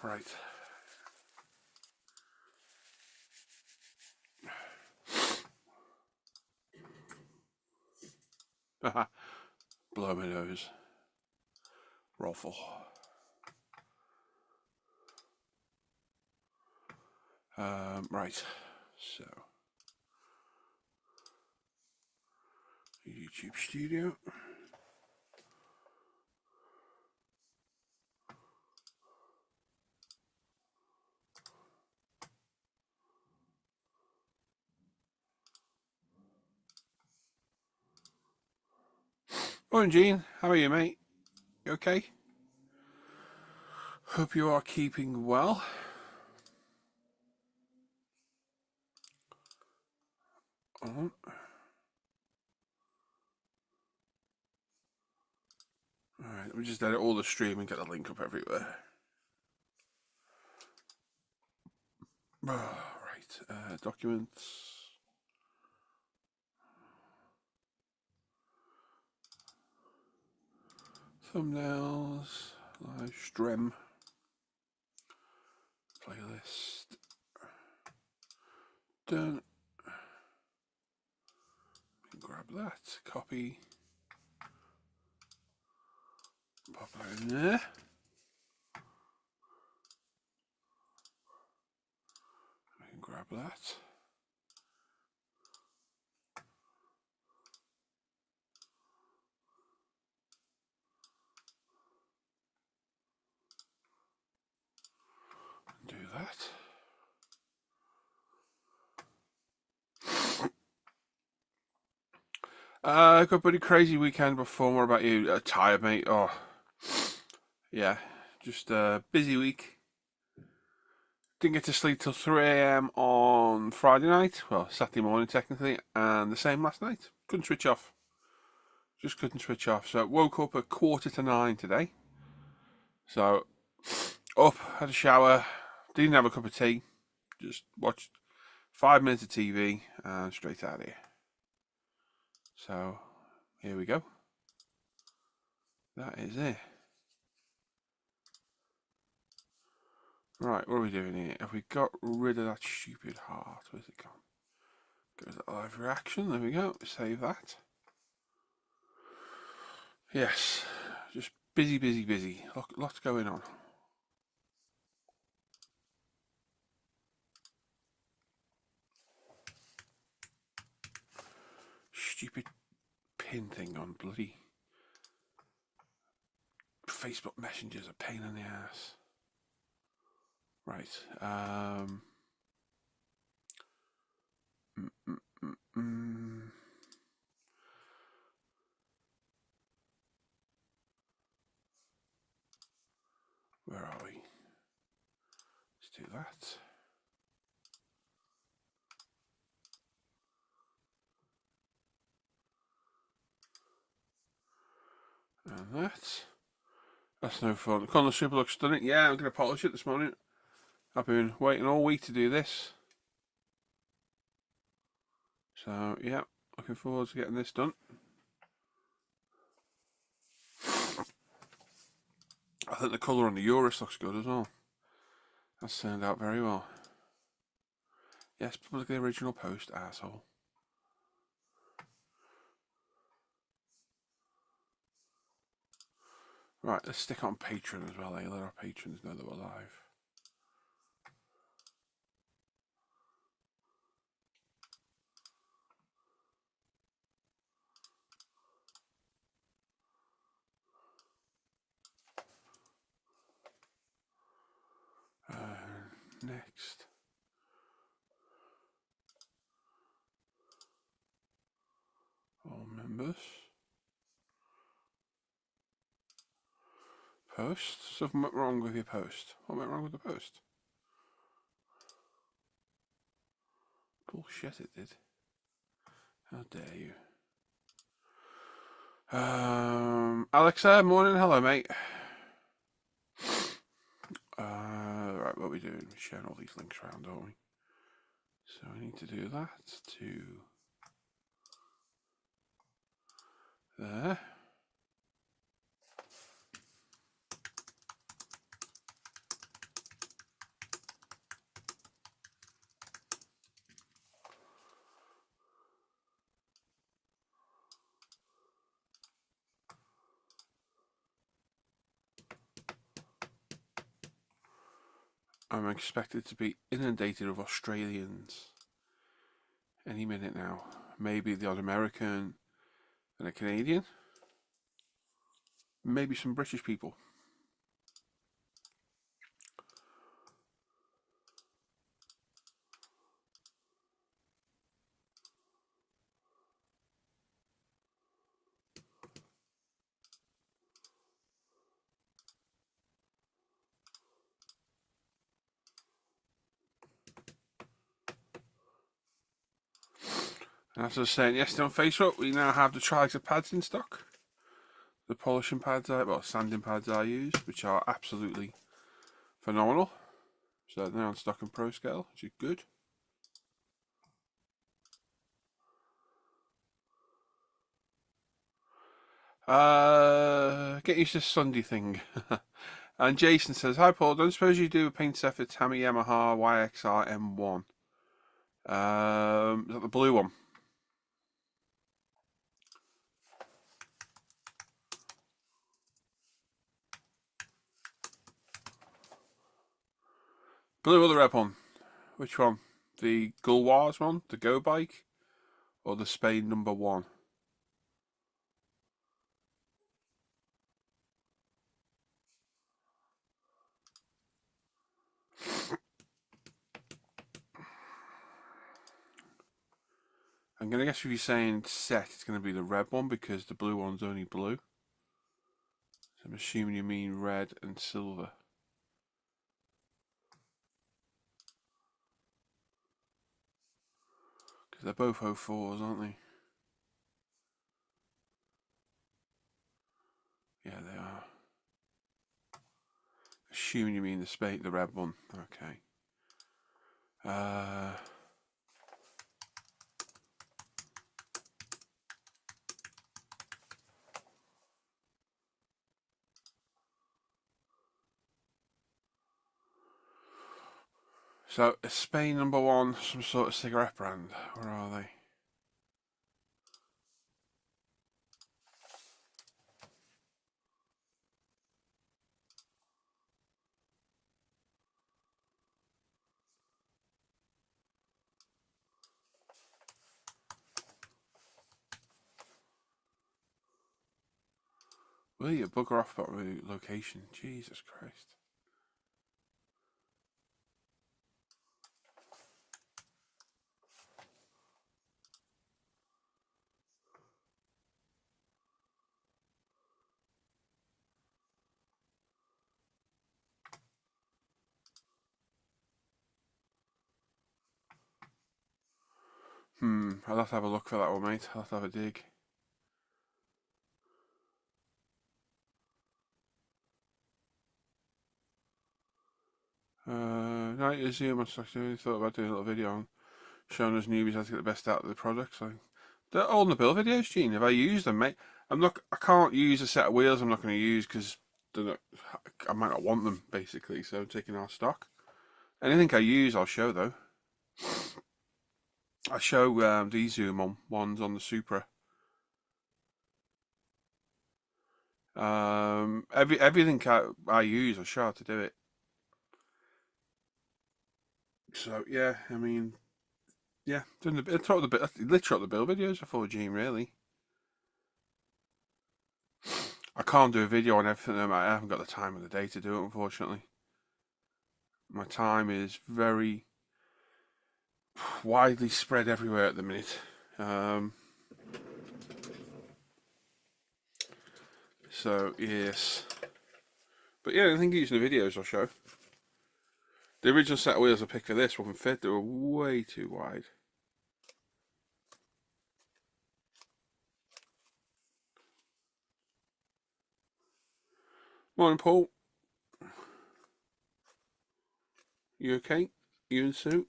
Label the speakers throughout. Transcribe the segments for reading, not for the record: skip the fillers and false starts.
Speaker 1: Right. Blow my nose. Ruffle. Right. So, YouTube Studio. Morning, Gene. How are you, mate? You okay? Hope you are keeping well. Alright, let me just edit all the stream and get the link up everywhere. Right, documents. Thumbnails. Live stream. Playlist. Done. Grab that. Copy. Pop that in there. I can grab that. Do that. Got a pretty crazy weekend before. What about you? Tired, mate? Oh, yeah. Just a busy week. Didn't get to sleep till 3 a.m. on Friday night. Well, Saturday morning, technically. And the same last night. Couldn't switch off. Just couldn't switch off. So, woke up at 8:45 today. So, up, had a shower. Didn't have a cup of tea. Just watched 5 minutes of TV and straight out of here. So, here we go. That is it. Right, what are we doing here? Have we got rid of that stupid heart? Where's it gone? Go to live reaction. There we go. Save that. Yes, just busy, busy, busy. Lots going on. Stupid pin thing on bloody Facebook Messenger's a pain in the ass. Right. Where are we? Let's do that. And that. That's no fun. The Connell Super looks stunning. Yeah, I'm going to polish it this morning. I've been waiting all week to do this. So, yeah, looking forward to getting this done. I think the colour on the Urus looks good as well. That's turned out very well. Yes, publicly original post, asshole. Right, let's stick on Patreon as well, eh? Let our patrons know that we're live. Next. All members. Post. Something went wrong with your post. What went wrong with the post? Bullshit, it did. How dare you? Alexa, morning. Hello, mate. Right, what are we doing? We're sharing all these links around, don't we? So I need to do that to there. I'm expected to be inundated with Australians any minute now. Maybe the odd American and a Canadian. Maybe some British people. And as I was saying yesterday on Facebook, we now have the trials of pads in stock. The polishing pads, sanding pads I use, which are absolutely phenomenal. So they're on stock in ProScale, which is good. Get used to this Sunday thing. And Jason says, "Hi Paul, don't suppose you do a paint set for Tamiya Yamaha YXR M1? Is that the blue one?" Blue or the red one? Which one? The Gulwars one? The Go Bike? Or the Spain #1? I'm going to guess if you're saying set, it's going to be the red one because the blue one's only blue. So I'm assuming you mean red and silver. Because they're both 04s, aren't they? Yeah, they are. Assuming you mean the red one. Okay. So, is Spain #1 some sort of cigarette brand? Where are they? Will you bugger off about the location? Jesus Christ. I'll have to have a look for that one, mate. I'll have to have a dig. Night of Zoom, I actually thought about doing a little video on showing us newbies how to get the best out of the products. They're all in the build videos, Gene. If I use them, mate, I can't use a set of wheels I'm not going to use because I might not want them, basically. So I'm taking our stock. Anything I use, I'll show, though. I show these Zoom ones on the Supra. Everything I use, I show how to do it. So yeah, I mean, yeah, doing literally the build videos for Gene, really. I can't do a video on everything. I haven't got the time of the day to do it, unfortunately. My time is very widely spread everywhere at the minute. So yes, but yeah, I think using the videos I'll show. The original set of wheels I picked for this wouldn't fit. They were way too wide. Morning, Paul. You okay? You and Sue?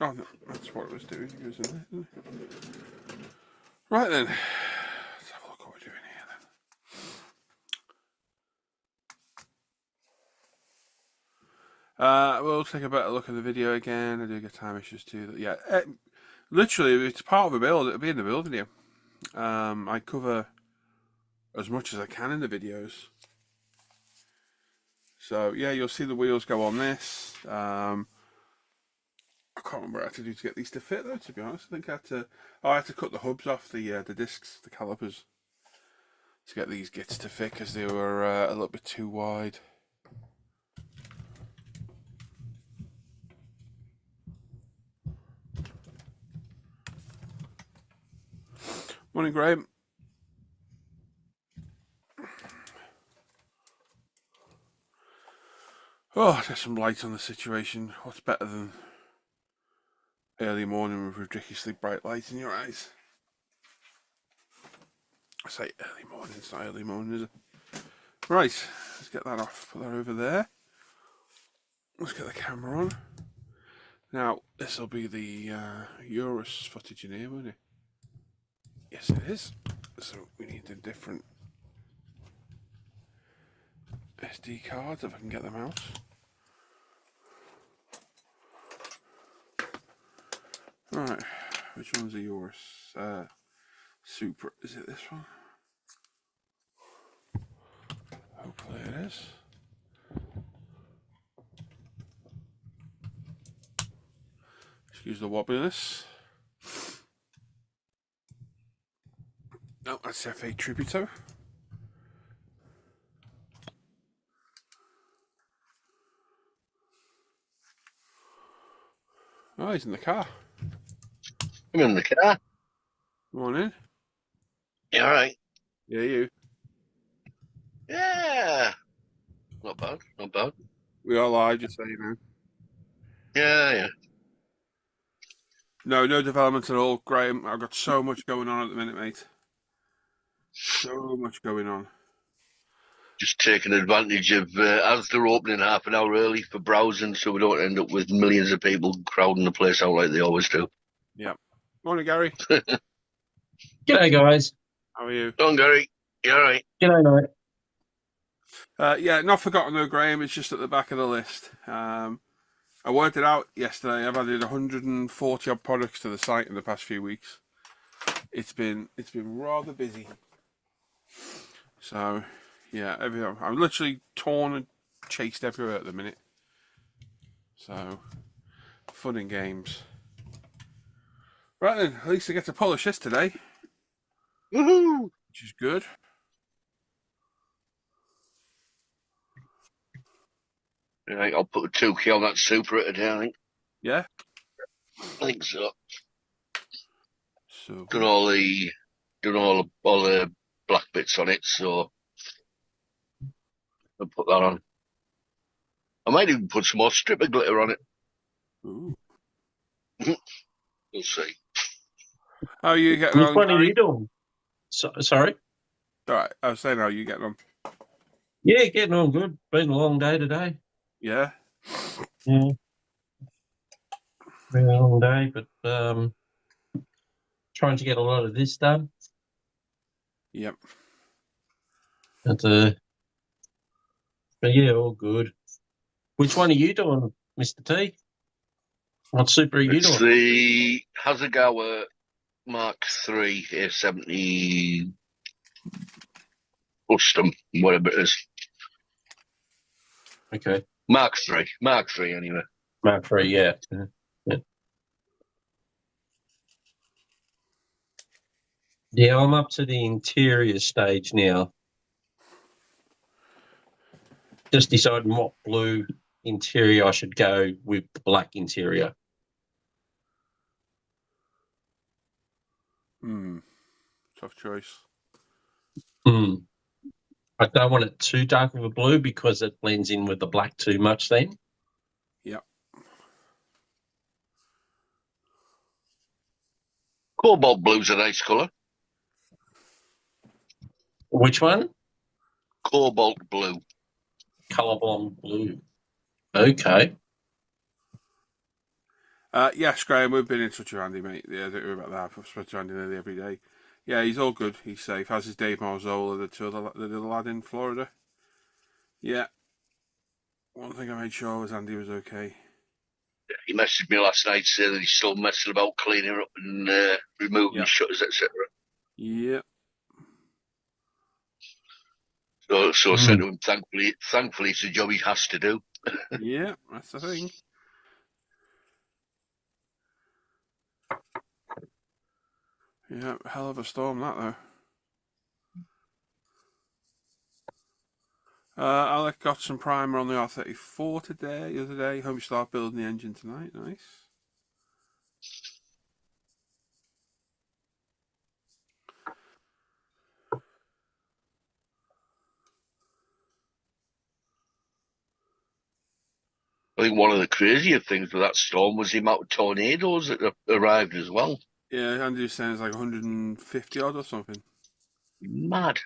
Speaker 1: Oh, no, that's what it was doing, isn't it? Right then, let's have a look what we're doing here then. We'll take a better look at the video again. I do get time issues too. Yeah, literally, it's part of a build. It'll be in the build video. I cover as much as I can in the videos. So yeah, you'll see the wheels go on this. I can't remember what I had to do to get these to fit though. To be honest, I think I had to cut the hubs off the discs, the calipers, to get these gits to fit because they were a little bit too wide. Morning, Graham. Oh, there's some light on the situation. What's better than early morning with ridiculously bright light in your eyes? I say early morning, it's not early morning, is it? Right, let's get that off. Put that over there. Let's get the camera on. Now, this will be the Eurus footage in here, won't it? Yes, it is. So we need a different SD cards if I can get them out. Right, which one's a Eurus? Super. Is it this one? Hopefully it is. Excuse the wobbliness. No, that's FA Tributo. Oh, he's in the car.
Speaker 2: I'm in the car.
Speaker 1: Morning.
Speaker 2: You all right?
Speaker 1: Yeah, you.
Speaker 2: Yeah. Not bad, not bad.
Speaker 1: We are live, just so you know.
Speaker 2: Yeah.
Speaker 1: No development at all, Graham. I've got so much going on at the minute, mate. So much going on.
Speaker 2: Just taking advantage of, as they're opening half an hour early for browsing, so we don't end up with millions of people crowding the place out like they always do.
Speaker 1: Yeah. Morning, Gary.
Speaker 3: G'day, guys.
Speaker 1: How are you?
Speaker 2: Go on, Gary. You all right?
Speaker 3: G'day, mate.
Speaker 1: Yeah, not forgotten though, Graham. It's just at the back of the list. I worked it out yesterday. I've added 140 odd products to the site in the past few weeks. It's been rather busy. So yeah, I'm literally torn and chased everywhere at the minute. So fun and games. Right then, at least I get to polish this today.
Speaker 2: Woohoo!
Speaker 1: Which is good.
Speaker 2: Right, I'll put a 2K on that Super today, I think.
Speaker 1: Yeah?
Speaker 2: I think so.
Speaker 1: So
Speaker 2: Done all the black bits on it, so I'll put that on. I might even put some more stripper glitter on it.
Speaker 1: Ooh.
Speaker 2: We'll see.
Speaker 1: How are you getting
Speaker 3: Which
Speaker 1: on,
Speaker 3: one are
Speaker 1: Gary?
Speaker 3: you doing? Sorry?
Speaker 1: All right, I was saying, how are you getting on?
Speaker 3: Yeah, getting on good. Been a long day today.
Speaker 1: Yeah?
Speaker 3: Yeah. Been a long day, but trying to get a lot of this done.
Speaker 1: Yep.
Speaker 3: But yeah, all good. Which one are you doing, Mr. T? What Super are you
Speaker 2: It's
Speaker 3: doing?
Speaker 2: the Hasegawa Mark III A70 Custom, whatever it is.
Speaker 3: Okay.
Speaker 2: Mark III anyway.
Speaker 3: Mark 3, yeah. Yeah, I'm up to the interior stage now. Just deciding what blue interior I should go with the black interior.
Speaker 1: Tough choice.
Speaker 3: I don't want it too dark of a blue because it blends in with the black too much then.
Speaker 1: Yep.
Speaker 2: Cobalt blue's a nice colour.
Speaker 3: Which one?
Speaker 2: Cobalt blue.
Speaker 3: Colour blonde blue. Okay.
Speaker 1: Yes, Graham, we've been in touch with Andy, mate. Yeah, don't worry about that. I've spoken to Andy nearly every day. Yeah, he's all good. He's safe. As is Dave Marzola, the other lad in Florida. Yeah. One thing I made sure was Andy was okay.
Speaker 2: He messaged me last night saying that he's still messing about cleaning up and removing shutters, etc.
Speaker 1: Yep.
Speaker 2: So I said to him, thankfully, it's a job he has to do.
Speaker 1: Yeah, that's the thing. Yeah, hell of a storm that though. Alec got some primer on the R34 today, the other day. Hope you start building the engine tonight. Nice.
Speaker 2: I think one of the crazier things with that storm was the amount of tornadoes that arrived as well.
Speaker 1: Yeah, Andrew's saying it's like 150 odd or something.
Speaker 2: Mad.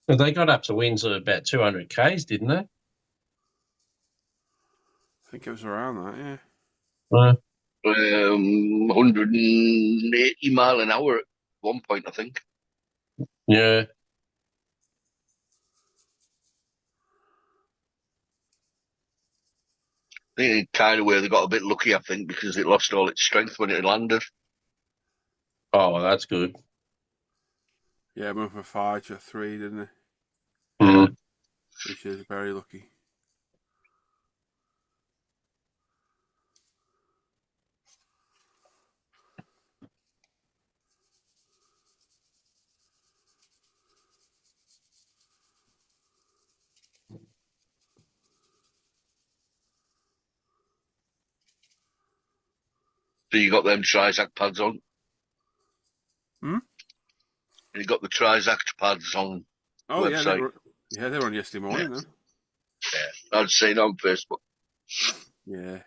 Speaker 3: Well, they got up to winds of about 200 k's, didn't they?
Speaker 1: I think it was around that, yeah.
Speaker 2: 180 mile an hour at one point, I think.
Speaker 3: Yeah.
Speaker 2: I think in kind of where they got a bit lucky, I think, because it lost all its strength when it landed.
Speaker 3: Oh, well, that's good.
Speaker 1: Yeah, it went from 5 to 3, didn't it?
Speaker 3: Mm.
Speaker 1: Which is very lucky.
Speaker 2: So you got them Trizact pads on.
Speaker 1: Hmm?
Speaker 2: You got the Trizact pads on.
Speaker 1: Oh,
Speaker 2: website.
Speaker 1: Yeah, they were on yesterday morning then.
Speaker 2: Yeah, I'd seen on Facebook.
Speaker 1: Yeah.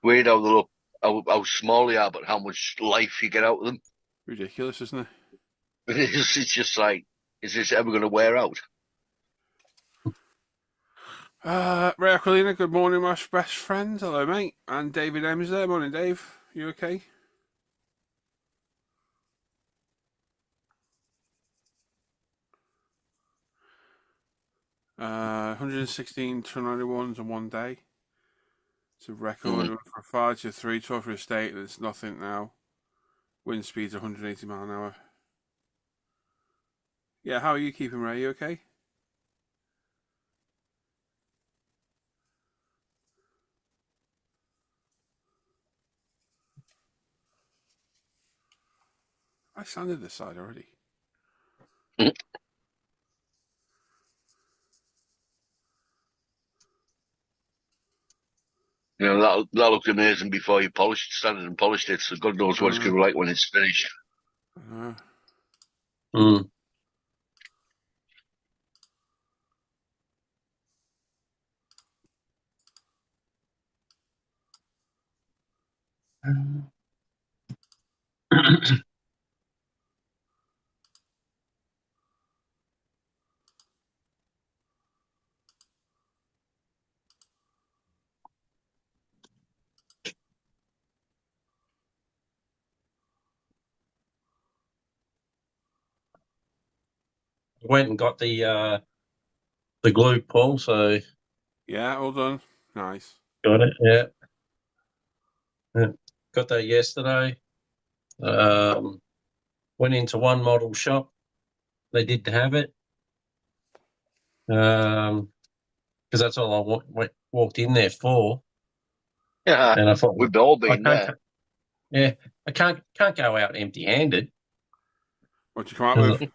Speaker 2: Weird how they look, how small they are, but how much life you get out of them.
Speaker 1: Ridiculous, isn't it?
Speaker 2: It's just like, is this ever going to wear out?
Speaker 1: Ray Aquilina, good morning, my best friend. Hello, mate. And David M's there. Morning, Dave. You okay? Uh, 116 291s in one day. It's a record for 5 to 3, 12 for a state, and it's nothing now. Wind speeds 180 mile an hour. Yeah, how are you keeping, Ray? You okay? I sanded this side already.
Speaker 2: You know, that looked amazing before you sanded and polished it, so God knows what it's going to be like when it's finished.
Speaker 3: Mm. Went and got the glue, Paul, so
Speaker 1: Yeah, all done. Nice.
Speaker 3: got it, yeah. Got that yesterday. Went into one model shop. They didn't have it. Because that's all I walked in there for.
Speaker 2: Yeah,
Speaker 3: and I thought,
Speaker 2: we've all been there.
Speaker 3: Yeah, I can't go out empty-handed.
Speaker 1: What'd you come out with?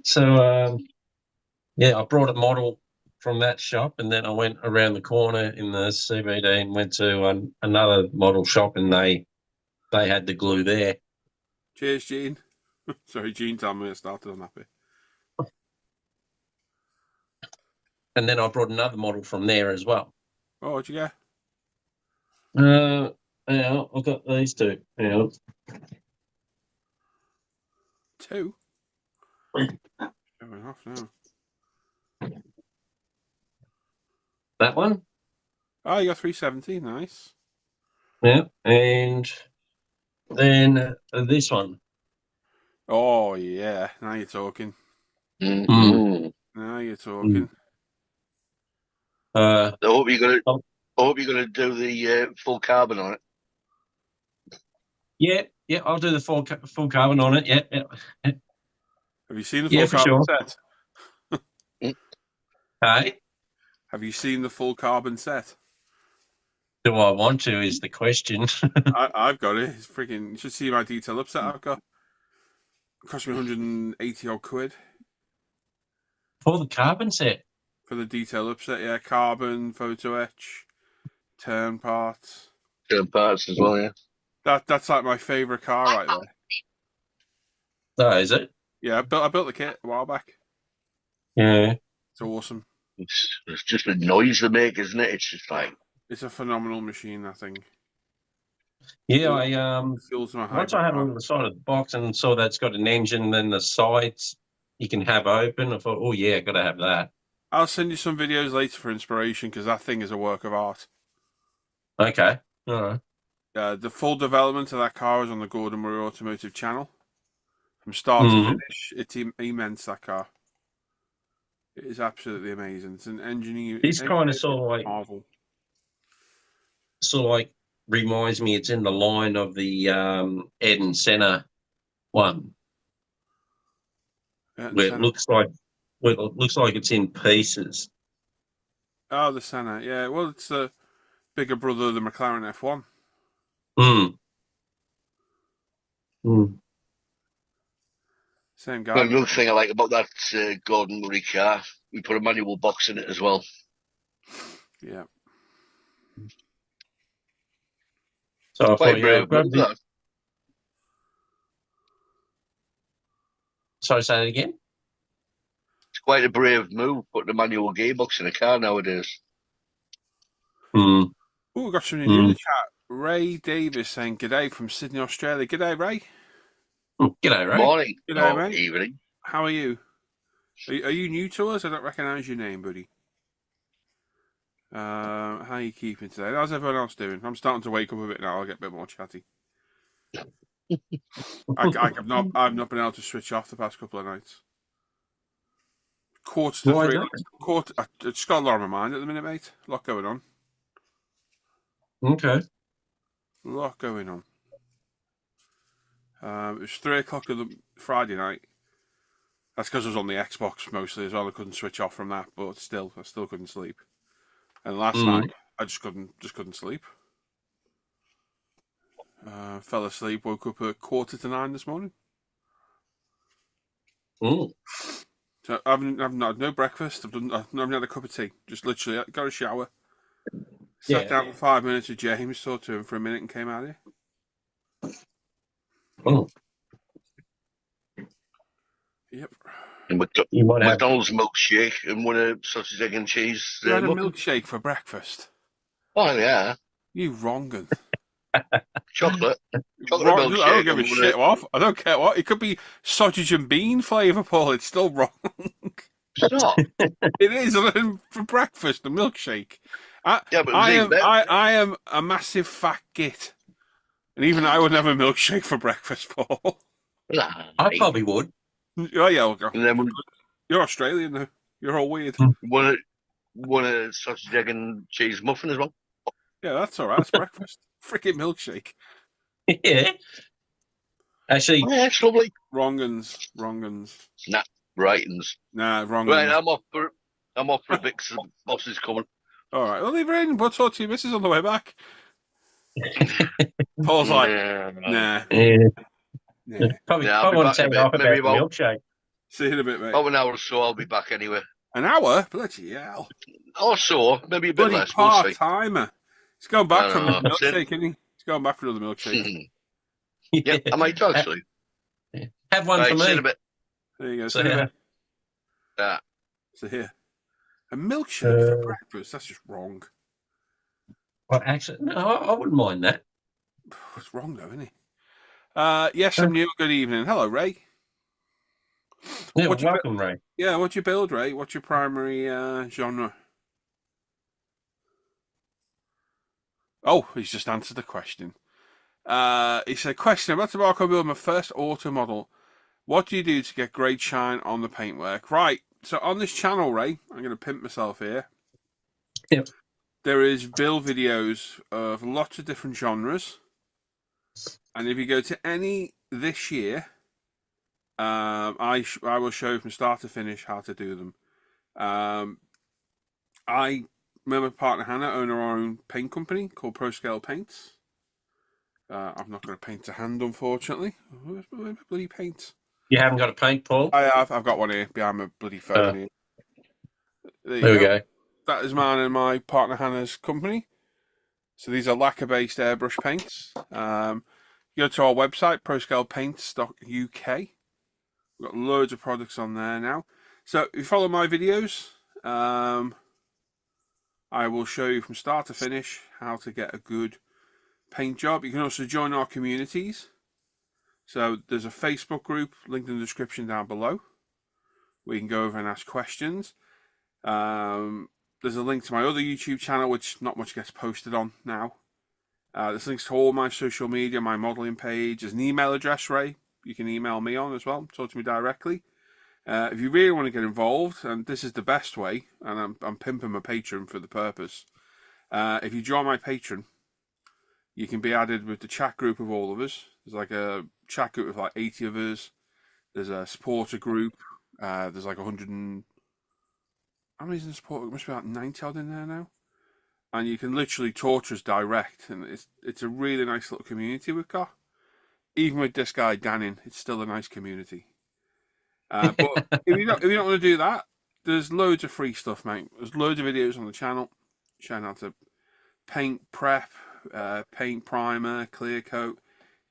Speaker 3: So, yeah, I brought a model from that shop, and then I went around the corner in the CBD and went to another model shop, and they had the glue there.
Speaker 1: Cheers, Gene. Sorry, Gene told me I started unhappy.
Speaker 3: And then I brought another model from there as well.
Speaker 1: Oh, what'd you get?
Speaker 3: Yeah, I've got these two. Yeah.
Speaker 1: 2? Showing off now.
Speaker 3: That one.
Speaker 1: Oh, you got 370. Nice.
Speaker 3: Yeah, and then this one.
Speaker 1: Oh, yeah. Now you're talking.
Speaker 2: Mm.
Speaker 1: Now you're talking.
Speaker 2: I hope you're gonna.
Speaker 3: Oh.
Speaker 2: I hope you're gonna do the full carbon on it.
Speaker 3: Yeah, I'll do the full carbon on it. Yeah.
Speaker 1: Have you seen the
Speaker 3: Yeah,
Speaker 1: full
Speaker 3: for
Speaker 1: carbon
Speaker 3: sure.
Speaker 1: set?
Speaker 3: Hey,
Speaker 1: Have you seen the full carbon set?
Speaker 3: do I want to is the question.
Speaker 1: I've got it. It's freaking. You should see my detail upset I've got. It cost me 180 odd quid
Speaker 3: For the carbon set.
Speaker 1: for the detail upset. Yeah, carbon, photo etch, turn parts.
Speaker 2: Turn parts as well, yeah.
Speaker 1: That's like my favourite car right there.
Speaker 3: Oh, is it?
Speaker 1: Yeah, I built the kit a while back.
Speaker 3: Yeah.
Speaker 1: It's awesome.
Speaker 2: It's just the noise they make, isn't it? It's just like
Speaker 1: It's a phenomenal machine, that thing.
Speaker 3: Yeah,
Speaker 1: It feels my
Speaker 3: once I had a look at the side of the box and saw that it's got an engine, then the sides you can have open. I thought, oh yeah, got to have that.
Speaker 1: I'll send you some videos later for inspiration because that thing is a work of art.
Speaker 3: Okay, all right.
Speaker 1: The full development of that car is on the Gordon Murray Automotive channel. From start to finish, it's immense, that car. It is absolutely amazing. It's an engineering
Speaker 3: This kind of
Speaker 1: marvel.
Speaker 3: sort of like reminds me. It's in the line of the Ed and Senna one, where it looks like it's in pieces.
Speaker 1: Oh, the Senna. Yeah, well, it's the bigger brother of the McLaren F1. Same guy.
Speaker 2: another thing I like about that Gordon Murray car. We put a manual box in it as well.
Speaker 1: Yeah.
Speaker 3: So I
Speaker 2: Quite
Speaker 3: thought, yeah,
Speaker 2: brave.
Speaker 3: Sorry, say that again.
Speaker 2: It's quite a brave move putting a manual gearbox in a car nowadays.
Speaker 1: Oh, we got something new in the chat. Ray Davis saying g'day from Sydney, Australia. G'day, Ray.
Speaker 3: G'day, Ray.
Speaker 2: Morning.
Speaker 1: G'day, mate.
Speaker 2: Evening.
Speaker 1: How are you? Are you new to us? I don't recognise your name, buddy. How are you keeping today? How's everyone else doing? I'm starting to wake up a bit now. I'll get a bit more chatty. I've not been able to switch off the past couple of nights. Quarter to three. I just got a lot on my mind at the minute, mate. A lot going on.
Speaker 3: Okay.
Speaker 1: A lot going on. It was 3 o'clock of the Friday night. That's because I was on the Xbox mostly as well. I couldn't switch off from that, but still, I still couldn't sleep. And last night, I just couldn't sleep. Fell asleep. Woke up at 8:45 this morning. So I've had no breakfast. I haven't had a cup of tea. Just literally got a shower. Sat down for 5 minutes with James, talked to him for a minute, and came out here. Yep.
Speaker 2: And McDonald's milkshake and one of sausage, egg and cheese.
Speaker 1: You had a milkshake for breakfast?
Speaker 2: Oh yeah.
Speaker 1: You wrongin'.
Speaker 2: Chocolate
Speaker 1: milkshake. I don't give a shit off. I don't care what. It could be sausage and bean flavour, Paul. It's still wrong.
Speaker 2: Stop.
Speaker 1: It is for breakfast, a milkshake. I am a massive fat git. And even I would have a milkshake for breakfast, Paul.
Speaker 3: I probably would.
Speaker 1: Oh, yeah, we'll go.
Speaker 2: And then
Speaker 1: You're Australian, though. You're all weird.
Speaker 2: One a sausage, egg and cheese muffin as well.
Speaker 1: Yeah, that's all right. That's breakfast. Freaking milkshake.
Speaker 3: Yeah. Actually,
Speaker 2: it's lovely.
Speaker 1: Wrong'uns.
Speaker 2: Nah, rightins.
Speaker 1: Nah, wrong'uns.
Speaker 2: Right, I'm off for a bit because the boss is coming.
Speaker 1: All right, well, leave her in. We'll talk to your missus on the way back. Paul's like, nah.
Speaker 3: Probably want to take off about the milkshake.
Speaker 1: See you in a bit, mate.
Speaker 2: About an hour or so, I'll be back anyway.
Speaker 1: An hour? Bloody hell.
Speaker 2: Or so, maybe a bit
Speaker 1: Bloody
Speaker 2: less.
Speaker 1: part-timer. He's going back from the milkshake, isn't he? He's going back for another milkshake.
Speaker 2: Yeah, I might actually.
Speaker 3: Have one for me.
Speaker 2: See you in a bit.
Speaker 1: There you go.
Speaker 3: See ya.
Speaker 1: So here. A milkshake for breakfast? That's just wrong.
Speaker 3: Well, actually, no, I wouldn't mind that.
Speaker 1: It's wrong, though, isn't it? Yes, I'm new. Good evening. Hello, Ray.
Speaker 3: Yeah, welcome, Ray.
Speaker 1: Yeah, what's your build, Ray? What's your primary genre? Oh, he's just answered the question. He said, question, I'm about to build my first auto model. What do you do to get great shine on the paintwork? Right. So on this channel, Ray, I'm going to pimp myself here.
Speaker 3: Yep.
Speaker 1: There is build videos of lots of different genres. And if you go to any this year, I will show you from start to finish how to do them. I, my partner Hannah, own our own paint company called ProScale Paints. I'm not going to paint a hand, unfortunately. Where's my bloody paint?
Speaker 3: You haven't got a paint, Paul?
Speaker 1: I have. I've got one here behind my bloody phone here.
Speaker 3: There we go.
Speaker 1: That is mine and my partner Hannah's company. So these are lacquer-based airbrush paints. Go to our website, proscalepaints.uk. We've got loads of products on there now. So if you follow my videos, I will show you from start to finish how to get a good paint job. You can also join our communities. So there's a Facebook group linked in the description down below where you can go over and ask questions. There's a link to my other YouTube channel, which not much gets posted on now. There's links to all my social media, my modeling page. There's an email address, Ray. You can email me on as well. Talk to me directly. If you really want to get involved, and this is the best way, and I'm pimping my Patreon for the purpose. If you join my Patreon, you can be added with the chat group of all of us. There's like a chat group of like 80 of us. There's a supporter group. There's like 100 and... How many is in the supporter group? Must be about 90 odd in there now. And you can literally talk to us direct. And it's a really nice little community we've got. Even with this guy Danning, it's still a nice community. But if you don't want to do that, there's loads of free stuff, mate. There's loads of videos on the channel showing how to paint prep, paint primer, clear coat,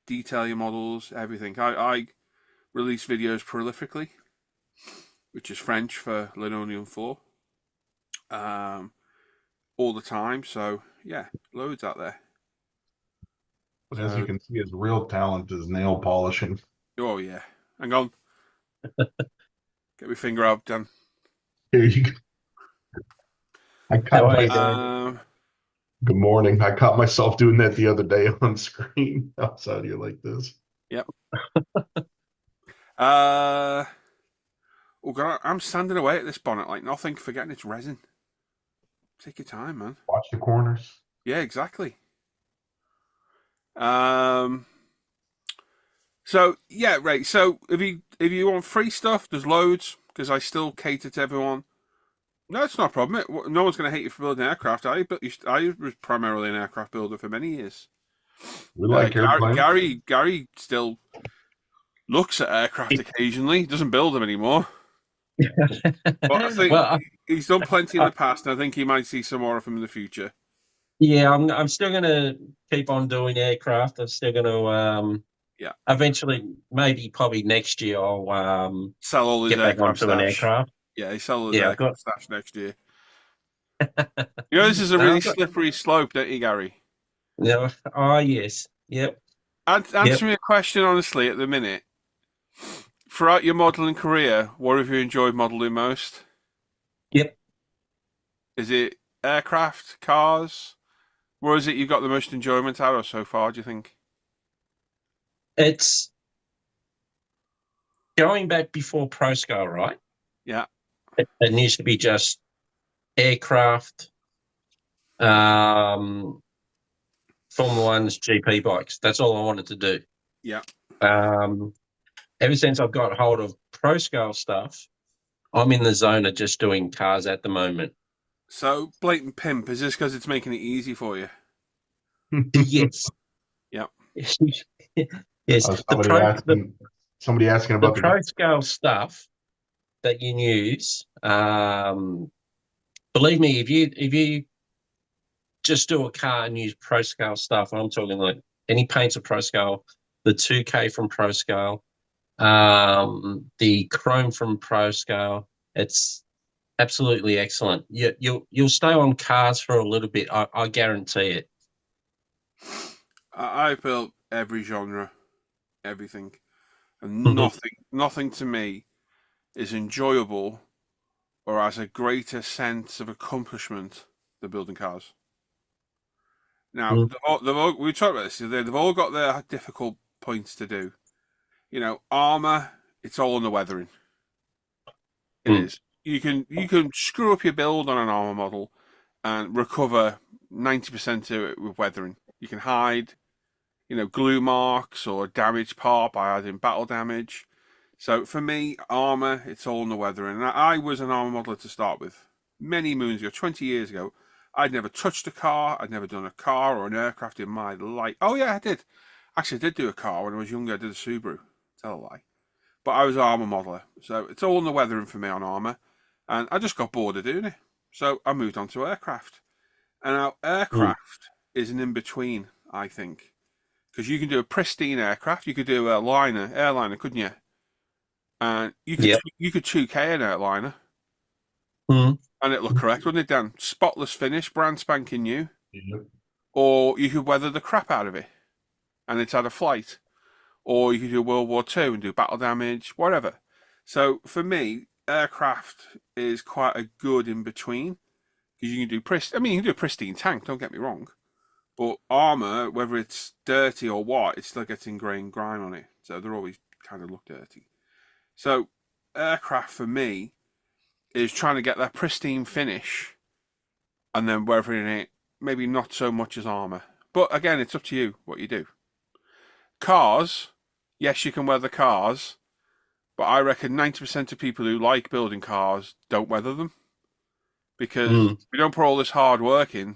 Speaker 1: detail your models, everything. I release videos prolifically, which is French for linoleum floor, all the time. So yeah, loads out there.
Speaker 4: But as you can see, his real talent is nail polishing.
Speaker 1: Oh yeah, hang on. Get my finger out, Dan.
Speaker 4: Here you go. Good morning. I caught myself doing that the other day on screen. Outside here like this.
Speaker 1: Yep. Oh God, I'm standing away at this bonnet like nothing, forgetting it's resin. Take your time, man.
Speaker 4: Watch the corners.
Speaker 1: Yeah, exactly. So yeah, right. So if you want free stuff, there's loads because I still cater to everyone. No, it's not a problem. No one's going to hate you for building aircraft. I was primarily an aircraft builder for many years.
Speaker 4: We like airplanes.
Speaker 1: Gary still looks at aircraft occasionally. He doesn't build them anymore. But I think he's done plenty in the past, and I think he might see some more of them in the future.
Speaker 3: Yeah, I'm still going to keep on doing aircraft. I'm still going to eventually, probably next year, I'll
Speaker 1: sell all his
Speaker 3: get back onto an aircraft.
Speaker 1: Yeah, he sells his aircraft stash next year. You know, this is a really slippery slope, don't you, Gary?
Speaker 3: Yeah. Oh, yes. Yep.
Speaker 1: Answer me a question honestly at the minute. Throughout your modelling career, what have you enjoyed modelling most?
Speaker 3: Yep.
Speaker 1: Is it aircraft, cars? Where is it you got the most enjoyment out of so far, do you think?
Speaker 3: It's going back before ProScale, right?
Speaker 1: Yeah.
Speaker 3: It used to be just aircraft, Formula One's GP bikes. That's all I wanted to do.
Speaker 1: Yeah.
Speaker 3: Ever since I've got hold of ProScale stuff, I'm in the zone of just doing cars at the moment.
Speaker 1: So, blatant pimp, is this because it's making it easy for you?
Speaker 3: Yes.
Speaker 1: Yeah.
Speaker 3: Yes.
Speaker 4: Somebody asking about
Speaker 3: the ProScale stuff that you use. Believe me, if you just do a car and use ProScale stuff, I'm talking like any paints of ProScale, the 2K from ProScale, the chrome from ProScale, it's absolutely excellent. You'll stay on cars for a little bit. I guarantee it.
Speaker 1: I've built every genre, everything, and nothing to me is enjoyable or has a greater sense of accomplishment than building cars. Now, we talked about this today. They've all got their difficult points to do. You know, armor it's all in the weathering. It is. You can screw up your build on an armor model and recover 90% of it with weathering. You can hide, glue marks or damage part by adding battle damage. So for me, armor, it's all in the weathering. And I was an armor modeler to start with. Many moons ago, 20 years ago, I'd never touched a car. I'd never done a car or an aircraft in my life. Oh yeah, I did. Actually, I did do a car when I was younger. I did a Subaru. Tell a lie. But I was an armor modeler. So it's all in the weathering for me on armor. And I just got bored of doing it. So I moved on to aircraft. And now aircraft is an in-between, I think. Because you can do a pristine aircraft. You could do a airliner, couldn't you? And you could 2K an airliner. And it looked correct, wouldn't it, Dan? Spotless finish, brand spanking new.
Speaker 4: Yep.
Speaker 1: Or you could weather the crap out of it. And it's had a flight. Or you could do World War II and do battle damage, whatever. So for me, aircraft is quite a good in-between. Because you can do you can do a pristine tank, don't get me wrong. But armor, whether it's dirty or what, it still gets ingrained grime on it. So they're always kind of look dirty. So aircraft for me is trying to get that pristine finish and then weathering it, maybe not so much as armor. But again, it's up to you what you do. Cars, yes, you can weather cars, but I reckon 90% of people who like building cars don't weather them. Because we don't put all this hard work in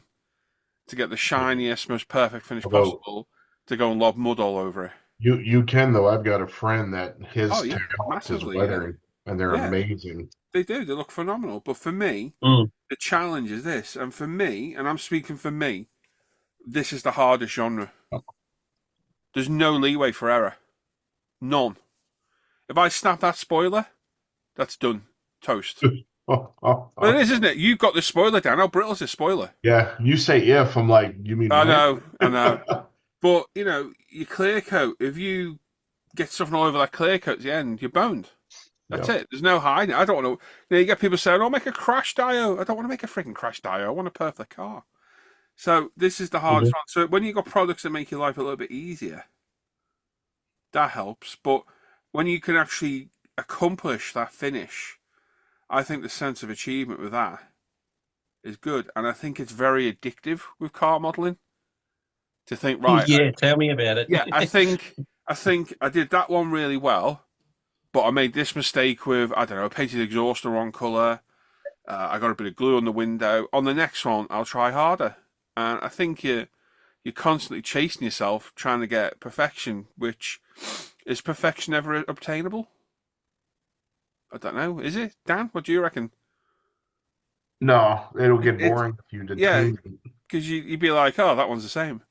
Speaker 1: to get the shiniest, most perfect finish possible to go and lob mud all over it.
Speaker 4: You can, though. I've got a friend that his talent is
Speaker 1: massively,
Speaker 4: weathering, and they're amazing.
Speaker 1: They do. They look phenomenal. But for me, the challenge is this. And for me, and I'm speaking for me, this is the hardest genre. There's no leeway for error. None. If I snap that spoiler, that's done. Toast. But it is, isn't it? You've got the spoiler down. How brittle is this spoiler?
Speaker 4: Yeah, you say if, I'm like, you mean
Speaker 1: I know. But, your clear coat, if you get something all over that clear coat at the end, you're boned. That's it. There's no hiding. I don't want to... you get people saying, oh, make a crash dio. I don't want to make a freaking crash dio. I want a perfect car. So this is the hardest one. So when you've got products that make your life a little bit easier, that helps. But when you can actually accomplish that finish... I think the sense of achievement with that is good, and I think it's very addictive with car modeling. To think, right?
Speaker 3: Yeah, tell me about it.
Speaker 1: Yeah, I think I did that one really well, but I made this mistake with I painted the exhaust the wrong color. I got a bit of glue on the window. On the next one, I'll try harder, and I think you're constantly chasing yourself, trying to get perfection. Which is perfection ever obtainable? I don't know. Is it, Dan? What do you reckon?
Speaker 4: No, it'll get boring if you detain.
Speaker 1: Because you'd be like, oh, that one's the same.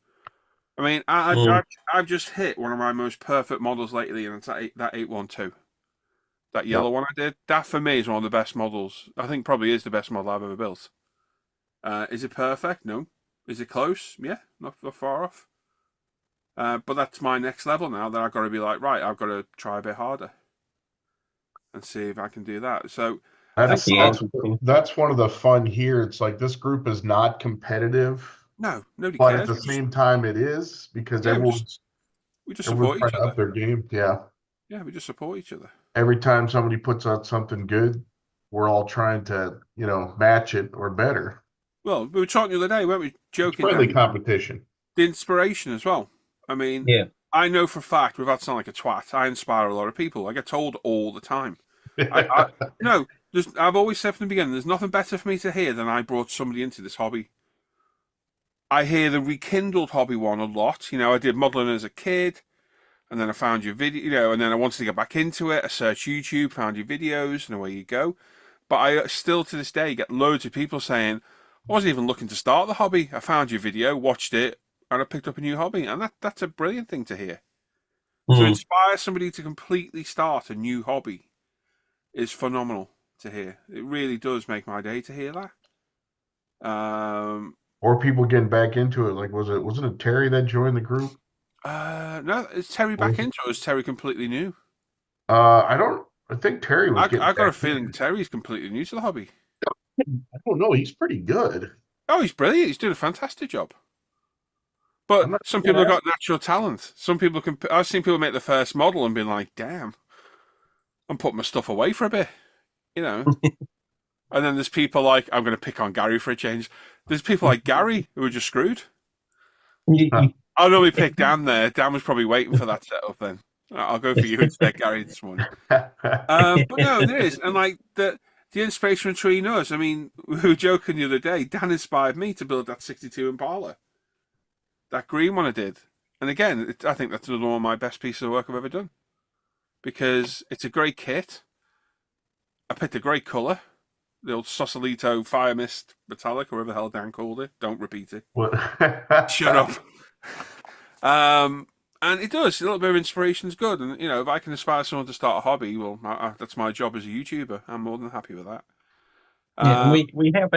Speaker 1: I mean, I've just hit one of my most perfect models lately, and it's that 812. That yellow one I did. That, for me, is one of the best models. I think probably is the best model I've ever built. Is it perfect? No. Is it close? Yeah, not far off. But that's my next level now, that I've got to be like, right, I've got to try a bit harder. And see if I can do that. So
Speaker 4: that's one of the fun here. It's like this group is not competitive.
Speaker 1: No, nobody
Speaker 4: but
Speaker 1: cares.
Speaker 4: At the same time, it is because
Speaker 1: we just support each other.
Speaker 4: Up their game. Yeah,
Speaker 1: we just support each other.
Speaker 4: Every time somebody puts out something good, we're all trying to match it or better.
Speaker 1: Well, we were talking the other day, weren't we? Joking.
Speaker 4: It's friendly competition.
Speaker 1: The inspiration as well. I mean, I know for a fact, without sounding like a twat, I inspire a lot of people. I get told all the time. I've always said from the beginning, there's nothing better for me to hear than I brought somebody into this hobby. I hear the rekindled hobby one a lot. I did modeling as a kid, and then I found your video, and then I wanted to get back into it. I searched YouTube, found your videos, and away you go. But I still, to this day, get loads of people saying, I wasn't even looking to start the hobby. I found your video, watched it, and I picked up a new hobby. And that's a brilliant thing to hear. To inspire somebody to completely start a new hobby is phenomenal to hear. It really does make my day to hear that.
Speaker 4: Or people getting back into it. Like, wasn't it Terry that joined the group?
Speaker 1: No, is Terry back into it, or is Terry completely new?
Speaker 4: I think Terry was.
Speaker 1: I got a feeling Terry's completely new to the hobby.
Speaker 4: I don't know. He's pretty good.
Speaker 1: Oh, he's brilliant. He's doing a fantastic job. But some people have got natural talent. Some people can. I've seen people make the first model and been like, "Damn, and put my stuff away for a bit, you know. And then there's people like, I'm going to pick on Gary for a change. There's people like Gary who are just screwed. I'll normally pick Dan there. Dan was probably waiting for that setup then. I'll go for you instead, Gary, this morning. But no, there is. And like the inspiration between us, I mean, we were joking the other day, Dan inspired me to build that 62 Impala. That green one I did. And again, I think that's another one of my best pieces of work I've ever done. Because it's a great kit. I picked a great colour. The old Sausalito Fire Mist Metallic, or whatever the hell Dan called it. Don't repeat it. Shut up. And it does. A little bit of inspiration is good. And, you know, if I can inspire someone to start a hobby, well, that's my job as a YouTuber. I'm more than happy with that.
Speaker 3: Yeah, and we help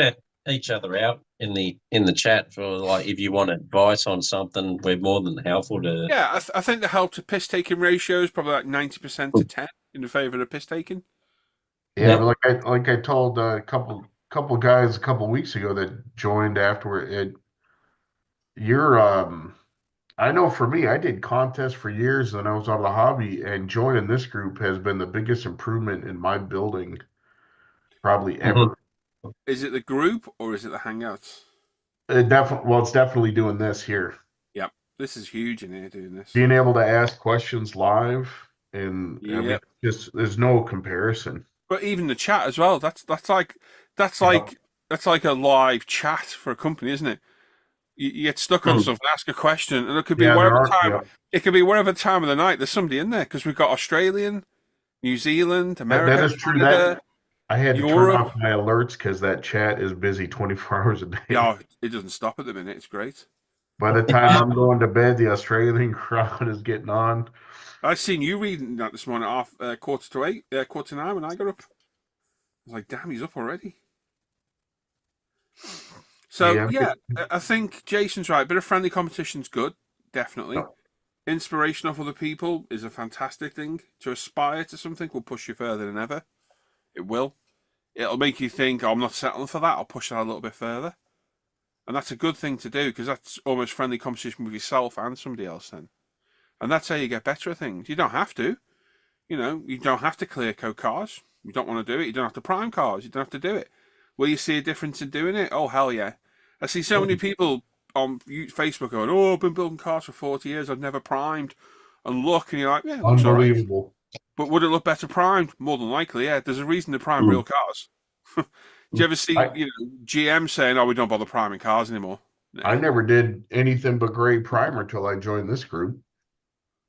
Speaker 3: each other out in the chat for, like, if you want advice on something, we're more than helpful to.
Speaker 1: Yeah, I think the help to piss taking ratio is probably like 90% to 10 in the favour of piss taking.
Speaker 4: Yeah, but like I told a couple guys a couple weeks ago that joined afterward, I know for me, I did contests for years and I was out of the hobby, and joining this group has been the biggest improvement in my building probably ever.
Speaker 1: Is it the group or is it the Hangouts?
Speaker 4: It's definitely doing this here.
Speaker 1: Yep, this is huge in here doing this.
Speaker 4: Being able to ask questions live, and I mean, just there's no comparison.
Speaker 1: But even the chat as well. That's like a live chat for a company, isn't it? You get stuck on something, ask a question, and it could be whatever time. It could be whatever time of the night. There's somebody in there because we've got Australian, New Zealand, America.
Speaker 4: That is true.
Speaker 1: Canada,
Speaker 4: I had to turn off my alerts because that chat is busy 24 hours a day.
Speaker 1: Yeah, it doesn't stop at the minute. It's great.
Speaker 4: By the time I'm going to bed, the Australian crowd is getting on.
Speaker 1: I've seen you reading that this morning off 8:45, 8:45 when I got up. I was like, damn, he's up already. So, yeah, I think Jason's right. A bit of friendly competition's good, definitely. Oh. Inspiration of other people is a fantastic thing. To aspire to something will push you further than ever. It will. It'll make you think, oh, I'm not settling for that. I'll push that a little bit further. And that's a good thing to do because that's almost friendly competition with yourself and somebody else then. And that's how you get better at things. You don't have to. You know, you don't have to clear code cars. You don't want to do it. You don't have to prime cars. You don't have to do it. Will you see a difference in doing it? Oh, hell yeah. I see so many people on Facebook going, oh, I've been building cars for 40 years. I've never primed. And look, and you're like, yeah, unbelievable. Right. But would it look better primed? More than likely, yeah. There's a reason to prime real cars. Do you ever see GM saying, oh, we don't bother priming cars anymore?
Speaker 4: I never did anything but gray primer until I joined this group.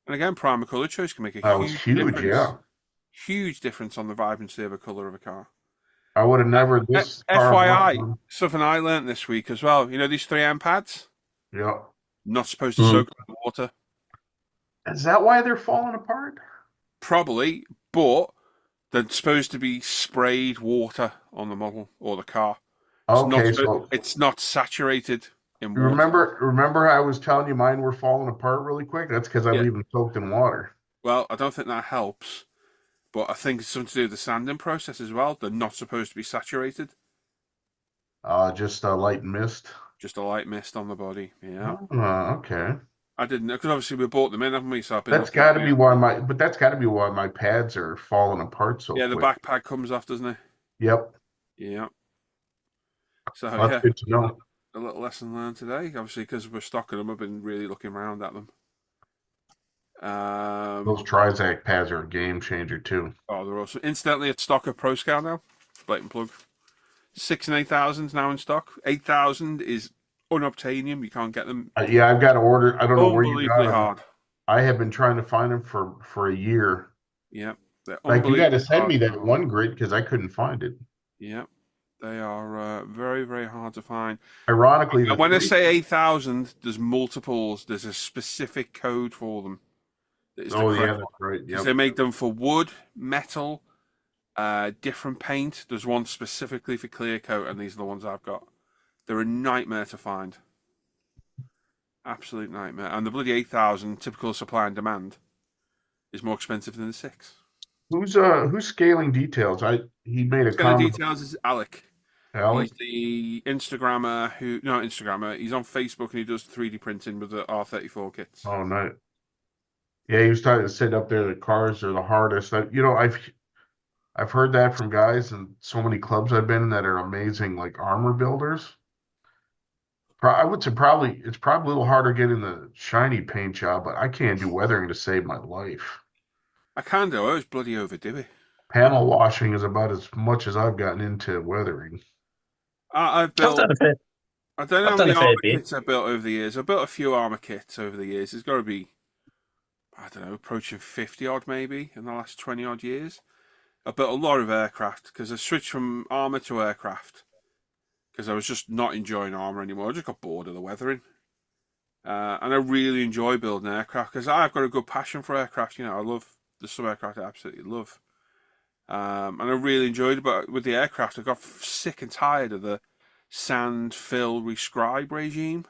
Speaker 1: And again, primer color choice can make a huge difference.
Speaker 4: Yeah.
Speaker 1: Huge difference on the vibrancy of a color of a car.
Speaker 4: I would have never.
Speaker 1: FYI, something I learned this week as well. You know these 3M pads?
Speaker 4: Yeah.
Speaker 1: Not supposed to soak in water.
Speaker 4: Is that why they're falling apart?
Speaker 1: Probably, but they're supposed to be sprayed water on the model or the car. It's not saturated in water.
Speaker 4: Remember I was telling you mine were falling apart really quick? That's because I leave them soaked in water.
Speaker 1: Well, I don't think that helps. But I think it's something to do with the sanding process as well. They're not supposed to be saturated.
Speaker 4: Just a light mist.
Speaker 1: Just a light mist on the body. Yeah.
Speaker 4: Okay.
Speaker 1: I didn't know because obviously we bought them in, haven't we? So
Speaker 4: that's got to be why my pads are falling apart so quick.
Speaker 1: The back pad comes off, doesn't it?
Speaker 4: Yep.
Speaker 1: Yeah. So
Speaker 4: that's good to know.
Speaker 1: A little lesson learned today. Obviously, because we're stocking them, I've been really looking around at them.
Speaker 4: Those Trizac pads are a game changer too.
Speaker 1: Oh, they're awesome. Incidentally, it's stock at ProScale now. Blatant plug. 6 and 8,000 now in stock. 8,000 is unobtainium. You can't get them.
Speaker 4: Yeah, I've got to order. I don't know where you got them.
Speaker 1: Hard.
Speaker 4: I have been trying to find them for a year.
Speaker 1: Yeah,
Speaker 4: like you got to send me that one grid because I couldn't find it.
Speaker 1: Yeah, they are very, very hard to find.
Speaker 4: Ironically,
Speaker 1: when I say 8,000, there's multiples. There's a specific code for them.
Speaker 4: That's right.
Speaker 1: Because they make them for wood, metal, different paint. There's one specifically for clear coat, and these are the ones I've got. They're a nightmare to find. Absolute nightmare. And the bloody 8,000, typical supply and demand, is more expensive than the 6.
Speaker 4: Who's scaling details? He made a comment.
Speaker 1: Details is Alec. He's the Instagrammer he's on Facebook and he does 3D printing with the R34 kits.
Speaker 4: Oh, nice. Yeah, he was trying to sit up there. The cars are the hardest. I've heard that from guys and so many clubs I've been in that are amazing, like armor builders. I would say probably it's probably a little harder getting the shiny paint job, but I can't do weathering to save my life.
Speaker 1: I can do. I always bloody overdo it.
Speaker 4: Panel washing is about as much as I've gotten into weathering.
Speaker 1: I've
Speaker 3: I've
Speaker 1: built.
Speaker 3: done a fair,
Speaker 1: I don't know
Speaker 3: I've
Speaker 1: how
Speaker 3: done
Speaker 1: many
Speaker 3: a fair
Speaker 1: armor
Speaker 3: bit.
Speaker 1: kits I've built over the years. I've built a few armor kits over the years. There's got to be, I don't know, approaching 50 odd maybe in the last 20 odd years. I built a lot of aircraft because I switched from armor to aircraft because I was just not enjoying armor anymore. I just got bored of the weathering. And I really enjoy building aircraft because I've got a good passion for aircraft. I love there's some aircraft I absolutely love. And I really enjoyed it, but with the aircraft, I got sick and tired of the sand, fill, rescribe regime,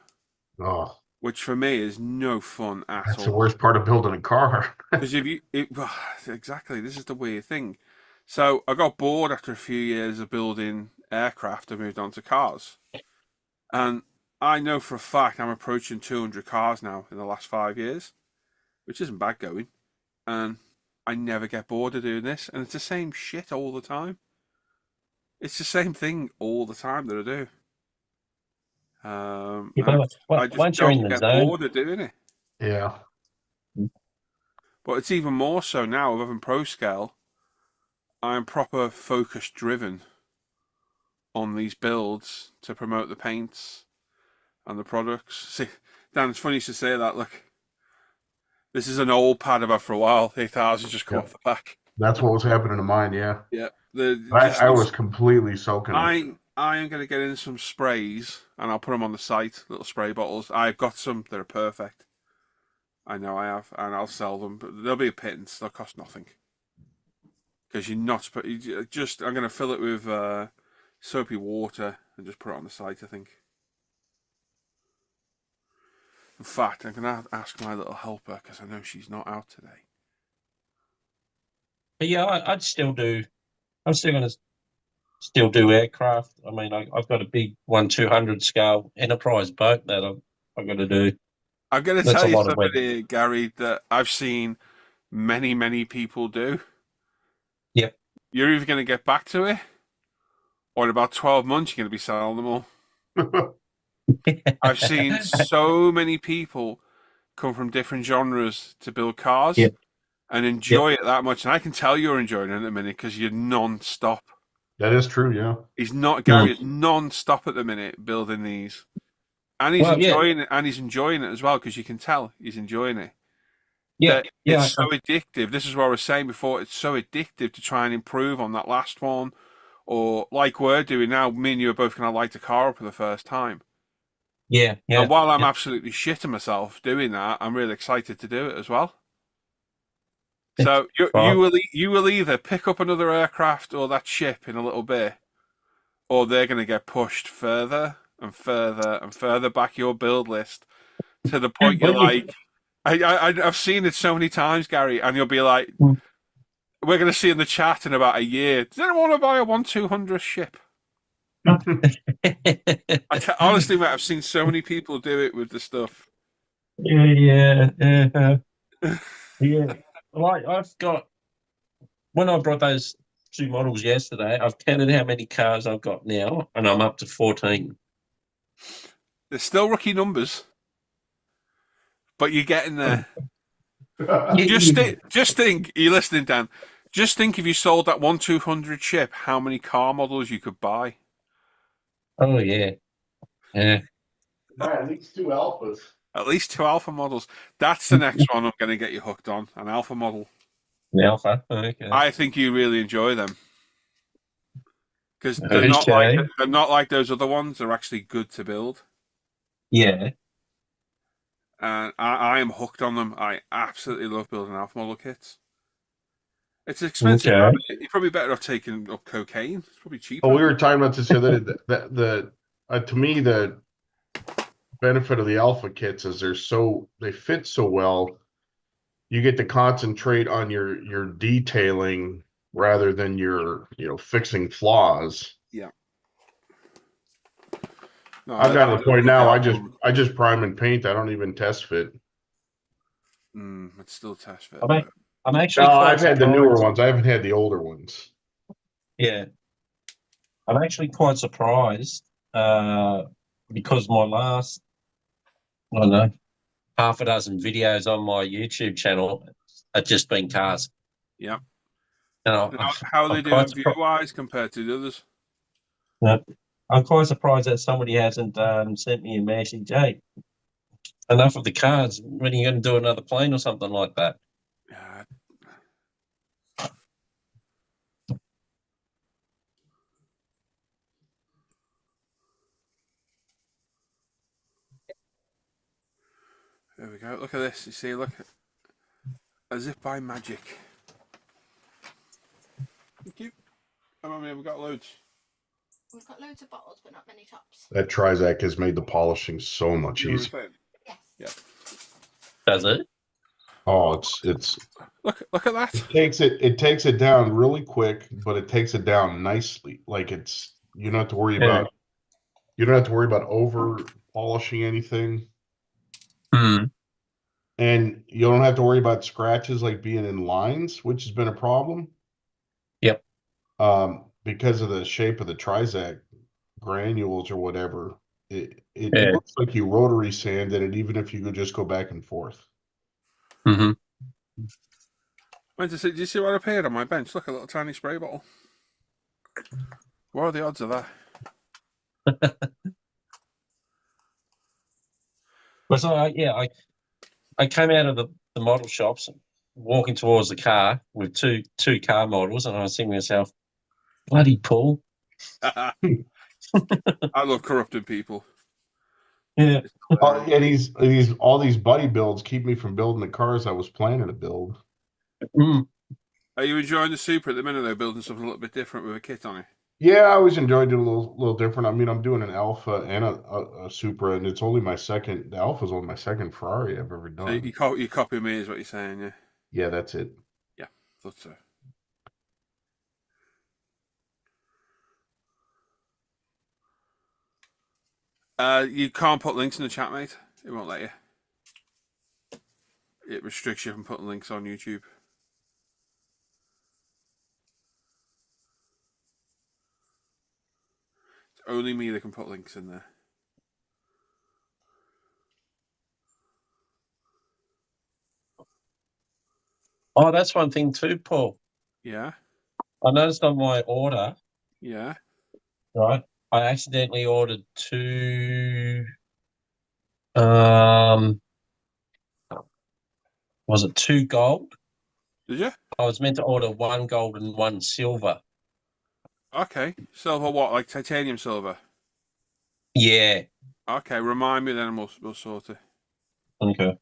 Speaker 4: Oh,
Speaker 1: which for me is no fun at
Speaker 4: that's the
Speaker 1: all.
Speaker 4: worst part of building a car.
Speaker 1: Because exactly, this is the weird thing. So I got bored after a few years of building aircraft and moved on to cars. And I know for a fact I'm approaching 200 cars now in the last 5 years, which isn't bad going. And I never get bored of doing this. And it's the same shit all the time. It's the same thing all the time that I do. I just
Speaker 3: Once you're in
Speaker 1: don't
Speaker 3: the
Speaker 1: get
Speaker 3: zone,
Speaker 1: bored of doing it.
Speaker 4: Yeah.
Speaker 1: But it's even more so now with having ProScale. I'm proper focus driven on these builds to promote the paints and the products. See, Dan, it's funny you should say that. Look, this is an old pad I've had for a while. 8,000 just come
Speaker 4: Yep.
Speaker 1: off the back.
Speaker 4: That's what was happening to mine, yeah.
Speaker 1: Yeah,
Speaker 4: I was completely soaking it.
Speaker 1: I am going to get in some sprays and I'll put them on the site, little spray bottles. I've got some that are perfect. I know I have, and I'll sell them, but they'll be a pittance. They'll cost nothing. Because you're not just. I'm going to fill it with soapy water and just put it on the site, I think. In fact, I'm going to ask my little helper because I know she's not out today.
Speaker 3: but yeah, I'd still do. I'm still going to still do aircraft. I mean, I've got a big 1/200 scale enterprise boat that I've got to do.
Speaker 1: I'm going to
Speaker 3: That's
Speaker 1: tell
Speaker 3: a
Speaker 1: you
Speaker 3: lot of
Speaker 1: something
Speaker 3: weather.
Speaker 1: here, Gary, that I've seen many, many people do.
Speaker 3: Yep.
Speaker 1: You're either going to get back to it, or in about 12 months, you're going to be selling them all. I've seen so many people come from different genres to build cars
Speaker 3: Yep.
Speaker 1: and enjoy it that much. And I can tell you're enjoying it in a minute because you're non-stop.
Speaker 4: That is true, yeah.
Speaker 1: Gary is non-stop at the minute building these. And he's enjoying it, and he's enjoying it as well because you can tell he's enjoying it.
Speaker 3: Yeah,
Speaker 1: It's so addictive. This is what I was saying before. It's so addictive to try and improve on that last one, or like we're doing now. Me and you are both going to light a car up for the first time.
Speaker 3: Yeah.
Speaker 1: And while I'm absolutely shitting myself doing that, I'm really excited to do it as well. So you will either pick up another aircraft or that ship in a little bit, or they're going to get pushed further and further and further back your build list to the point you're like, I've seen it so many times, Gary, and you'll be like, we're going to see in the chat in about a year. Does anyone want to buy a 1/200 ship? Honestly, mate, I've seen so many people do it with the stuff.
Speaker 3: Yeah. Like I've got. When I brought those 2 models yesterday, I've counted how many cars I've got now, and I'm up to 14.
Speaker 1: They're still rookie numbers, but you're getting there. Just think, you're listening, Dan. Just think if you sold that 1/200 ship, how many car models you could buy.
Speaker 3: Oh yeah.
Speaker 4: At least 2 alphas.
Speaker 1: At least 2 alpha models. That's the next one I'm going to get you hooked on, an alpha model.
Speaker 3: The alpha. Okay.
Speaker 1: I think you really enjoy them because they're not like those other ones. They're actually good to build.
Speaker 3: Yeah.
Speaker 1: And I am hooked on them. I absolutely love building alpha model kits. It's expensive.
Speaker 3: Okay.
Speaker 1: You're probably better off taking up cocaine. It's probably cheaper.
Speaker 4: Oh, we were talking about this the other day. To me, the benefit of the alpha kits is they fit so well. You get to concentrate on your detailing rather than your fixing flaws.
Speaker 1: Yeah. No,
Speaker 4: I've gotten to the point now. I just prime and paint. I don't even test fit.
Speaker 1: It's still test fit.
Speaker 3: I'm actually.
Speaker 4: No, I've had the newer ones. I haven't had the older ones.
Speaker 3: Yeah. I'm actually quite surprised because my last, I don't know, half a dozen videos on my YouTube channel are just been cars.
Speaker 1: Yeah.
Speaker 3: And
Speaker 1: How are they
Speaker 3: I'm quite
Speaker 1: doing view-wise compared to the others?
Speaker 3: I'm quite surprised that somebody hasn't sent me a message. Hey, enough of the cars. When are you going to do another plane or something like that?
Speaker 1: Yeah. There we go. Look at this. You see, look. As if by magic. Thank you. How many have we got? Loads.
Speaker 5: We've got loads of bottles, but not many tops.
Speaker 4: That Trizac has made the polishing so much
Speaker 1: You know what
Speaker 4: easier.
Speaker 1: I'm saying?
Speaker 5: Yes.
Speaker 1: Yeah.
Speaker 3: Does it?
Speaker 4: Oh, it's
Speaker 1: Look at that.
Speaker 4: it takes it down really quick, but it takes it down nicely. Like you don't have to worry about over polishing anything.
Speaker 3: Hmm.
Speaker 4: And you don't have to worry about scratches like being in lines, which has been a problem.
Speaker 3: Yep.
Speaker 4: Because of the shape of the Trizac granules or whatever. It
Speaker 3: Yeah.
Speaker 4: looks like you rotary sanded it, even if you could just go back and forth.
Speaker 3: Mm-hmm.
Speaker 1: Did you see what appeared on my bench? Look, a little tiny spray bottle. What are the odds of that?
Speaker 3: But so I came out of the model shops, walking towards the car with two car models, and I was thinking to myself, bloody Paul.
Speaker 1: I love corrupted people.
Speaker 3: Yeah.
Speaker 4: And he's all these buddy builds keep me from building the cars I was planning to build.
Speaker 3: Mm.
Speaker 1: Are you enjoying the Super at the minute? They're building something a little bit different with a kit on it.
Speaker 4: Yeah, I always enjoyed it a little different. I mean, I'm doing an Alpha and a Supra, and it's only my second. The Alpha's only my second Ferrari I've ever
Speaker 1: So
Speaker 4: done.
Speaker 1: you copy me, is what you're saying, yeah?
Speaker 4: Yeah, that's it.
Speaker 1: Yeah, thought so. You can't put links in the chat, mate. It won't let you. It restricts you from putting links on YouTube. It's only me that can put links in there.
Speaker 3: Oh, that's one thing too, Paul.
Speaker 1: Yeah.
Speaker 3: I noticed on my order,
Speaker 1: Yeah.
Speaker 3: right, I accidentally ordered two. Was it 2 gold?
Speaker 1: Did you?
Speaker 3: I was meant to order 1 gold and 1 silver.
Speaker 1: Okay. Silver what? Like titanium silver?
Speaker 3: Yeah.
Speaker 1: Okay, remind me then and we'll sort it.
Speaker 3: Okay.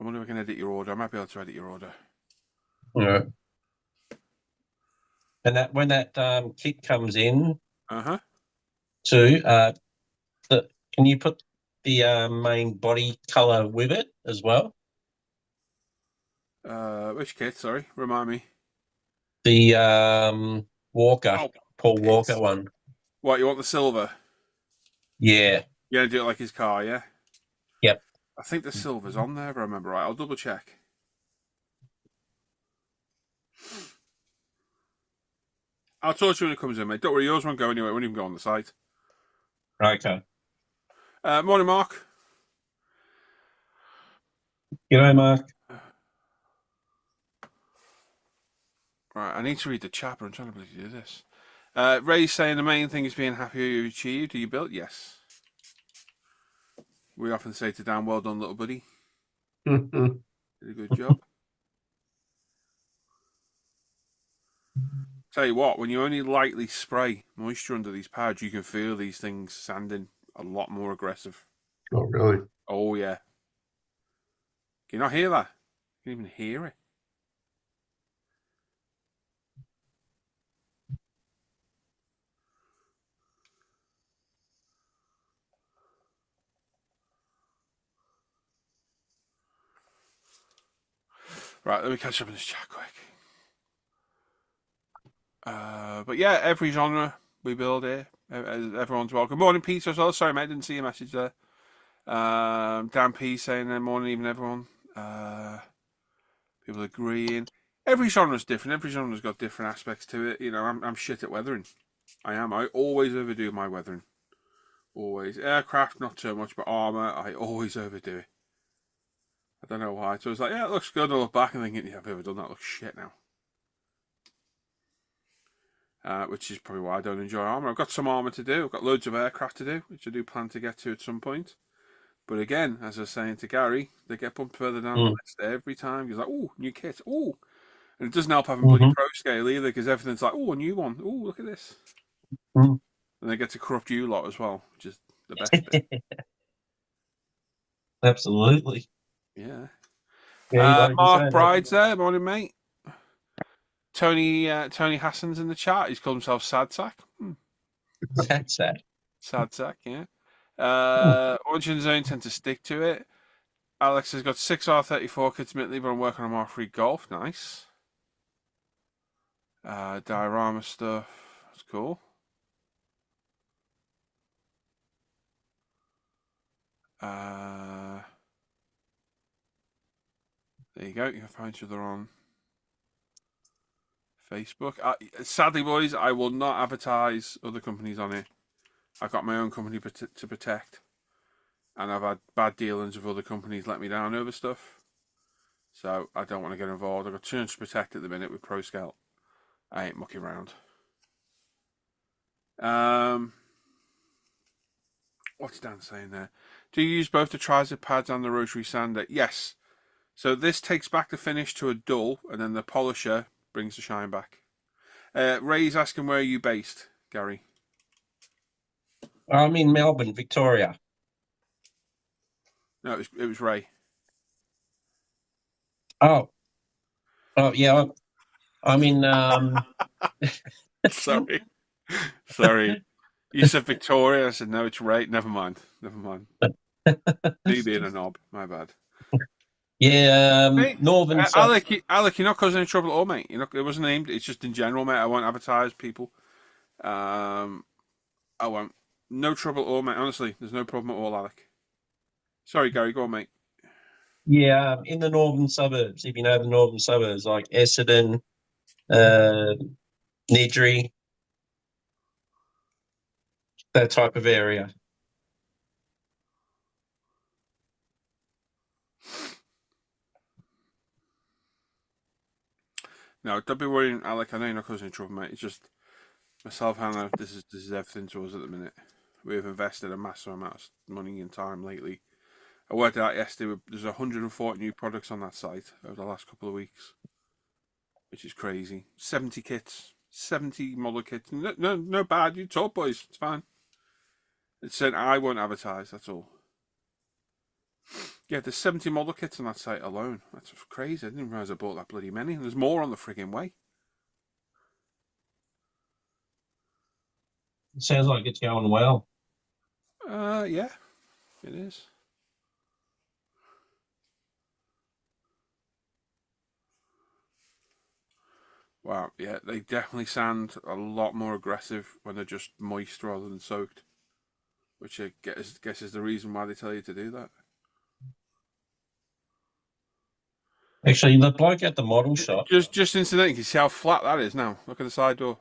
Speaker 1: I wonder if I can edit your order. I might be able to edit your order.
Speaker 3: Yeah. And that when that kit comes in too, can you put the main body color with it as well?
Speaker 1: Which kit? Sorry, remind me.
Speaker 3: The Walker, Paul Walker one.
Speaker 1: What, you want the silver?
Speaker 3: Yeah.
Speaker 1: You're gonna do it like his car, yeah?
Speaker 3: Yep.
Speaker 1: I think the silver's on there, if I remember right. I'll double check. I'll talk to you when it comes in, mate. Don't worry, yours won't go anywhere. It won't even go on the site.
Speaker 3: Okay.
Speaker 1: Morning, Mark.
Speaker 3: G'day, Mark.
Speaker 1: Right, I need to read the chat, but I'm trying to believe you do this. Ray's saying the main thing is being happy you achieved. Are you built? Yes. We often say to Dan, well done, little buddy. Did a good job. Tell you what, when you only lightly spray moisture under these pads, you can feel these things sanding a lot more aggressive.
Speaker 4: Oh, really?
Speaker 1: Oh, yeah. Can you not hear that? You can even hear it. Right, let me catch up in this chat quick. But yeah, every genre we build here. Everyone's welcome. Morning, Peter, as well. Sorry, mate, I didn't see your message there. Dan P saying morning, even everyone. People agreeing. every genre's different. Every genre's got different aspects to it. You know, I'm shit at weathering. I am. I always overdo my weathering. Always. Aircraft, not so much, but armor, I always overdo it. I don't know why. So it's like, yeah, it looks good. I look back and thinking, yeah, I've overdone that. It looks shit now. Which is probably why I don't enjoy armor. I've got some armor to do. I've got loads of aircraft to do, which I do plan to get to at some point. But again, as I was saying to Gary, they get bumped further down the list every time. He's like, oh, new kit. Oh. And it doesn't help having bloody ProScale either, because everything's like, oh, a new one. Oh, look at this. And they get to corrupt you lot as well, which is the best bit.
Speaker 3: Absolutely.
Speaker 1: Yeah.
Speaker 3: Like
Speaker 1: Mark Bride's there. Morning, mate. Tony Hassan's in the chat. He's called himself Sad Sack.
Speaker 3: Sad Sack.
Speaker 1: Sad Sack, yeah. Origin Zone tend to stick to it. Alex has got 6 R34 kits admittedly, but I'm working on R3 Golf. Nice. Diorama stuff. That's cool. There you go. You can find each other on Facebook. Sadly, boys, I will not advertise other companies on it. I've got my own company to protect, and I've had bad dealings with other companies let me down over stuff. So I don't want to get involved. I've got too much to protect at the minute with ProScale. I ain't mucking around. What's Dan saying there? Do you use both the trizip pads and the rotary sander? Yes. So this takes back the finish to a dull, and then the polisher brings the shine back. Ray's asking, where are you based, Gary?
Speaker 3: I'm in Melbourne, Victoria.
Speaker 1: No, it was Ray.
Speaker 3: Oh, yeah. I'm in.
Speaker 1: Sorry. You said Victoria. I said no, it's Ray. Never mind. Me being a knob. My bad.
Speaker 3: Yeah,
Speaker 1: mate,
Speaker 3: Northern.
Speaker 1: Alec, you're not causing any trouble at all, mate. It wasn't aimed. It's just in general, mate. I won't advertise people. I won't. No trouble at all, mate. Honestly, there's no problem at all, Alec. Sorry, Gary. Go on, mate.
Speaker 3: Yeah, in the northern suburbs. If you know the northern suburbs, like Essendon, Nidri, that type of area.
Speaker 1: No, don't be worrying, Alec. I know you're not causing any trouble, mate. It's just myself, Hannah. This is everything to us at the minute. We've invested a massive amount of money and time lately. I worked out yesterday. There's 140 new products on that site over the last couple of weeks, which is crazy. 70 kits, 70 model kits. No bad. You talk, boys. It's fine. It's saying I won't advertise. That's all. Yeah, there's 70 model kits on that site alone. That's crazy. I didn't realize I bought that bloody many. And there's more on the frigging way.
Speaker 3: It sounds like it's going well.
Speaker 1: Yeah, it is. Wow, yeah, they definitely sound a lot more aggressive when they're just moist rather than soaked. Which I guess is the reason why they tell you to do that.
Speaker 3: Actually, the bloke at the model shop.
Speaker 1: Just incidentally, you see how flat that is now? Look at the side door.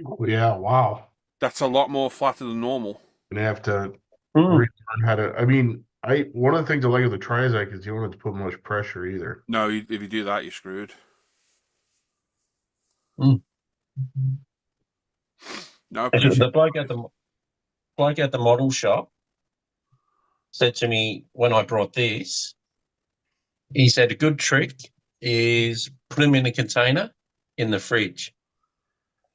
Speaker 4: Oh, yeah, wow.
Speaker 1: That's a lot more flatter than normal.
Speaker 4: Gonna have to relearn how to. I mean, one of the things I like with the Trizac is you don't have to put much pressure either.
Speaker 1: No, if you do that, you're screwed.
Speaker 3: Mm.
Speaker 1: No,
Speaker 3: the bloke at the model shop said to me when I brought this, he said a good trick is put them in a container in the fridge.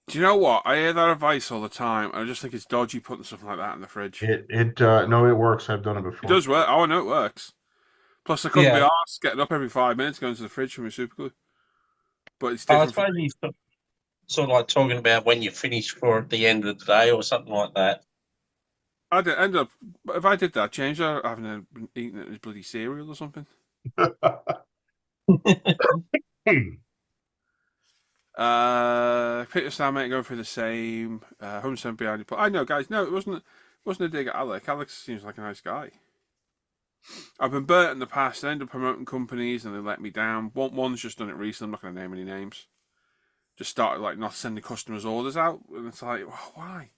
Speaker 1: Do you know what? I hear that advice all the time. I just think it's dodgy putting something like that in the fridge.
Speaker 4: No, it works. I've done it before.
Speaker 1: It does work. Oh, I know it works. Plus, I couldn't be arsed getting up every 5 minutes going to the fridge for my super glue. But it's different.
Speaker 3: I suppose he's sort of like talking about when you finish for at the end of the day or something like that.
Speaker 1: I'd end up, if I did that, James, I haven't eaten his bloody cereal or something. Peter Star, mate, going through the same. Home center behind you. I know, guys. No, it wasn't a dig at Alec. Alex seems like a nice guy. I've been burnt in the past. I end up promoting companies and they let me down. One's just done it recently. I'm not going to name any names. Just started like not sending customers orders out, and it's like, oh, why?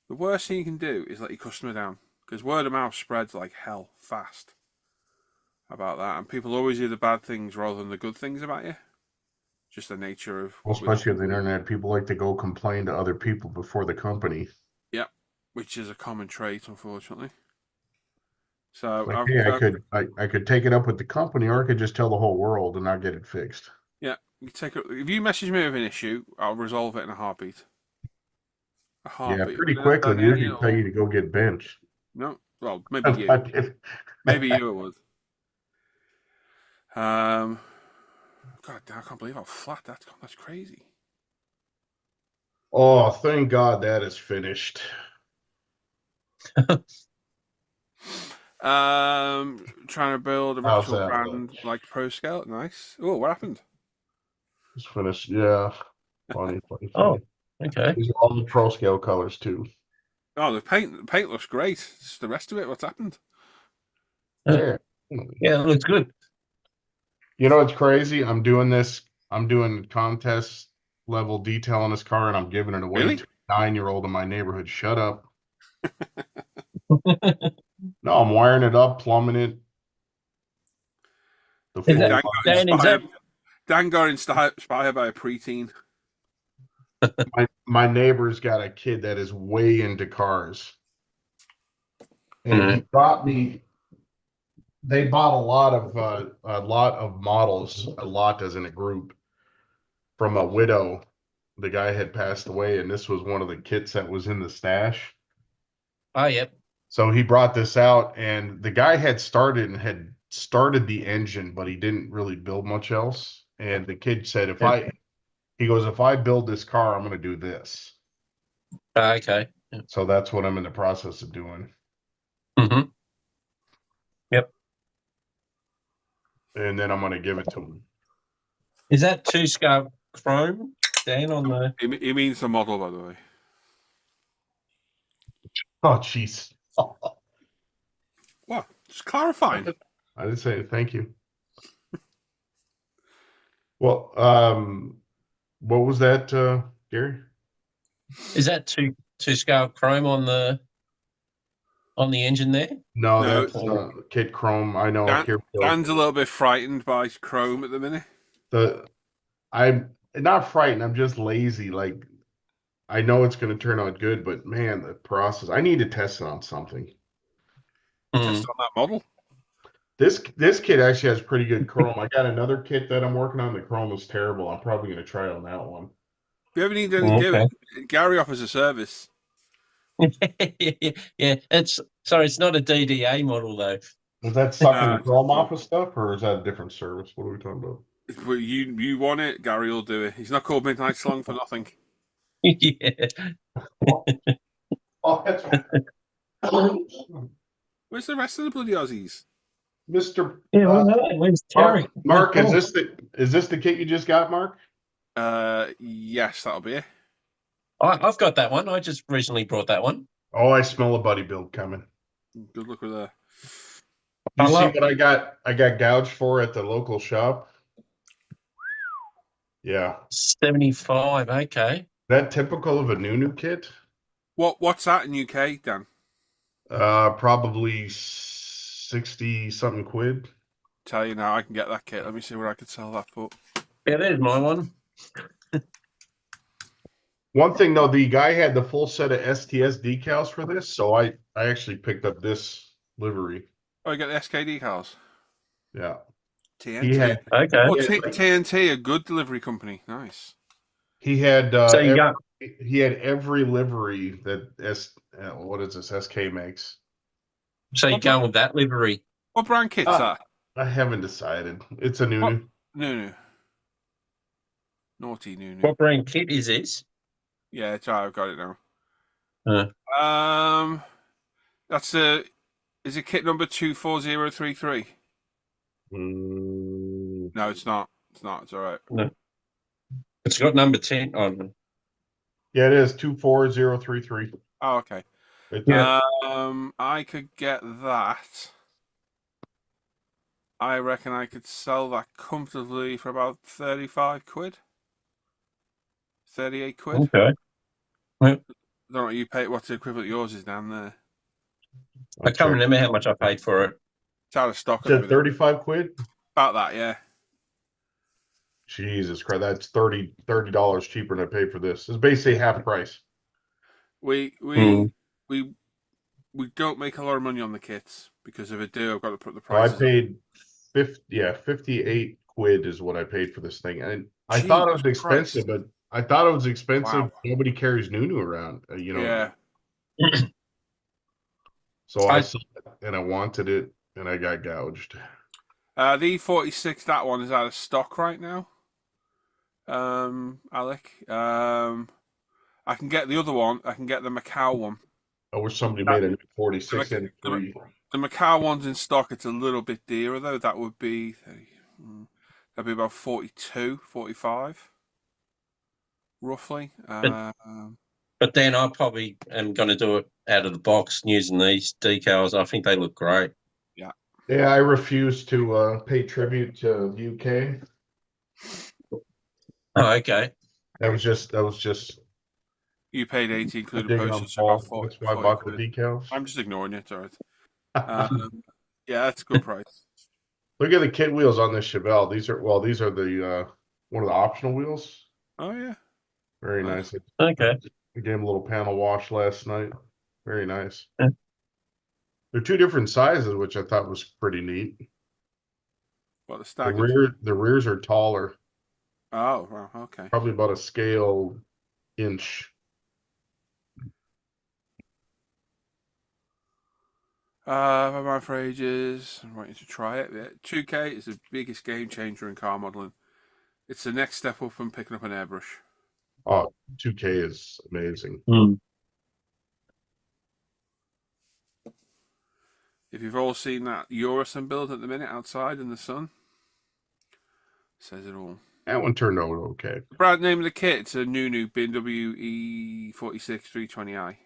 Speaker 1: The worst thing you can do is let your customer down, because word of mouth spreads like hell fast about that, and people always hear the bad things rather than the good things about you. Just the nature of
Speaker 4: Well, especially on the internet, people like to go complain to other people before the company.
Speaker 1: Yeah, which is a common trait, unfortunately. So
Speaker 4: Like, hey, I could take it up with the company, or I could just tell the whole world and not get it fixed.
Speaker 1: yeah, if you message me with an issue, I'll resolve it in a heartbeat. A heartbeat.
Speaker 4: Yeah, pretty quickly. Usually tell you to go get benched.
Speaker 1: No, well, maybe you. Maybe you would. God, I can't believe how flat that's gone. That's crazy.
Speaker 4: Oh, thank God that is finished.
Speaker 1: Trying to build a
Speaker 4: How's
Speaker 1: reputable
Speaker 4: that
Speaker 1: brand
Speaker 4: look?
Speaker 1: like ProScale. Nice. Oh, what happened?
Speaker 4: It's finished. Yeah. Funny.
Speaker 3: Oh, okay.
Speaker 4: These are all the ProScale colors too.
Speaker 1: Oh, the paint looks great. It's the rest of it. What's happened?
Speaker 4: Yeah.
Speaker 3: Yeah, it looks good.
Speaker 4: You know, it's crazy. I'm doing contest level detail on this car and I'm giving it away
Speaker 1: Really?
Speaker 4: to a 9-year-old in my neighborhood. Shut up. No, I'm wiring it up, plumbing it. The
Speaker 3: Is
Speaker 4: full
Speaker 3: that,
Speaker 1: Dan
Speaker 3: Dan, is that
Speaker 1: Dan got inspired by a preteen.
Speaker 4: my neighbor's got a kid that is way into cars. And he brought me, they bought a lot of models, a lot as in a group, from a widow. The guy had passed away, and this was one of the kits that was in the stash.
Speaker 3: Oh, yep.
Speaker 4: So he brought this out, and the guy had started the engine, but he didn't really build much else. And the kid said, if I build this car, I'm going to do this.
Speaker 3: Okay. Yep.
Speaker 4: So that's what I'm in the process of doing.
Speaker 3: Mm-hmm. Yep.
Speaker 4: And then I'm going to give it to him.
Speaker 3: Is that 2-scale chrome, Dan, on the...
Speaker 1: He means the model, by the way.
Speaker 4: Oh, jeez.
Speaker 1: What? Just clarifying.
Speaker 4: I didn't say it. Thank you. Well, what was that, Gary?
Speaker 3: Is that 2-scale chrome on the engine there?
Speaker 4: No,
Speaker 1: No.
Speaker 4: that's Kit Chrome. I know.
Speaker 1: Dan's a little bit frightened by Chrome at the minute.
Speaker 4: I'm not frightened. I'm just lazy. Like, I know it's going to turn out good, but man, the process. I need to test it on something.
Speaker 1: Test on that model.
Speaker 4: This kit actually has pretty good chrome. I got another kit that I'm working on. The chrome is terrible. I'm probably going to try on that one.
Speaker 1: If you ever need any give, Gary offers a service.
Speaker 3: Yeah, it's not a DDA model though.
Speaker 4: Is that sucking the chrome off of stuff, or is that a different service? What are we talking about?
Speaker 1: If you want it, Gary will do it. He's not called Midnight Slung for nothing.
Speaker 3: Yeah.
Speaker 4: Oh, that's
Speaker 1: Where's the rest of the bloody Aussies?
Speaker 4: Mr.
Speaker 3: Yeah, where's Terry?
Speaker 4: Mark, is this the kit you just got, Mark?
Speaker 1: Yes, that'll be it.
Speaker 3: I've got that one. I just recently brought that one.
Speaker 4: Oh, I smell a buddy build coming.
Speaker 1: Good luck with that.
Speaker 4: You see what I got? I got gouged for at the local shop. Yeah.
Speaker 3: 75. Okay.
Speaker 4: That typical of a new kit?
Speaker 1: What's that in UK, Dan?
Speaker 4: Probably 60 something quid.
Speaker 1: Tell you now, I can get that kit. Let me see where I could sell that for.
Speaker 3: Yeah, there's my one.
Speaker 4: One thing though, the guy had the full set of STS decals for this, so I actually picked up this livery.
Speaker 1: Oh, you got the SK decals.
Speaker 4: Yeah.
Speaker 1: TNT.
Speaker 4: He had,
Speaker 3: okay.
Speaker 1: Oh, TNT, a good delivery company. Nice.
Speaker 4: He had
Speaker 3: So you got
Speaker 4: he had every livery that what is this SK makes.
Speaker 3: So you're going with that livery?
Speaker 1: What brand kit's that?
Speaker 4: I haven't decided. It's a new.
Speaker 1: Naughty new.
Speaker 3: What brand kit is this?
Speaker 1: Yeah, it's I've got it now. That's is it kit number 24033? No, it's not. It's not. It's all right.
Speaker 3: No. It's got number 10 on.
Speaker 4: Yeah, it is 24033.
Speaker 1: Oh, okay.
Speaker 3: Yeah.
Speaker 1: I could get that. I reckon I could sell that comfortably for about 35 quid. 38 quid.
Speaker 3: Okay.
Speaker 1: I don't know what you pay. What's the equivalent of yours is down there?
Speaker 3: I can't remember how much I paid for it.
Speaker 1: It's out of stock at
Speaker 4: Is
Speaker 1: the
Speaker 4: it
Speaker 1: minute.
Speaker 4: 35 quid?
Speaker 1: About that, yeah.
Speaker 4: Jesus Christ, that's $30 cheaper than I paid for this. It's basically half price.
Speaker 1: We
Speaker 3: Mm.
Speaker 1: don't make a lot of money on the kits because if I do, I've got to put the
Speaker 4: So I
Speaker 1: prices.
Speaker 4: paid 58 quid is what I paid for this thing. And I
Speaker 1: Jesus
Speaker 4: thought it was expensive,
Speaker 1: Christ.
Speaker 4: but I thought it was expensive.
Speaker 1: Wow.
Speaker 4: Nobody carries Nunu around,
Speaker 1: Yeah.
Speaker 4: So I saw it and I wanted it and I got gouged.
Speaker 1: The E46, that one is out of stock right now. Alec. I can get the other one. I can get the Macau one.
Speaker 4: I wish somebody made a 46 and 3.
Speaker 1: The Macau one's in stock. It's a little bit dearer though. That would be that'd be about 42, 45, roughly.
Speaker 3: But then I probably am going to do it out of the box using these decals. I think they look great.
Speaker 4: Yeah, I refuse to pay tribute to the UK.
Speaker 3: Oh, okay.
Speaker 4: That was just
Speaker 1: You paid 80 including
Speaker 4: digging on
Speaker 1: postage, so about
Speaker 4: Paul.
Speaker 1: 40,
Speaker 4: That's why I
Speaker 1: 40
Speaker 4: bought the
Speaker 1: quid.
Speaker 4: decals.
Speaker 1: I'm just ignoring you. It's all right. Yeah, that's a good price.
Speaker 4: Look at the kit wheels on this Chevelle. These are the one of the optional wheels.
Speaker 1: Oh yeah.
Speaker 4: Very
Speaker 1: Nice.
Speaker 4: nice.
Speaker 3: Okay.
Speaker 4: I gave them a little panel wash last night. Very nice.
Speaker 3: Yeah.
Speaker 4: They're two different sizes, which I thought was pretty neat.
Speaker 1: What the
Speaker 4: The
Speaker 1: staggered?
Speaker 4: the rears are taller,
Speaker 1: Oh, wow, okay.
Speaker 4: probably about a scale inch.
Speaker 1: I've had mine for ages. I'm waiting to try it. Yeah. 2K is the biggest game changer in car modeling. It's the next step up from picking up an airbrush.
Speaker 4: Oh, 2K is amazing.
Speaker 3: Mm.
Speaker 1: If you've all seen that Eurison build at the minute outside in the sun, says it all.
Speaker 4: That one turned out okay.
Speaker 1: The brand name of the kit, it's a Nunu BMW E46 320i.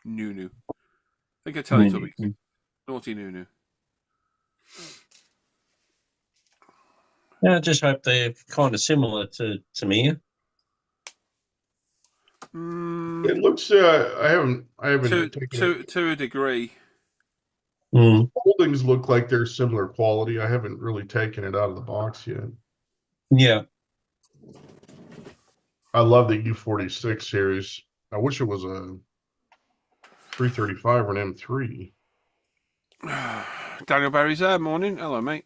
Speaker 1: Nunu. I think I tell you something. Naughty Nunu.
Speaker 3: Yeah, I just hope they're kind of similar to me.
Speaker 4: It looks. I haven't taken
Speaker 1: to a degree.
Speaker 3: Mm.
Speaker 4: Holdings look like they're similar quality. I haven't really taken it out of the box yet.
Speaker 3: Yeah.
Speaker 4: I love the U46 series. I wish it was a 335 or an M3.
Speaker 1: Daniel Berry's there. Morning. Hello, mate.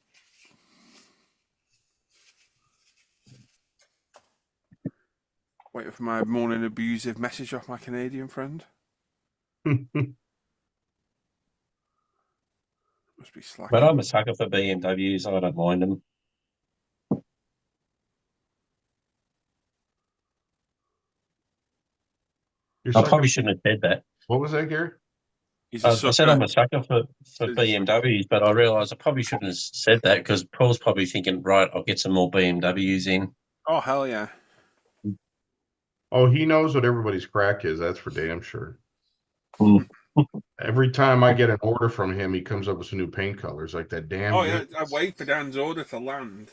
Speaker 1: Waiting for my morning abusive message off my Canadian friend. Must be slacking.
Speaker 3: But I'm a sucker for BMWs. I don't mind them. I probably shouldn't have said that.
Speaker 4: What was that, Gary?
Speaker 3: I said I'm a sucker for BMWs, but I realised I probably shouldn't have said that because Paul's probably thinking, right, I'll get some more BMWs in.
Speaker 1: Oh, hell yeah.
Speaker 4: Oh, he knows what everybody's crack is. That's for damn sure.
Speaker 3: Mm.
Speaker 4: Every time I get an order from him, he comes up with some new paint colors like that damn.
Speaker 1: Oh, yeah. I wait for Dan's order to land.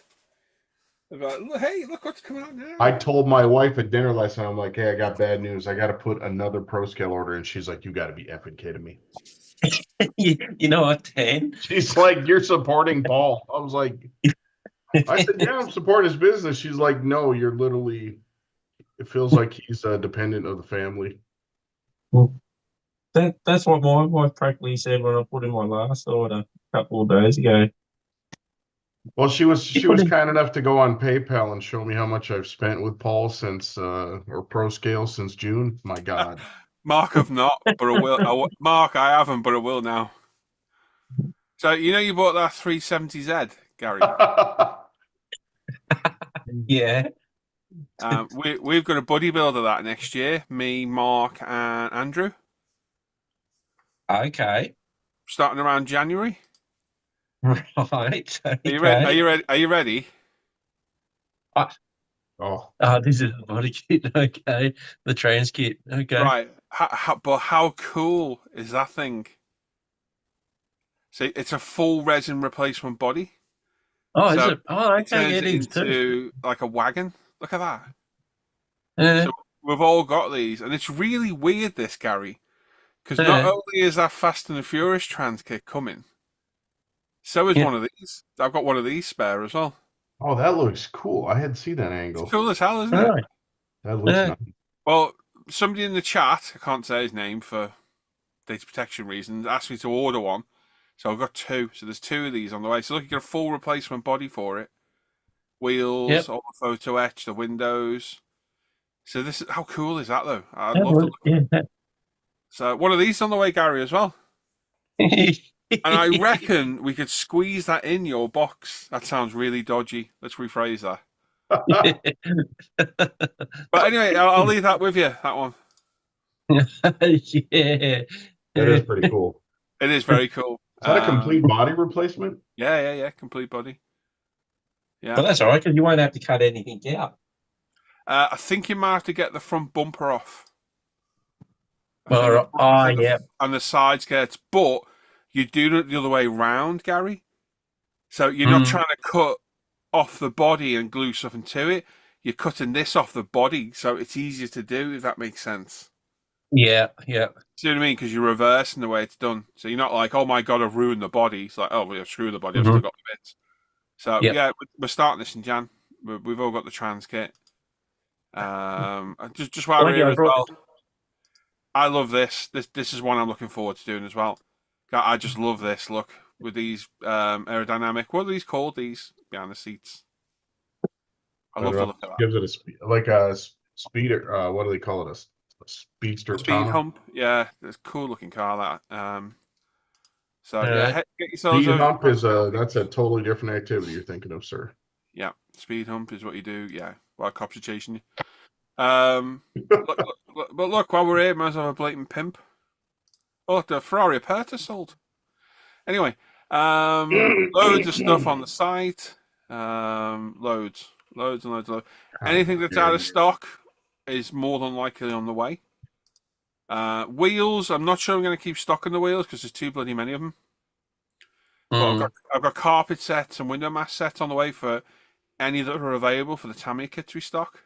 Speaker 1: Like, hey, look what's coming out now.
Speaker 4: I told my wife at dinner last night, I'm like, hey, I got bad news. I got to put another ProScale order. And she's like, you got to be effing kidding me.
Speaker 3: You know what, Dan?
Speaker 4: She's like, you're supporting Paul. I was like, I said, yeah, I'm supporting his business. She's like, no, you're literally, it feels like he's a dependent of the family.
Speaker 3: Well, that's what my wife practically said when I put in my last order a couple of days ago.
Speaker 4: Well, she was kind enough to go on PayPal and show me how much I've spent with Paul since or ProScale since June. My God.
Speaker 1: Mark, I've not, but I will. Mark, I haven't, but I will now. So you bought that 370Z, Gary.
Speaker 3: Yeah.
Speaker 1: We've got a buddy build of that next year. Me, Mark, and Andrew.
Speaker 3: Okay.
Speaker 1: Starting around January.
Speaker 3: Right. Okay.
Speaker 1: Are you ready?
Speaker 4: Oh Oh,
Speaker 3: This is the body kit. Okay, the trans kit. Okay.
Speaker 1: Right. But how cool is that thing? See, it's a full resin replacement body.
Speaker 3: Oh, is
Speaker 1: So
Speaker 3: it? Oh,
Speaker 1: it
Speaker 3: okay. Yeah,
Speaker 1: turns
Speaker 3: it
Speaker 1: it
Speaker 3: is too.
Speaker 1: into like a wagon. Look at that.
Speaker 3: Yeah.
Speaker 1: So we've all got these, and it's really weird, this, Gary, because not
Speaker 3: Yeah.
Speaker 1: only is that Fast and the Furious trans kit coming, so is
Speaker 3: Yeah.
Speaker 1: one of these. I've got one of these spare as well.
Speaker 4: oh, that looks cool. I hadn't seen that
Speaker 1: It's
Speaker 4: angle.
Speaker 1: cool as hell, isn't
Speaker 3: All
Speaker 1: it?
Speaker 3: right.
Speaker 4: That looks
Speaker 3: Yeah.
Speaker 4: nice.
Speaker 1: Well, somebody in the chat, I can't say his name for data protection reasons, asked me to order one. So I've got two. So there's two of these on the way. So look, you get a full replacement body for it. Wheels,
Speaker 3: Yep.
Speaker 1: all the photo etch, the windows. So this is how cool is that though? I'd
Speaker 3: That
Speaker 1: love to
Speaker 3: was-
Speaker 1: look.
Speaker 3: yeah.
Speaker 1: So one of these on the way, Gary, as well. And I reckon we could squeeze that in your box. That sounds really dodgy. Let's rephrase that. But anyway, I'll leave that with you, that one.
Speaker 3: Yeah.
Speaker 4: That is pretty cool.
Speaker 1: It is very cool.
Speaker 4: Is that a complete body replacement?
Speaker 1: Yeah. Complete body. Yeah.
Speaker 3: Well, that's all right because you won't have to cut anything out.
Speaker 1: I think you might have to get the front bumper off.
Speaker 3: Well, yeah.
Speaker 1: And the side skirts, but you do it the other way round, Gary. So you're not trying to cut off the body and glue something to it. You're cutting this off the body, so it's easier to do, if that makes sense.
Speaker 3: Yeah.
Speaker 1: See what I mean? Because you're reversing the way it's done. So you're not like, oh my God, I've ruined the body. It's like, oh, well, screw the body. I've still got the bits. So yeah, we're starting this in Jan. We've all got the trans kit. Just while we're here as well, I love this. This is one I'm looking forward to doing as well. I just love this look with these aerodynamic. What are these called? These behind the seats. I love the look of that.
Speaker 4: Gives it a speeder. What do they call it? A speedster.
Speaker 1: Speed hump. Yeah, it's a cool looking car that. So yeah, get yourselves.
Speaker 4: Speed hump is that's a totally different activity you're thinking of, sir.
Speaker 1: Yeah, speed hump is what you do. Yeah, while cops are chasing you. But look, while we're here, might as well have a blatant pimp. Oh, look, the Ferrari Aperta sold. Anyway, loads of stuff on the site. Loads. Anything that's out of stock is more than likely on the way. Wheels, I'm not sure I'm going to keep stocking the wheels because there's too bloody many of them. But I've got carpet sets and window mask sets on the way for any that are available for the Tamiya kits we stock.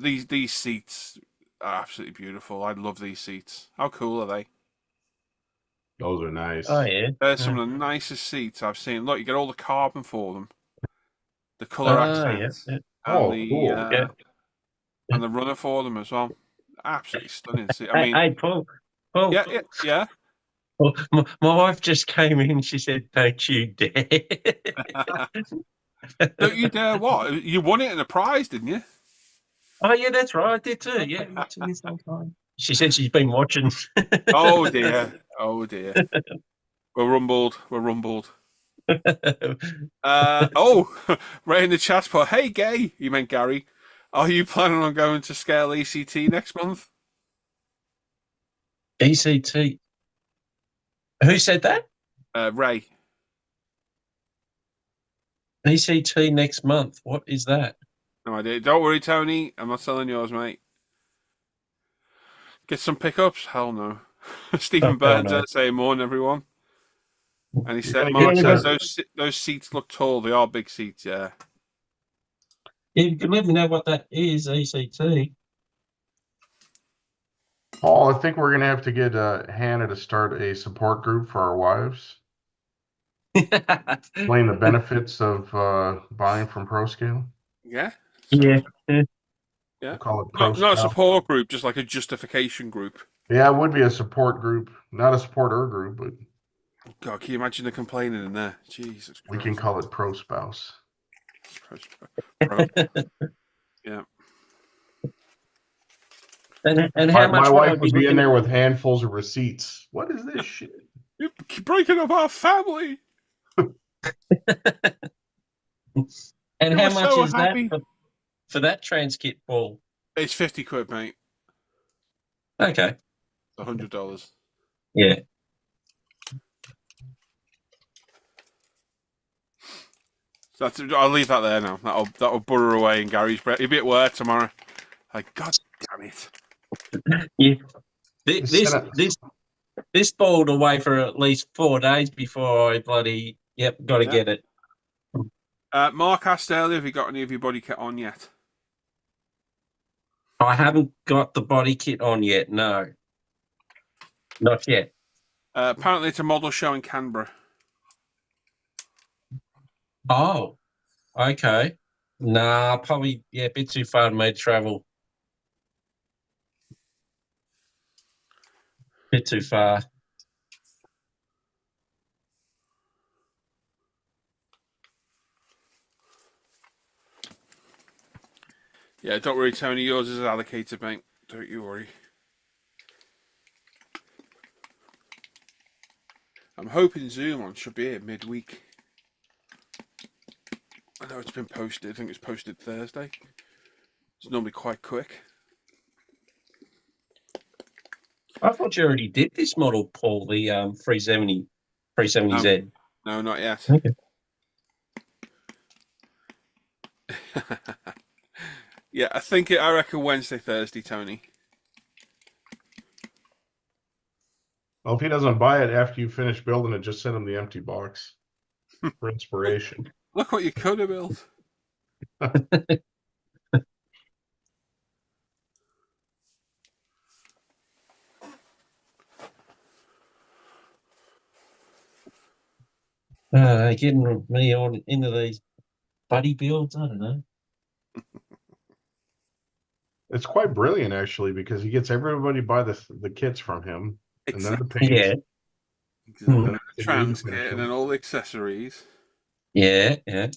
Speaker 1: These seats are absolutely beautiful. I love these seats. How cool are they?
Speaker 4: Those are nice.
Speaker 3: Oh yeah.
Speaker 1: They're some of the nicest seats I've seen. Look, you get all the carbon for them, the color accents,
Speaker 3: Yeah.
Speaker 1: and
Speaker 4: cool.
Speaker 1: and the runner for them as well. Absolutely stunning seat. I mean,
Speaker 3: Hey, Paul.
Speaker 1: yeah.
Speaker 3: Well, my wife just came in. She said, "Don't you dare!"
Speaker 1: Don't you dare! What? You won it in a prize, didn't you?
Speaker 3: Oh yeah, that's right. I did too. Yeah, she said she's been watching.
Speaker 1: Oh dear! We're rumbled. Ray in the chat put, "Hey, gay." You meant Gary. Are you planning on going to Scale ECT next month?
Speaker 3: ECT. Who said that?
Speaker 1: Ray.
Speaker 3: ECT next month. What is that?
Speaker 1: No idea. Don't worry, Tony. I'm not selling yours, mate. Get some pickups? Hell no. Stephen Burns saying morning, everyone. And he said, Mark says those seats look tall. They are big seats, yeah.
Speaker 3: You can let me know what that is, ECT.
Speaker 4: Paul, I think we're gonna have to get Hannah to start a support group for our wives. Explain the benefits of buying from ProScale.
Speaker 1: Yeah.
Speaker 3: Yeah.
Speaker 4: We'll call it ProScale.
Speaker 1: Not a support group, just like a justification group.
Speaker 4: Yeah, it would be a support group, not a supporter group, but
Speaker 1: God, can you imagine the complaining in there? Jesus Christ.
Speaker 4: we can call it Pro Spouse.
Speaker 1: Yeah.
Speaker 3: And how much
Speaker 4: my wife would be in there with handfuls of receipts. What is this shit?
Speaker 1: You're breaking up our family.
Speaker 3: And how much is that for that trans kit, Paul?
Speaker 1: It's 50 quid, mate.
Speaker 3: Okay.
Speaker 1: $100.
Speaker 3: Yeah.
Speaker 1: So I'll leave that there now. That'll burrow away in Gary's brain. He'll be at work tomorrow. Like, God damn it.
Speaker 3: Yeah.
Speaker 4: Just send it-
Speaker 3: This boiled away for at least 4 days before I got to
Speaker 1: Yeah.
Speaker 3: get it.
Speaker 1: Mark asked earlier, have you got any of your body kit on yet?
Speaker 3: I haven't got the body kit on yet. No, not yet.
Speaker 1: Apparently, it's a model show in Canberra.
Speaker 3: Oh, okay. Nah, probably a bit too far for me to travel. Bit too far.
Speaker 1: Yeah, don't worry, Tony. Yours is allocated, mate. Don't you worry. I'm hoping Zoom on should be here midweek. I know it's been posted. I think it's posted Thursday. It's normally quite quick.
Speaker 3: I thought you already did this model, Paul, the 370Z.
Speaker 1: No, not yet.
Speaker 3: Okay.
Speaker 1: Yeah, I reckon Wednesday, Thursday, Tony.
Speaker 4: Well, if he doesn't buy it after you finish building it, just send him the empty box for inspiration.
Speaker 1: Look what you could have built.
Speaker 3: Getting me on into these buddy builds, I don't know.
Speaker 4: It's quite brilliant actually because he gets everybody to buy the kits from him, and then the
Speaker 1: Exactly.
Speaker 4: paints.
Speaker 3: Yeah,
Speaker 1: And then the
Speaker 4: They
Speaker 1: trans
Speaker 4: do
Speaker 1: kit,
Speaker 4: finish
Speaker 1: and
Speaker 4: them.
Speaker 1: then all the accessories.
Speaker 3: yeah.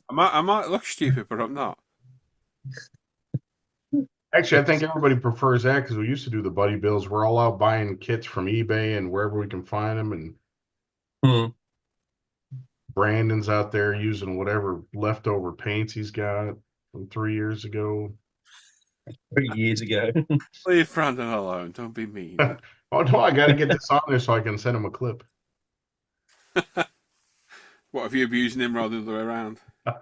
Speaker 1: I might look stupid, but I'm not.
Speaker 4: Actually, I think everybody prefers that because we used to do the buddy builds. We're all out buying kits from eBay and wherever we can find them, and
Speaker 3: Hmm.
Speaker 4: Brandon's out there using whatever leftover paints he's got from 3 years ago.
Speaker 3: 3 years ago.
Speaker 1: Leave Brandon alone. Don't be mean.
Speaker 4: Oh no, I got to get this on there so I can send him a clip.
Speaker 1: What, if you're abusing him rather than the other way around? I'm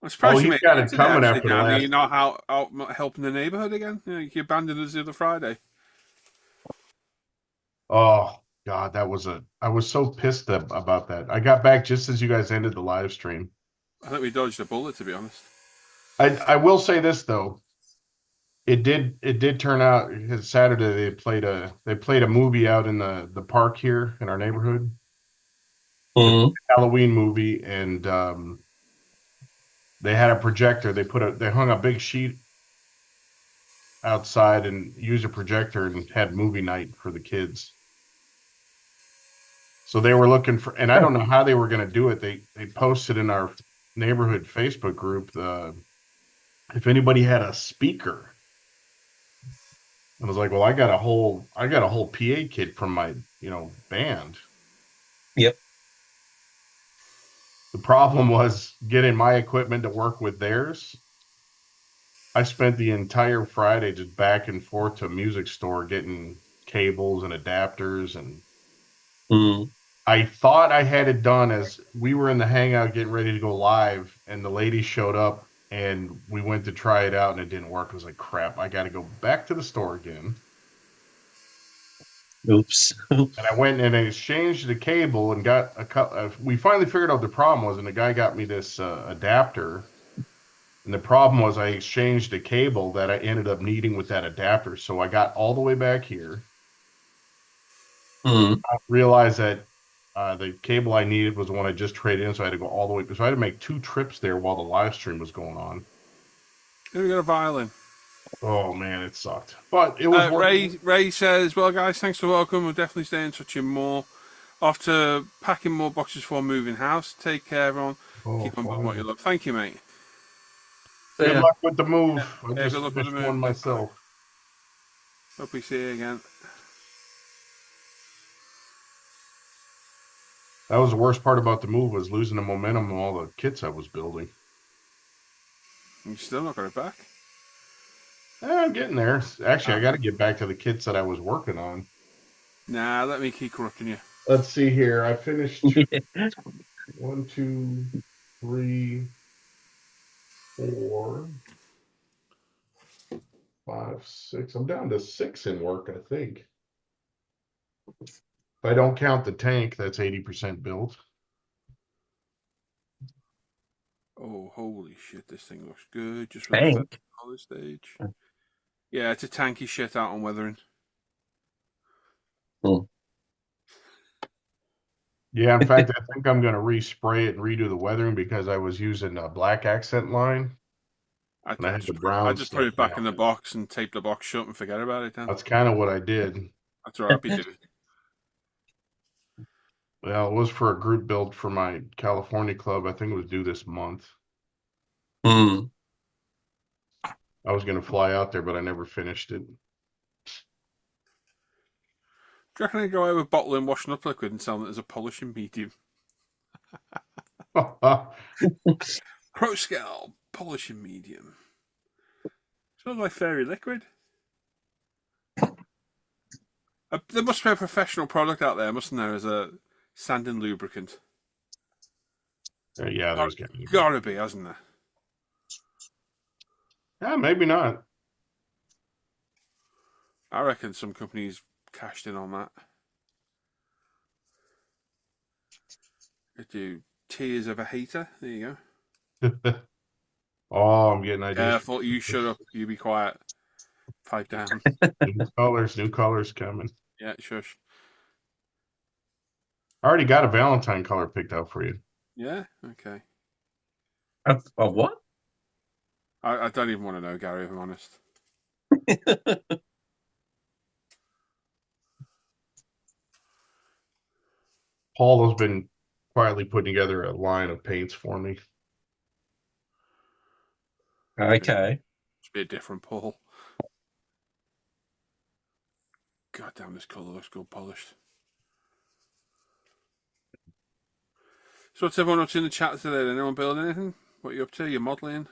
Speaker 4: Oh,
Speaker 1: surprised
Speaker 4: he's
Speaker 1: you made
Speaker 4: got
Speaker 1: it
Speaker 4: it
Speaker 1: today,
Speaker 4: coming
Speaker 1: actually,
Speaker 4: after the
Speaker 1: Dan. Are
Speaker 4: last-
Speaker 1: you not out helping the neighbourhood again? You know, you abandoned us the other Friday.
Speaker 4: Oh God, I was so pissed about that. I got back just as you guys ended the live stream.
Speaker 1: I think we dodged a bullet, to be honest.
Speaker 4: I will say this though. It did turn out because Saturday they played a movie out in the park here in our neighborhood.
Speaker 3: Hmm.
Speaker 4: Halloween movie, and they had a projector. They hung a big sheet outside and used a projector and had movie night for the kids. So they were looking for, and I don't know how they were going to do it. They posted in our neighborhood Facebook group if anybody had a speaker. I was like, well, I got a whole PA kit from my band.
Speaker 3: Yep.
Speaker 4: The problem was getting my equipment to work with theirs. I spent the entire Friday just back and forth to a music store getting cables and adapters, and
Speaker 3: Hmm.
Speaker 4: I thought I had it done as we were in the Hangout getting ready to go live, and the lady showed up, and we went to try it out, and it didn't work. I was like, crap, I got to go back to the store again.
Speaker 3: Oops.
Speaker 4: And I went and I exchanged the cable and got a couple. We finally figured out the problem was, and the guy got me this adapter. And the problem was I exchanged a cable that I ended up needing with that adapter. So I got all the way back here.
Speaker 3: Hmm.
Speaker 4: I realized that the cable I needed was the one I just traded in, so I had to go all the way. So I had to make 2 trips there while the live stream was going on.
Speaker 1: Here we got a violin.
Speaker 4: Oh man, it sucked, but it was worth
Speaker 1: Ray says, well, guys, thanks for welcome. We'll definitely stay in touch with more. Off to packing more boxes for moving house. Take care, everyone. Keep on doing what you love. Thank you, mate.
Speaker 4: Good luck with the move. I
Speaker 1: Yeah,
Speaker 4: just
Speaker 1: good luck with
Speaker 4: finished
Speaker 1: the move.
Speaker 4: one myself.
Speaker 1: Hope we see you again.
Speaker 4: That was the worst part about the move, was losing the momentum of all the kits I was building.
Speaker 1: You still not got it back?
Speaker 4: I'm getting there. Actually, I got to get back to the kits that I was working on.
Speaker 1: Nah, let me keep corrupting you.
Speaker 4: Let's see here. I finished 1, 2, 3, 4, 5, 6. I'm down to 6 in work, I think. If I don't count the tank, that's 80% built.
Speaker 1: Oh, holy shit, this thing looks good. Just for the
Speaker 3: Tank.
Speaker 1: color stage. Yeah, it's a tanky shit out on weathering.
Speaker 4: Yeah, in fact, I think I'm going to respray it and redo the weathering because I was using a black accent line.
Speaker 1: I
Speaker 4: And I had
Speaker 1: just,
Speaker 4: the
Speaker 1: put,
Speaker 4: brown
Speaker 1: I just put
Speaker 4: stuff
Speaker 1: it back
Speaker 4: down.
Speaker 1: in the box and tape the box shut and forget about it then.
Speaker 4: That's kind of what I did.
Speaker 1: That's what I'd be doing.
Speaker 4: Well, it was for a group build for my California club. I think it was due this month.
Speaker 3: Mm.
Speaker 4: I was going to fly out there, but I never finished it.
Speaker 1: Do you reckon I go out with bottling washing up liquid and sell it as a polishing medium? ProScale polishing medium. Smells like fairy liquid. There must be a professional product out there, mustn't there, as a sanding lubricant?
Speaker 4: Yeah, there's
Speaker 1: gotta be, hasn't there?
Speaker 4: Yeah, maybe not.
Speaker 1: I reckon some companies cashed in on that. They do Tears of a Hater. There you go.
Speaker 4: Oh, I'm getting ideas.
Speaker 1: Careful, you shut up. You be quiet. Pipe down.
Speaker 4: New colors coming.
Speaker 1: Yeah, shush.
Speaker 4: I already got a Valentine color picked out for you.
Speaker 1: Yeah, okay.
Speaker 3: Of what?
Speaker 1: I don't even want to know, Gary, if I'm honest.
Speaker 4: Paul has been quietly putting together a line of paints for me.
Speaker 3: Okay.
Speaker 1: Must be a different Paul. God damn, this colour looks good polished. So what's everyone up to in the chat today? Anyone building anything? What are you up to? You're modelling?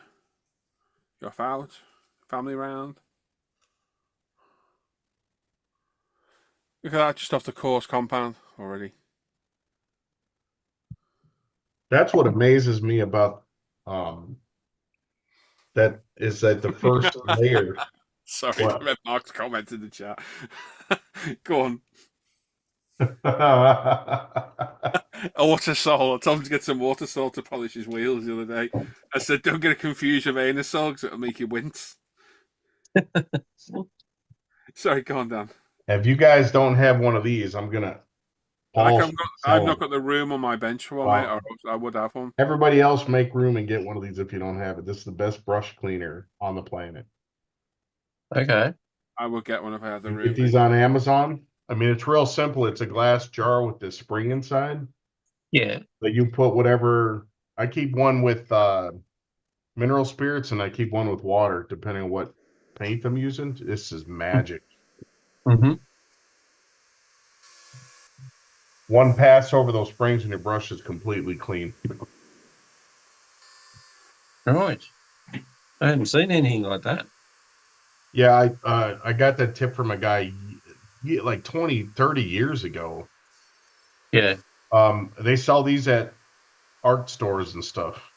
Speaker 1: You're off out? Family round? Look at that, just off the course compound already.
Speaker 4: That's what amazes me about that is that the first layer.
Speaker 1: Sorry, I read Mark's comment in the chat. Go on. Water salt. I told him to get some water salt to polish his wheels the other day. I said, don't get a confused with aerosol because it'll make you wince. Sorry, go on, Dan.
Speaker 4: If you guys don't have one of these, I'm gonna.
Speaker 1: I've not got the room on my bench for one,
Speaker 4: Wow.
Speaker 1: mate. Or I would have one.
Speaker 4: Everybody else make room and get one of these if you don't have it. This is the best brush cleaner on the planet.
Speaker 3: Okay.
Speaker 1: I would get one if I had the
Speaker 4: You
Speaker 1: room.
Speaker 4: get these on Amazon. I mean, it's real simple. It's a glass jar with this spring inside.
Speaker 3: Yeah.
Speaker 4: But you put whatever. I keep one with mineral spirits and I keep one with water, depending on what paint I'm using. This is magic.
Speaker 3: Mm-hmm.
Speaker 4: One pass over those springs and your brush is completely clean.
Speaker 3: Right. I hadn't seen anything like that.
Speaker 4: Yeah, I got that tip from a guy like 20, 30 years ago.
Speaker 3: Yeah.
Speaker 4: They sell these at art stores and stuff.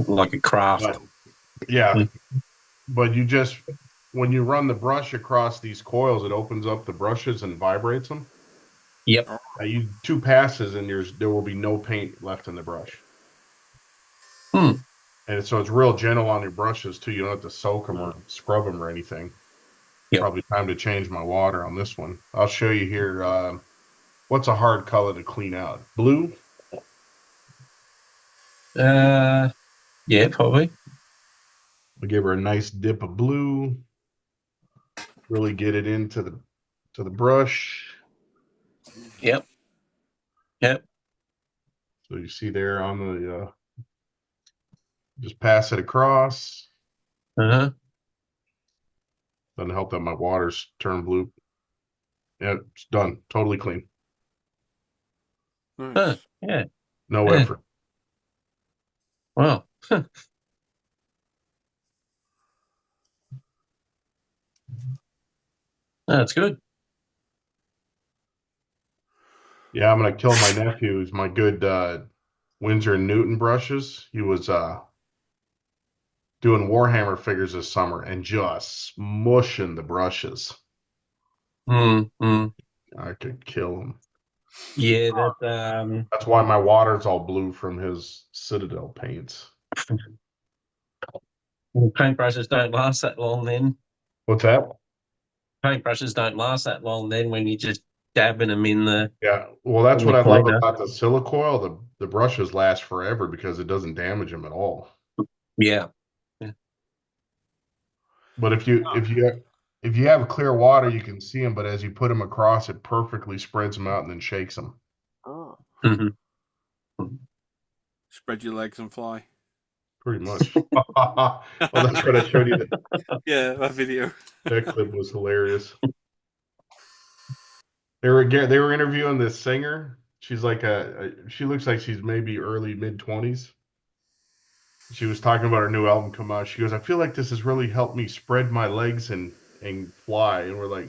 Speaker 3: Like a craft.
Speaker 4: Yeah. But you just, when you run the brush across these coils, it opens up the brushes and vibrates them.
Speaker 3: Yep.
Speaker 4: You 2 passes and there will be no paint left in the brush. And so it's real gentle on your brushes too. You don't have to soak them or scrub them or anything.
Speaker 3: Yep.
Speaker 4: Probably time to change my water on this one. I'll show you here. What's a hard color to clean out? Blue?
Speaker 3: Yeah, probably.
Speaker 4: We'll give her a nice dip of blue. Really get it into the brush.
Speaker 3: Yep.
Speaker 4: So you see there on the just pass it across.
Speaker 3: Uh-huh.
Speaker 4: Doesn't help that my water's turned blue. Yeah, it's done. Totally clean.
Speaker 1: Nice.
Speaker 3: Yeah.
Speaker 4: No effort.
Speaker 3: Wow. That's good.
Speaker 4: Yeah, I'm gonna kill my nephew. He's my good Windsor and Newton brushes. He was doing Warhammer figures this summer and just smushing the brushes.
Speaker 3: Mm.
Speaker 4: I could kill him.
Speaker 3: Yeah, that
Speaker 4: That's why my water's all blue from his Citadel paints.
Speaker 3: paintbrushes don't last that long then.
Speaker 4: What's that?
Speaker 3: Paintbrushes don't last that long then when you're just dabbing them in the
Speaker 4: Yeah, well, that's
Speaker 3: in
Speaker 4: what
Speaker 3: the
Speaker 4: I love
Speaker 3: cleaner.
Speaker 4: about the Silicoil. The brushes last forever because it doesn't damage them at all.
Speaker 3: Yeah.
Speaker 4: But if you have clear water, you can see them. But as you put them across, it perfectly spreads them out and then shakes them.
Speaker 1: Oh.
Speaker 3: Mm-hmm.
Speaker 1: Spread your legs and fly.
Speaker 4: Pretty much. Well, that's what I showed you.
Speaker 1: Yeah, that video.
Speaker 4: That clip was hilarious. They were interviewing this singer. She's like she looks like she's maybe early mid-20s. She was talking about her new album come out. She goes, I feel like this has really helped me spread my legs and fly. And we're like,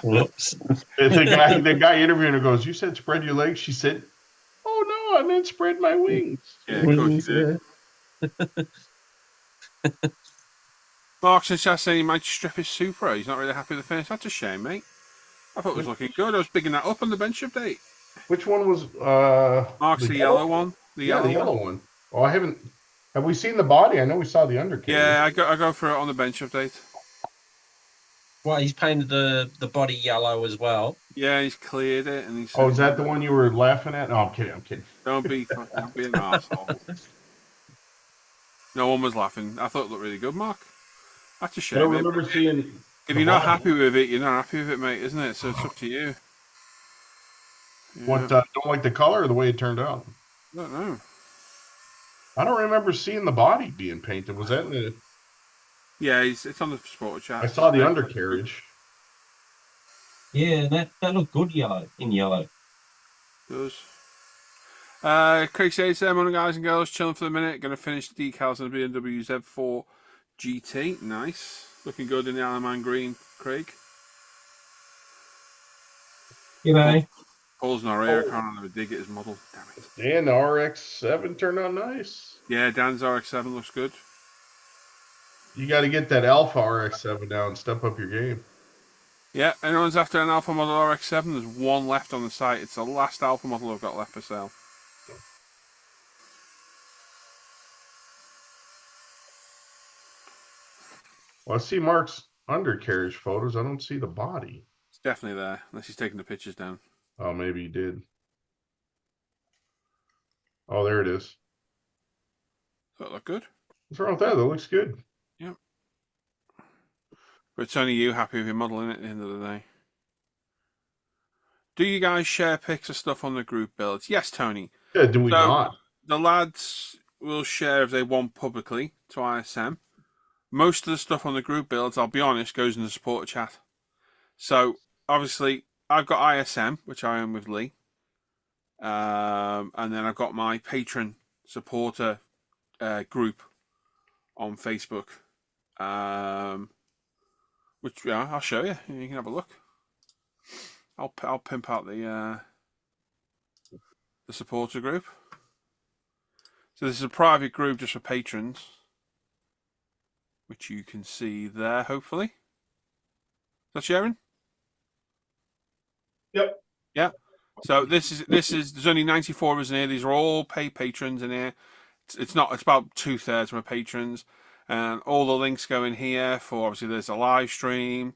Speaker 3: Whoops.
Speaker 4: the guy interviewing her goes, you said spread your legs? She said, oh no, I meant spread my wings.
Speaker 1: Yeah, of course you did. Mark's just saying he might strip his Supra. He's not really happy with the finish. That's a shame, mate. I thought it was looking good. I was bigging that up on the bench update.
Speaker 4: Which one was
Speaker 1: Mark's the yellow one. The
Speaker 4: yellow one. Oh, I haven't. Have we seen the body? I know we saw the undercarriage.
Speaker 1: Yeah, I go for it on the bench update.
Speaker 3: Well, he's painted the body yellow as well.
Speaker 1: Yeah, he's cleared it, and he's.
Speaker 4: Oh, is that the one you were laughing at? No, I'm kidding.
Speaker 1: Don't be an asshole. No one was laughing. I thought it looked really good, Mark. That's a shame.
Speaker 4: I don't remember seeing.
Speaker 1: If you're not happy with it, you're not happy with it, mate, isn't it? So it's up to you. Yeah.
Speaker 4: What? Don't like the color or the way it turned out?
Speaker 1: I don't know.
Speaker 4: I don't remember seeing the body being painted. Was that in the?
Speaker 1: Yeah, it's on the sport chat.
Speaker 4: I saw the undercarriage.
Speaker 3: Yeah, that looked good in yellow.
Speaker 1: It does. Craig says, morning guys and girls, chilling for the minute. Going to finish the decals on the BMW Z4 GT. Nice. Looking good in the Alaman green, Craig.
Speaker 3: You know.
Speaker 1: Paul's not here. I can't remember dig at his model. Damn it.
Speaker 4: And the RX-7 turned out nice.
Speaker 1: Yeah, Dan's RX-7 looks good.
Speaker 4: You got to get that Alpha RX-7 now and step up your game.
Speaker 1: Yeah, anyone's after an Alpha model RX-7, there's one left on the site. It's the last Alpha model I've got left for sale.
Speaker 4: Well, I see Mark's undercarriage photos. I don't see the body.
Speaker 1: It's definitely there, unless he's taking the pictures down.
Speaker 4: Oh, maybe he did. Oh, there it is.
Speaker 1: Does that look good?
Speaker 4: What's wrong with that? That looks good.
Speaker 1: Yeah. But it's only you happy with your model, innit, at the end of the day. Do you guys share pics of stuff on the group builds? Yes, Tony.
Speaker 4: Yeah, do we not?
Speaker 1: The lads will share if they want publicly to ISM. Most of the stuff on the group builds, I'll be honest, goes in the supporter chat. So, obviously, I've got ISM, which I own with Lee. And then I've got my patron supporter group on Facebook. Which, yeah, I'll show you. You can have a look. I'll pimp out the supporter group. So this is a private group just for patrons, which you can see there, hopefully. Is that sharing?
Speaker 4: Yep.
Speaker 1: Yeah. So this is there's only 94 of us in here. These are all paid patrons in here. It's about 2/3 of my patrons, and all the links go in here for obviously there's a live stream.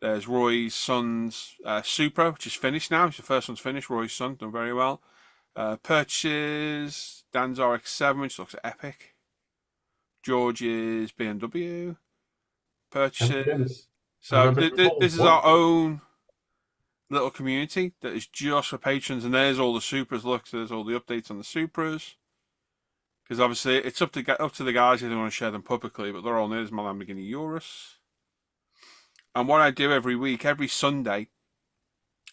Speaker 1: There's Roy's son's Supra, which is finished now. The first one's finished. Roy's son done very well. Purchases Dan's RX-7, which looks epic. George's BMW purchases. So this is our own little community that is just for patrons, and there's all the Supras. Look, so there's all the updates on the Supras. Because obviously it's up to the guys if they want to share them publicly, but they're all new. There's my Lamborghini Urus. And what I do every week, every Sunday,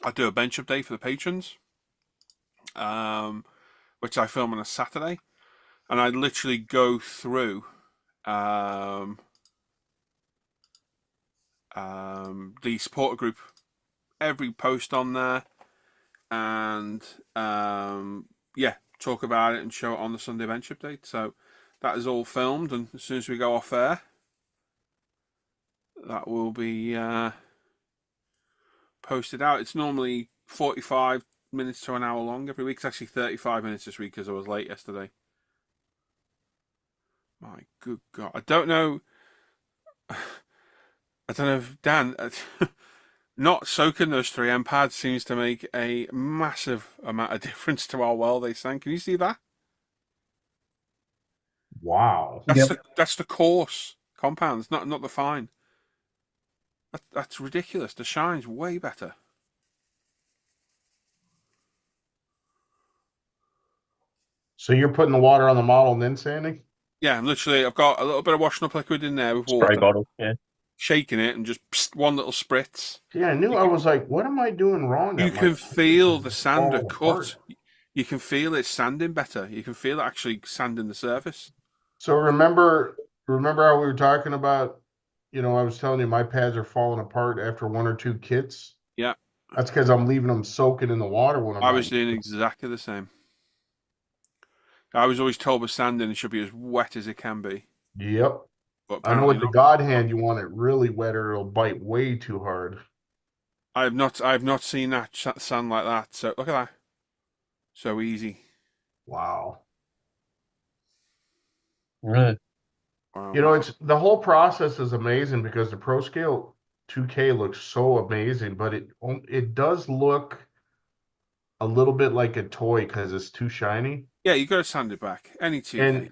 Speaker 1: I do a bench update for the patrons, which I film on a Saturday, and I literally go through the supporter group, every post on there, and yeah, talk about it and show it on the Sunday bench update. So that is all filmed, and as soon as we go off air, that will be posted out. It's normally 45 minutes to an hour long every week. It's actually 35 minutes this week because I was late yesterday. My good God. I don't know if Dan, not soaking those 3M pads seems to make a massive amount of difference to how well they sang. Can you see that?
Speaker 4: Wow.
Speaker 1: That's the coarse compounds, not the fine. That's ridiculous. The shine's way better.
Speaker 4: So you're putting the water on the model and then sanding?
Speaker 1: Yeah, and literally, I've got a little bit of washing up liquid in there with
Speaker 3: Spray
Speaker 1: water,
Speaker 3: bottle. Yeah.
Speaker 1: shaking it, and just one little spritz.
Speaker 4: Yeah, I knew. I was like, what am I doing wrong?
Speaker 1: You
Speaker 4: that
Speaker 1: can
Speaker 4: my
Speaker 1: feel
Speaker 4: is
Speaker 1: the sander
Speaker 4: falling
Speaker 1: cut.
Speaker 4: apart?
Speaker 1: You can feel it sanding better. You can feel it actually sanding the surface.
Speaker 4: So remember how we were talking about, I was telling you my pads are falling apart after 1 or 2 kits?
Speaker 1: Yeah.
Speaker 4: That's because I'm leaving them soaking in the water when I'm
Speaker 1: I was doing exactly the same. I was always told with sanding it should be as wet as it can be.
Speaker 4: Yep.
Speaker 1: But
Speaker 4: I know with
Speaker 1: apparently
Speaker 4: the God hand you want it really wet or it'll bite way too hard.
Speaker 1: I have not seen that sand like that. So look at that. So easy.
Speaker 4: Wow.
Speaker 3: Right.
Speaker 1: Wow.
Speaker 4: It's the whole process is amazing because the ProScale 2K looks so amazing, but it does look a little bit like a toy because it's too shiny.
Speaker 1: Yeah, you got to sand it back. Any 2K.
Speaker 4: And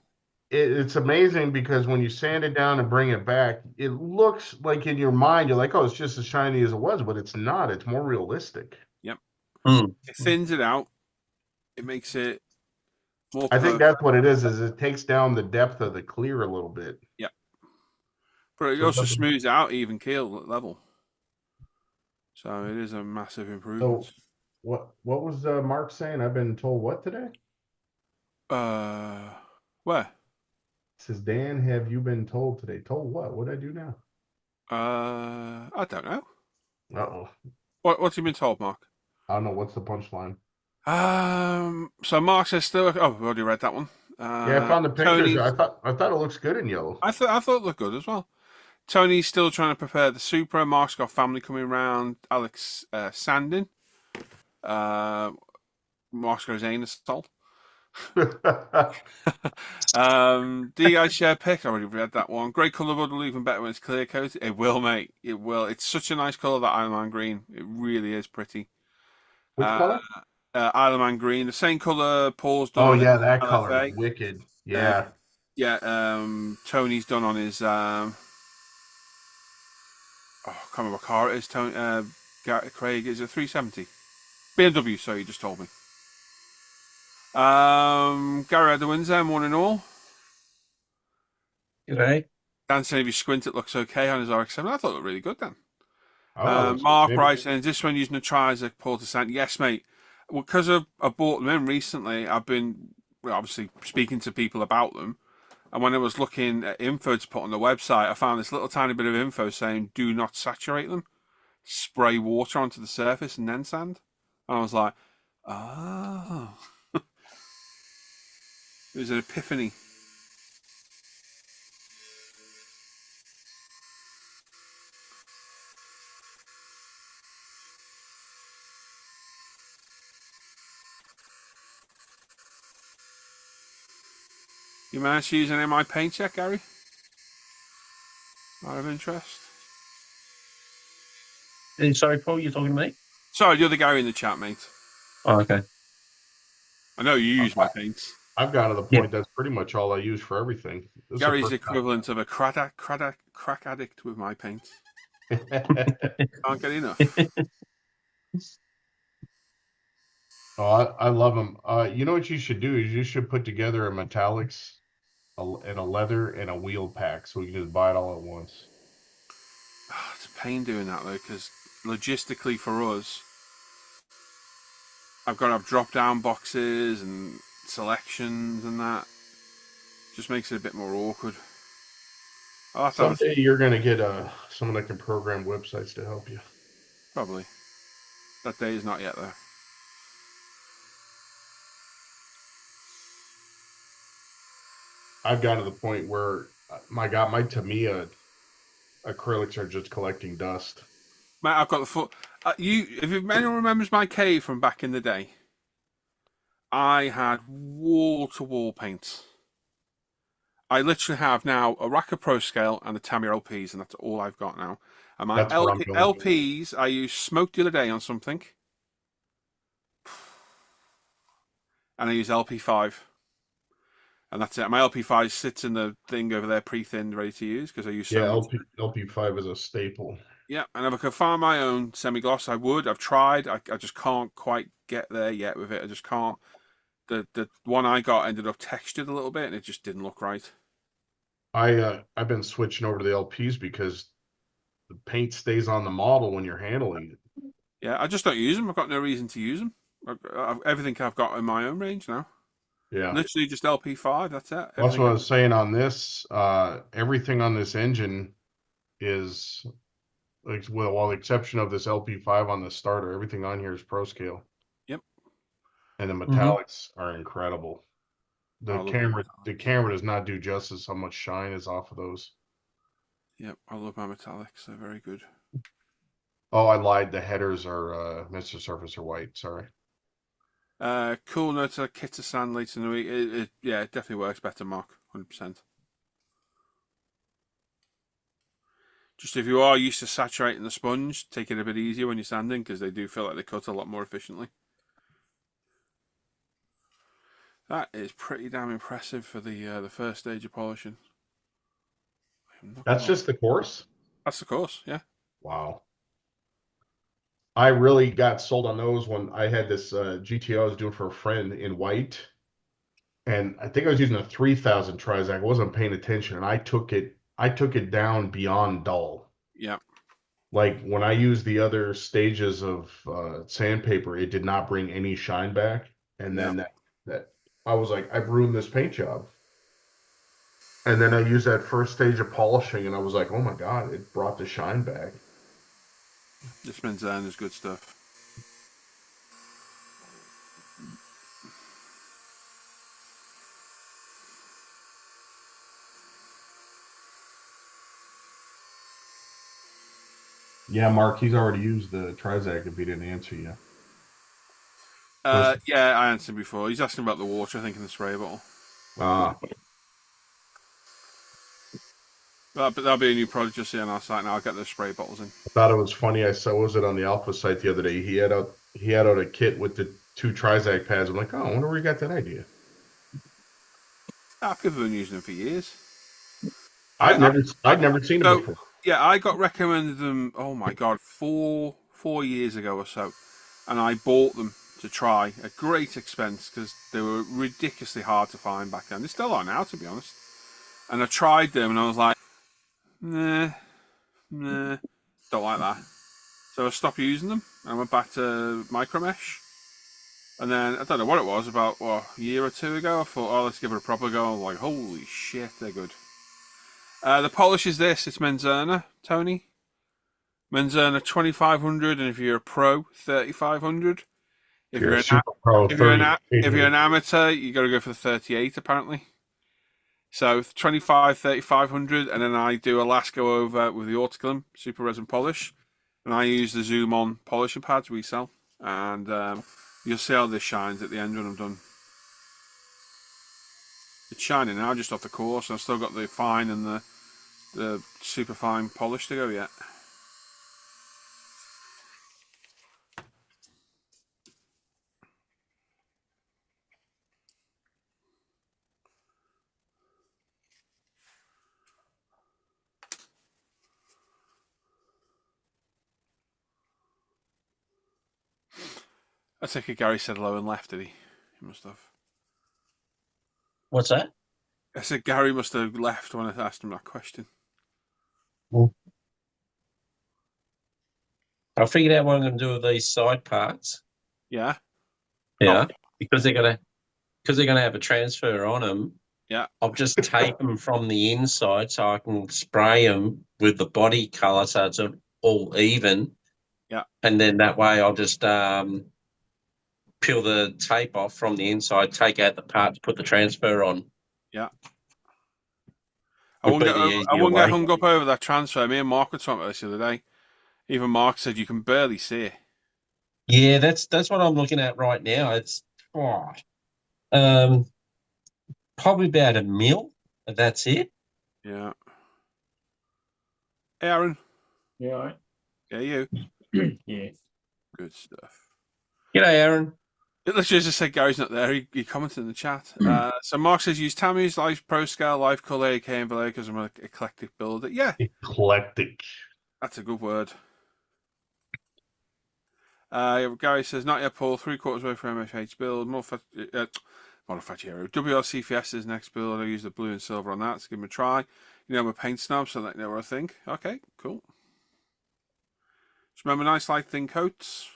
Speaker 4: it's amazing because when you sand it down and bring it back, it looks like in your mind, you're like, oh, it's just as shiny as it was, but it's not. It's more realistic.
Speaker 1: Yep.
Speaker 3: Mm.
Speaker 1: It thins it out. It makes it more
Speaker 4: I think
Speaker 1: perfect.
Speaker 4: that's what it is it takes down the depth of the clear a little bit.
Speaker 1: Yep. But it
Speaker 4: So
Speaker 1: also
Speaker 4: it doesn't-
Speaker 1: smooths out even keel level. So it is a massive improvement.
Speaker 4: So what was Mark saying? I've been told what today?
Speaker 1: Where?
Speaker 4: It says, Dan, have you been told today? Told what? What'd I do now?
Speaker 1: I don't know.
Speaker 4: Uh-oh.
Speaker 1: What's he been told, Mark?
Speaker 4: I don't know. What's the punchline?
Speaker 1: So Mark says still. Oh, we've already read that one.
Speaker 4: Yeah, I found the pictures.
Speaker 1: Tony,
Speaker 4: I thought it looks good in yellow.
Speaker 1: I thought it looked good as well. Tony's still trying to prepare the Supra. Mark's got family coming round. Alex sanding. Mark's got his anus salt. DI share pick. I already read that one. Grey colour would look even better when it's clear coated. It will, mate. It will. It's such a nice colour, that Isle of Man green. It really is pretty.
Speaker 4: Which color?
Speaker 1: Isle of Man green, the same colour Paul's done.
Speaker 4: Oh
Speaker 1: on
Speaker 4: yeah,
Speaker 1: his
Speaker 4: that
Speaker 1: LFA.
Speaker 4: color is wicked. Yeah.
Speaker 1: Tony's done on his. I can't remember what car it is. Tony, Craig is a 370. BMW. So you just told me. Gary Edwins there, morning all.
Speaker 3: G'day.
Speaker 1: Dan saying if you squint, it looks okay on his RX-7. I thought it looked really good then.
Speaker 4: Oh,
Speaker 1: Mark
Speaker 4: maybe-
Speaker 1: Bryson, is this one using a Trizac Porter Sand? Yes, mate. Well, because I bought them in recently, I've been obviously speaking to people about them. And when I was looking at info to put on the website, I found this little tiny bit of info saying do not saturate them. Spray water onto the surface and then sand. And I was like, oh. It was an epiphany. You managed to use any of my paints yet, Gary? Out of interest.
Speaker 3: Sorry, Paul, you're talking to me?
Speaker 1: Sorry, the other Gary in the chat, mate.
Speaker 3: Oh, okay.
Speaker 1: I know you use my paints.
Speaker 4: I've got to the point that's pretty much all I use for everything.
Speaker 1: Gary's the equivalent of a crack addict with my paints. Can't get enough.
Speaker 4: Oh, I love them. You know what you should do is you should put together a metallics, and a leather and a wheel pack, so we can just buy it all at once.
Speaker 1: Oh, it's a pain doing that though, because logistically for us, I've got to have drop-down boxes and selections and that. Just makes it a bit more awkward.
Speaker 4: Someday you're going to get someone that can program websites to help you.
Speaker 1: Probably. That day is not yet though.
Speaker 4: I've gotten to the point where my God, my Tamiya acrylics are just collecting dust.
Speaker 1: Mate, I've got the foot. If anyone remembers my cave from back in the day, I had wall-to-wall paint. I literally have now a rack of ProScale and the Tamiya LPs, and that's all I've got now. And my
Speaker 4: That's where I'm going.
Speaker 1: LPs, I used smoke the other day on something, and I use LP5, and that's it. My LP5 sits in the thing over there, pre-thinned, ready to use because I use so
Speaker 4: Yeah,
Speaker 1: much.
Speaker 4: LP5 is a staple.
Speaker 1: Yeah, and if I could find my own semi-gloss, I would. I've tried. I just can't quite get there yet with it. I just can't. The one I got ended up textured a little bit, and it just didn't look right.
Speaker 4: I've been switching over to the LPs because the paint stays on the model when you're handling it.
Speaker 1: Yeah, I just don't use them. I've got no reason to use them. Everything I've got in my own range now.
Speaker 4: Yeah.
Speaker 1: Literally just LP5. That's it.
Speaker 4: That's
Speaker 1: Everything
Speaker 4: what I was saying on this. Everything on this engine is like, well, the exception of this LP5 on the starter, everything on here is ProScale.
Speaker 1: Yep.
Speaker 4: And the metallics are incredible.
Speaker 1: I
Speaker 4: The
Speaker 1: love
Speaker 4: camera does not do justice how much shine is off of those.
Speaker 1: Yep, I love my metallics. They're very good.
Speaker 4: Oh, I lied. The headers are Mr. Surface are white. Sorry.
Speaker 1: Cool note to kit to sand later in the week. Yeah, it definitely works better, Mark. 100%. Just if you are used to saturating the sponge, take it a bit easier when you're sanding because they do feel like they cut a lot more efficiently. That is pretty damn impressive for the first stage of polishing.
Speaker 4: That's just the course?
Speaker 1: That's the course, yeah.
Speaker 4: Wow. I really got sold on those when I had this GTO I was doing for a friend in white. And I think I was using a 3000 Trizac. I wasn't paying attention, and I took it down beyond dull.
Speaker 1: Yeah.
Speaker 4: Like when I used the other stages of sandpaper, it did not bring any shine back. And then that I was like, I've ruined this paint job. And then I used that first stage of polishing, and I was like, oh my God, it brought the shine back.
Speaker 1: This Menzan is good stuff.
Speaker 4: Yeah, Mark, he's already used the Trizac if he didn't answer you.
Speaker 1: Yeah, I answered before. He's asking about the water, I think, in the spray bottle. But that'll be a new product you'll see on our site now. I'll get those spray bottles in.
Speaker 4: I thought it was funny. I saw was it on the Alpha site the other day. He had out a kit with the 2 Trizac pads. I'm like, oh, I wonder where you got that idea.
Speaker 1: People have been using them for years.
Speaker 4: I'd never seen them before.
Speaker 1: Yeah, I got recommended them. Oh my God, four years ago or so, and I bought them to try at great expense because they were ridiculously hard to find back then. They still are now, to be honest. And I tried them, and I was like, nah, don't like that. So I stopped using them, and I went back to micromesh. And then I don't know what it was about a year or two ago. I thought, oh, let's give it a proper go. I was like, holy shit, they're good. The polish is this. It's Menzana, Tony. Menzana 2500, and if you're a pro, 3500. If you're an amateur, you got to go for the 38 apparently. So 25, 3500, and then I do a last go over with the Autoglym Super Resin Polish, and I use the Zoom On polishing pads we sell, and you'll see how this shines at the end when I'm done. It's shining now just off the course, and I've still got the fine and the super fine polish to go yet. I take it Gary said hello and left, did he? He must have.
Speaker 3: What's that?
Speaker 1: I said Gary must have left when I asked him that question.
Speaker 3: I figured out what I'm going to do with these side parts.
Speaker 1: Yeah.
Speaker 3: Yeah, because they're going to have a transfer on them.
Speaker 1: Yeah.
Speaker 3: I'll just tape them from the inside so I can spray them with the body color so it's all even.
Speaker 1: Yeah.
Speaker 3: And then that way I'll just peel the tape off from the inside, take out the parts, put the transfer on.
Speaker 1: Yeah. I won't
Speaker 3: be
Speaker 1: get
Speaker 3: the easier
Speaker 1: I won't get
Speaker 3: way.
Speaker 1: hung up over that transfer. Me and Mark were talking about this the other day. Even Mark said you can barely see it.
Speaker 3: Yeah, that's what I'm looking at right now. It's probably about $1 million. That's it.
Speaker 1: Yeah. Hey, Aaron.
Speaker 6: Yeah, all
Speaker 1: Yeah, you.
Speaker 6: right. Yeah.
Speaker 1: Good stuff.
Speaker 3: G'day, Aaron.
Speaker 1: Let's just say Gary's not there. He commented in the chat. So Mark says use Tammy's Live ProScale, Live Color, AK, and Vallejo because I'm an eclectic builder. Yeah,
Speaker 4: Eclectic.
Speaker 1: that's a good word. Gary says not yet, Paul. 3/4 way for MFH build. Modified Hero. WRC Fiesta's next build. I use the blue and silver on that. Let's give him a try. You know, I'm a paint snob, so let me know what I think. Okay, cool. Just remember, nice light thin coats.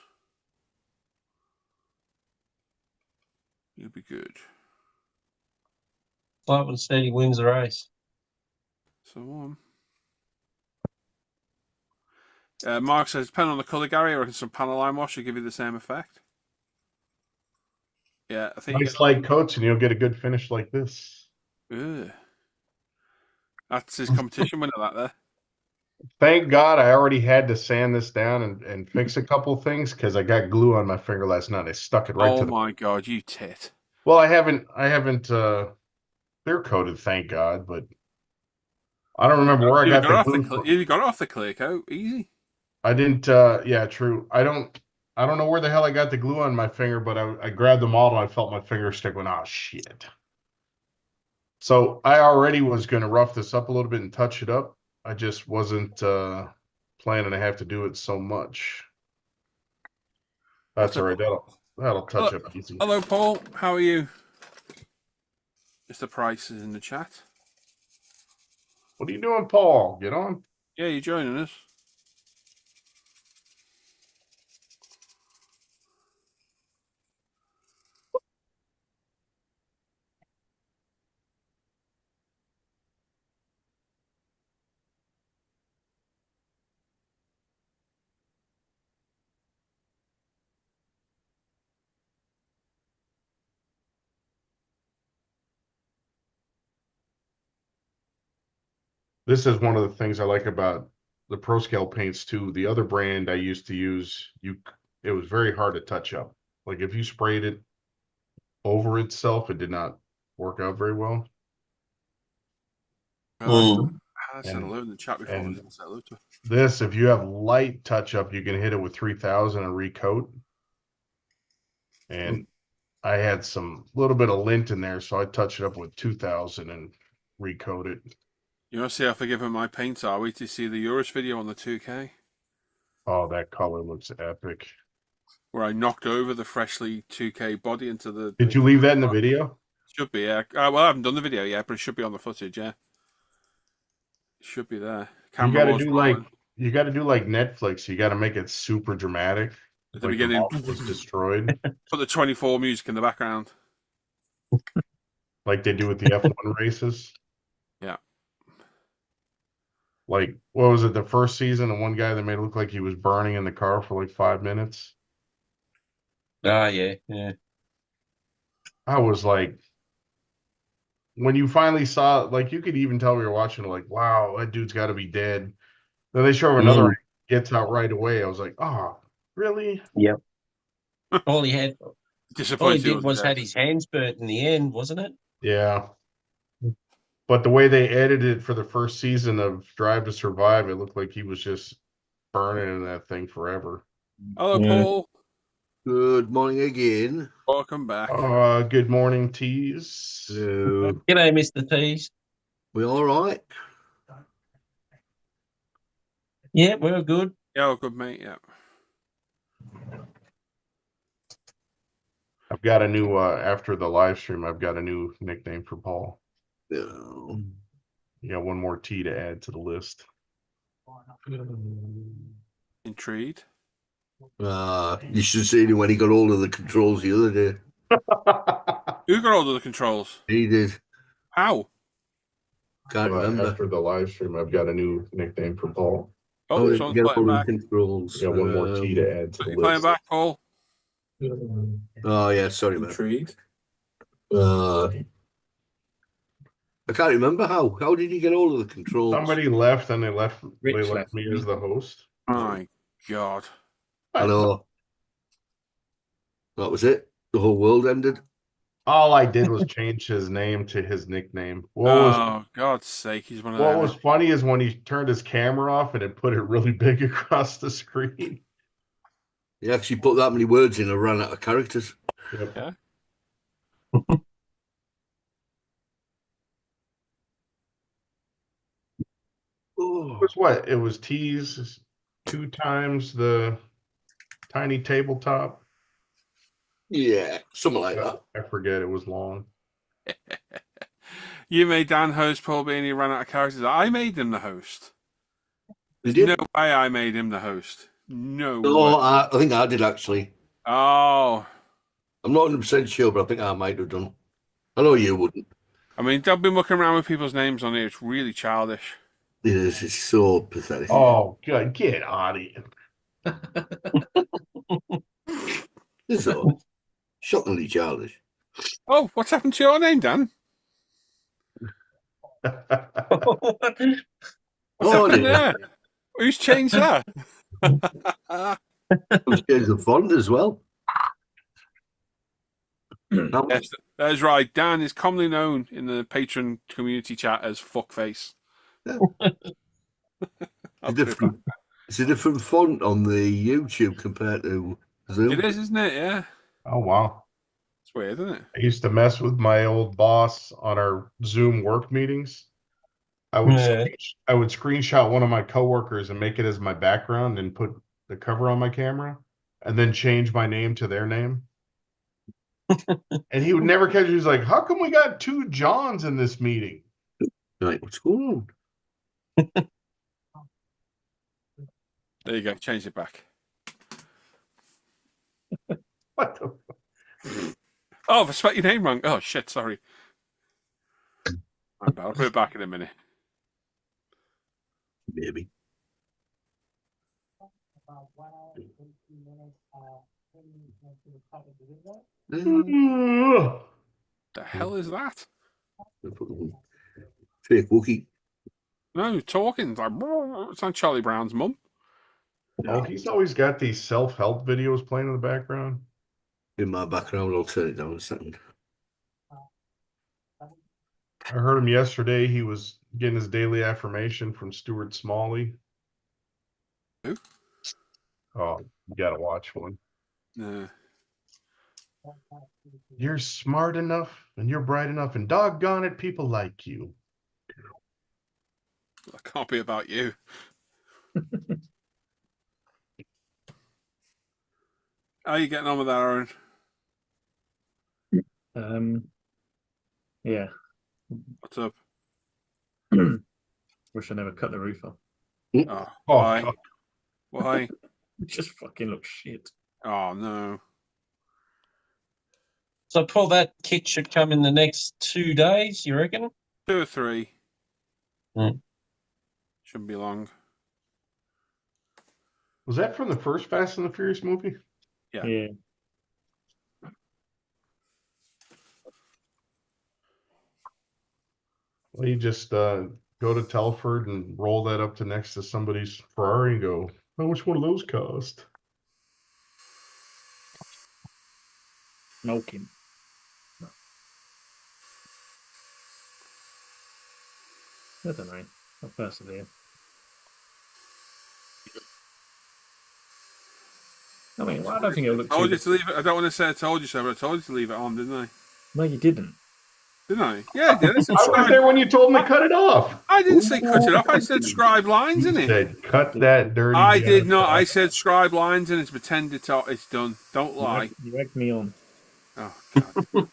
Speaker 1: You'll be good.
Speaker 3: Slow and steady wins the race.
Speaker 1: So Mark says, depending on the colour, Gary, I reckon some panel line wash will give you the same effect. Yeah, I think.
Speaker 4: Nice light coats, and you'll get a good finish like this.
Speaker 1: Ugh. That's his competition winner, that there.
Speaker 4: Thank God I already had to sand this down and fix a couple things because I got glue on my finger last night. I stuck it right to the.
Speaker 1: Oh my God, you tit!
Speaker 4: Well, I haven't clear coated, thank God, but I don't remember where I got the glue.
Speaker 1: You got it off the clear coat, easy.
Speaker 4: I didn't. Yeah, true. I don't know where the hell I got the glue on my finger, but I grabbed the model. And I felt my finger stick. Went, oh shit. So I already was going to rough this up a little bit and touch it up. I just wasn't planning to have to do it so much. That's all right. That'll touch up easy.
Speaker 1: Hello, Paul. How are you? Mr. Price is in the chat.
Speaker 4: What are you doing, Paul? Get on.
Speaker 1: Yeah, you're joining us.
Speaker 4: This is one of the things I like about the ProScale paints too. The other brand I used to use, it was very hard to touch up. Like if you sprayed it over itself, it did not work out very well.
Speaker 1: I said hello in the chat before.
Speaker 4: And
Speaker 1: I said hello to.
Speaker 4: This, if you have light touch up, you can hit it with 3000 and recoat. And I had some little bit of lint in there, so I touched it up with 2000 and recoat it.
Speaker 1: You want to see how forgiving my paints are? Wait to see the Eurus video on the 2K.
Speaker 4: Oh, that color looks epic.
Speaker 1: Where I knocked over the freshly 2K body into the.
Speaker 4: Did you leave that in the video?
Speaker 1: Should be, yeah. Well, I haven't done the video yet, but it should be on the footage, yeah. It should be there.
Speaker 4: You got to do like Netflix. You got to make it super dramatic.
Speaker 1: At the beginning,
Speaker 4: it was destroyed.
Speaker 1: Put the 24 music in the background,
Speaker 4: like they do with the F1 races.
Speaker 1: Yeah.
Speaker 4: Like, what was it? The first season, the one guy that made it look like he was burning in the car for like 5 minutes.
Speaker 3: Ah, yeah.
Speaker 4: I was like, when you finally saw, like, you could even tell we were watching it, like, wow, that dude's got to be dead. Then they show him another gets out right away. I was like, oh, really?
Speaker 3: Yep. All he did was
Speaker 1: dead.
Speaker 3: had his hands burnt in the end, wasn't it?
Speaker 4: Yeah. But the way they edited it for the first season of Drive to Survive, it looked like he was just burning in that thing forever.
Speaker 1: Hello, Paul.
Speaker 2: Good morning again.
Speaker 1: Welcome back.
Speaker 4: Good morning, Tees.
Speaker 3: G'day, Mr. Tees.
Speaker 2: We all right?
Speaker 3: Yeah, we're good.
Speaker 1: Yeah, well, good, mate. Yeah.
Speaker 4: I've got a new, after the live stream, I've got a new nickname for Paul.
Speaker 2: No.
Speaker 4: You got one more T to add to the list.
Speaker 1: Intrigued.
Speaker 2: You should have seen him when he got hold of the controls the other day.
Speaker 1: Who got hold of the controls?
Speaker 2: He did.
Speaker 1: How?
Speaker 2: Can't remember.
Speaker 4: After the live stream, I've got a new nickname for Paul.
Speaker 1: Oh, this one's playing back.
Speaker 2: Controls.
Speaker 4: You got one more T to add to the list.
Speaker 1: Playing back, Paul.
Speaker 2: Oh yeah, sorry, man.
Speaker 6: Intrigued.
Speaker 2: I can't remember how. How did he get all of the controls?
Speaker 4: Somebody left and they left
Speaker 6: Rich
Speaker 4: left
Speaker 6: left
Speaker 4: me
Speaker 6: me.
Speaker 4: as the host.
Speaker 1: My God.
Speaker 2: I know. That was it. The whole world ended.
Speaker 4: All I did was change his name to his nickname.
Speaker 1: Oh, God's sake, he's one of
Speaker 4: What
Speaker 1: them.
Speaker 4: was funny is when he turned his camera off and it put it really big across the screen.
Speaker 2: He actually put that many words in and ran out of characters.
Speaker 4: Yep.
Speaker 1: Yeah.
Speaker 2: Oh,
Speaker 4: It was what? It was teas 2 times the tiny tabletop.
Speaker 2: yeah, something like that.
Speaker 4: I forget, it was long.
Speaker 1: You made Dan host, probably, and he ran out of characters. I made him the host. There's
Speaker 2: Did
Speaker 1: no
Speaker 2: you?
Speaker 1: way I made him the host. No
Speaker 2: No,
Speaker 1: way.
Speaker 2: I think I did actually.
Speaker 1: Oh,
Speaker 2: I'm not 100% sure, but I think I might have done. I know you wouldn't.
Speaker 1: I mean, don't be mucking around with people's names on here. It's really childish.
Speaker 2: It is. It's so pathetic.
Speaker 4: Oh, good. Get out of here.
Speaker 2: It's so shockingly childish.
Speaker 1: Oh, what's happened to your name, Dan? What's
Speaker 2: Oh,
Speaker 1: happened
Speaker 2: dear.
Speaker 1: there? Who's changed that?
Speaker 2: Who's changed the font as well?
Speaker 1: Yes, that's right. Dan is commonly known in the patron community chat as Fuckface.
Speaker 2: Yeah.
Speaker 1: I'll
Speaker 2: It's a different font on the YouTube compared to Zoom.
Speaker 1: It is, isn't it? Yeah.
Speaker 4: Oh, wow.
Speaker 1: It's weird, isn't it?
Speaker 4: I used to mess with my old boss on our Zoom work meetings. I would screenshot one of my coworkers and make it as my background and put the cover on my camera and then change my name to their name. And he would never catch it. He's like, how come we got 2 Johns in this meeting?
Speaker 2: Right, what's going on?
Speaker 1: There you go. Change it back.
Speaker 4: What the
Speaker 1: Oh, I spelled your name wrong. Oh, shit. Sorry. I'll put it back in a minute.
Speaker 2: Maybe.
Speaker 4: Ugh.
Speaker 1: The hell is that?
Speaker 2: Fake Wookie.
Speaker 1: No, talking. It's like, it's like Charlie Brown's mum.
Speaker 4: Oh, he's always got these self-help videos playing in the background.
Speaker 2: In my background, I'll turn it down a second.
Speaker 4: I heard him yesterday. He was getting his daily affirmation from Stuart Smalley.
Speaker 1: Who?
Speaker 4: Oh, you gotta watch one.
Speaker 1: No.
Speaker 4: You're smart enough and you're bright enough, and doggone it, people like you.
Speaker 1: That can't be about you. How are you getting on with that, Aaron?
Speaker 6: Yeah.
Speaker 1: What's up?
Speaker 6: Wish I never cut the roof off.
Speaker 1: Oh,
Speaker 4: Oh,
Speaker 1: why?
Speaker 4: God.
Speaker 1: Why?
Speaker 6: It just fucking looks shit.
Speaker 1: Oh, no.
Speaker 3: So, Paul, that kit should come in the next 2 days, you reckon?
Speaker 1: 2 or 3.
Speaker 3: Hmm.
Speaker 1: Shouldn't be long.
Speaker 4: Was that from the first Fast and the Furious movie?
Speaker 1: Yeah.
Speaker 4: Well, you just go to Telford and roll that up to next to somebody's Ferrari and go, how much one of those cost?
Speaker 6: Smoking. I don't know. Not personally. I mean, well, I don't think it'll look
Speaker 1: I told
Speaker 6: too
Speaker 1: you to leave it. I don't want to say I told you so, but I told you to leave it on, didn't I?
Speaker 6: No, you didn't.
Speaker 1: Didn't I? Yeah, I did. I said
Speaker 4: I was there when you told me to cut it off.
Speaker 1: I didn't say cut it off. I said scribe lines in
Speaker 4: You
Speaker 1: it.
Speaker 4: said, cut that dirty.
Speaker 1: I did
Speaker 4: jazz
Speaker 1: not.
Speaker 4: off."
Speaker 1: I said scribe lines and it's pretend it's done. Don't lie.
Speaker 6: You egged me on.
Speaker 1: Oh, God.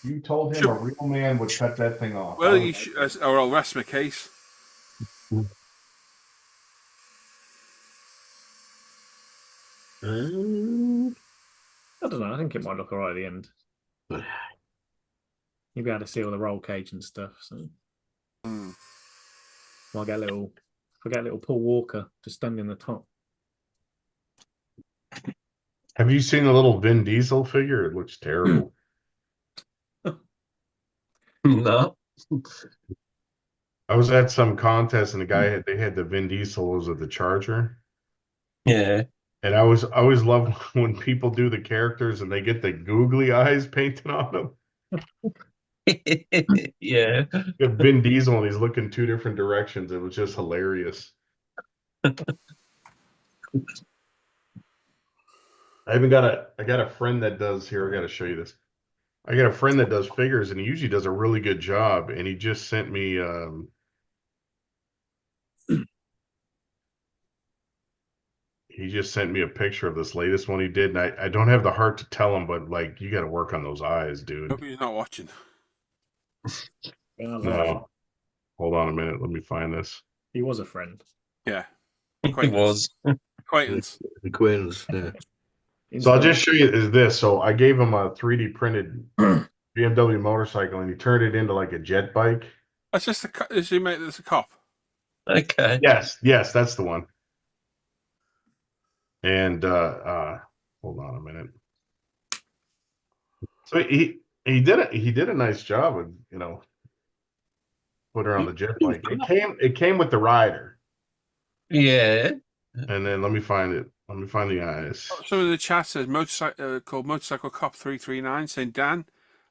Speaker 4: You told him a real man would cut that thing off.
Speaker 1: Well, you should, or I'll rest my case.
Speaker 6: I don't know. I think it might look alright at the end. You'll be able to see all the roll cage and stuff. So I'll get a little Paul Walker just standing in the top.
Speaker 4: Have you seen the little Vin Diesel figure? It looks terrible.
Speaker 3: No.
Speaker 4: I was at some contest and they had the Vin Diesel was at the Charger.
Speaker 3: Yeah.
Speaker 4: And I always love when people do the characters and they get the googly eyes painted on them.
Speaker 3: Yeah.
Speaker 4: You have Vin Diesel and he's looking two different directions. It was just hilarious. I got a friend that does here. I got to show you this. I got a friend that does figures and he usually does a really good job. And he just sent me, a picture of this latest one he did. And I don't have the heart to tell him, but like, you got to work on those eyes, dude.
Speaker 1: Hope he's not watching.
Speaker 4: No. Hold on a minute. Let me find this.
Speaker 6: He was a friend.
Speaker 1: Yeah.
Speaker 3: It was.
Speaker 1: Acquaintance.
Speaker 2: Acquaintance, yeah.
Speaker 4: So I'll just show you is this. So I gave him a 3D printed BMW motorcycle and he turned it into like a jet bike.
Speaker 1: That's just is he made this a cop?
Speaker 3: Okay.
Speaker 4: Yes, that's the one. And hold on a minute. So he did a nice job of, put her on the jet bike. It came with the rider.
Speaker 3: Yeah.
Speaker 4: And then let me find it. Let me find the eyes.
Speaker 1: Some of the chat says called Motorcycle Cop 339 saying, Dan,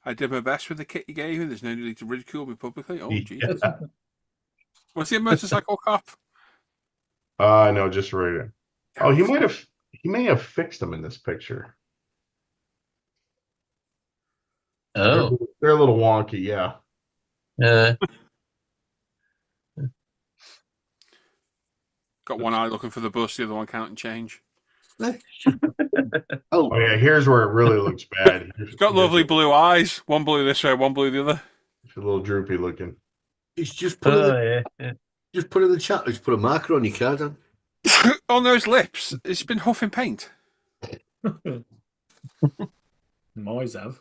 Speaker 1: I did my best with the kit you gave me. There's no need to ridicule me publicly. Oh, Jesus.
Speaker 4: Yeah.
Speaker 1: Was he a motorcycle cop?
Speaker 4: No, just right here. Oh, he may have fixed them in this picture.
Speaker 3: Oh.
Speaker 4: They're a little wonky, yeah.
Speaker 1: Got one eye looking for the bus, the other one counting change.
Speaker 4: Oh yeah, here's where it really looks bad.
Speaker 1: He's got lovely blue eyes. One blue this way, one blue the other.
Speaker 4: It's a little droopy looking.
Speaker 2: He's just put just put in the chat. Just put a marker on your card, Dan.
Speaker 1: On those lips, it's been huffing paint.
Speaker 6: Might have.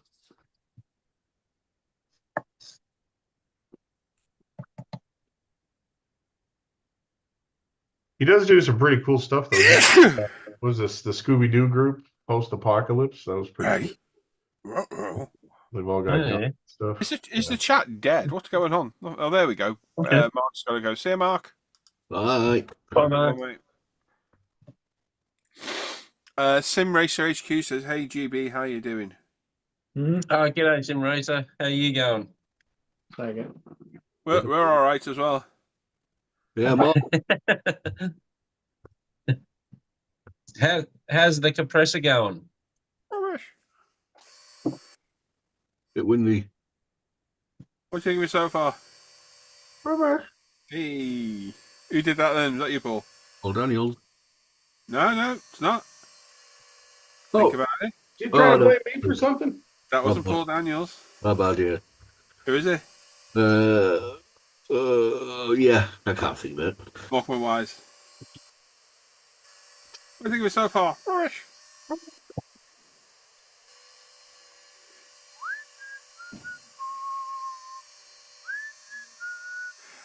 Speaker 4: He does do some pretty cool stuff though. Was this the Scooby-Doo group post apocalypse? That was pretty cool. They've all got stuff.
Speaker 1: Is the chat dead? What's going on? Oh, there we go.
Speaker 3: Okay.
Speaker 1: Mark's got to go. See you, Mark.
Speaker 2: Bye.
Speaker 3: Bye, Mark.
Speaker 1: Sim Racer HQ says, "Hey GB, how you doing?"
Speaker 3: G'day, Sim Racer. How you going?
Speaker 6: There you go.
Speaker 1: We're all right as well.
Speaker 2: Yeah, Mark.
Speaker 3: How's the compressor going?
Speaker 2: Bit windy.
Speaker 1: What do you think of it so far? Hey, who did that then? Was that you, Paul?
Speaker 2: Oh, Daniel.
Speaker 1: No, it's not. Think about it.
Speaker 4: You trying to blame me for something?
Speaker 1: That wasn't Paul Daniels.
Speaker 2: My bad, yeah.
Speaker 1: Who is it?
Speaker 2: Yeah, I can't think of it.
Speaker 1: Mockman Wise. What do you think of it so far? Rubbish.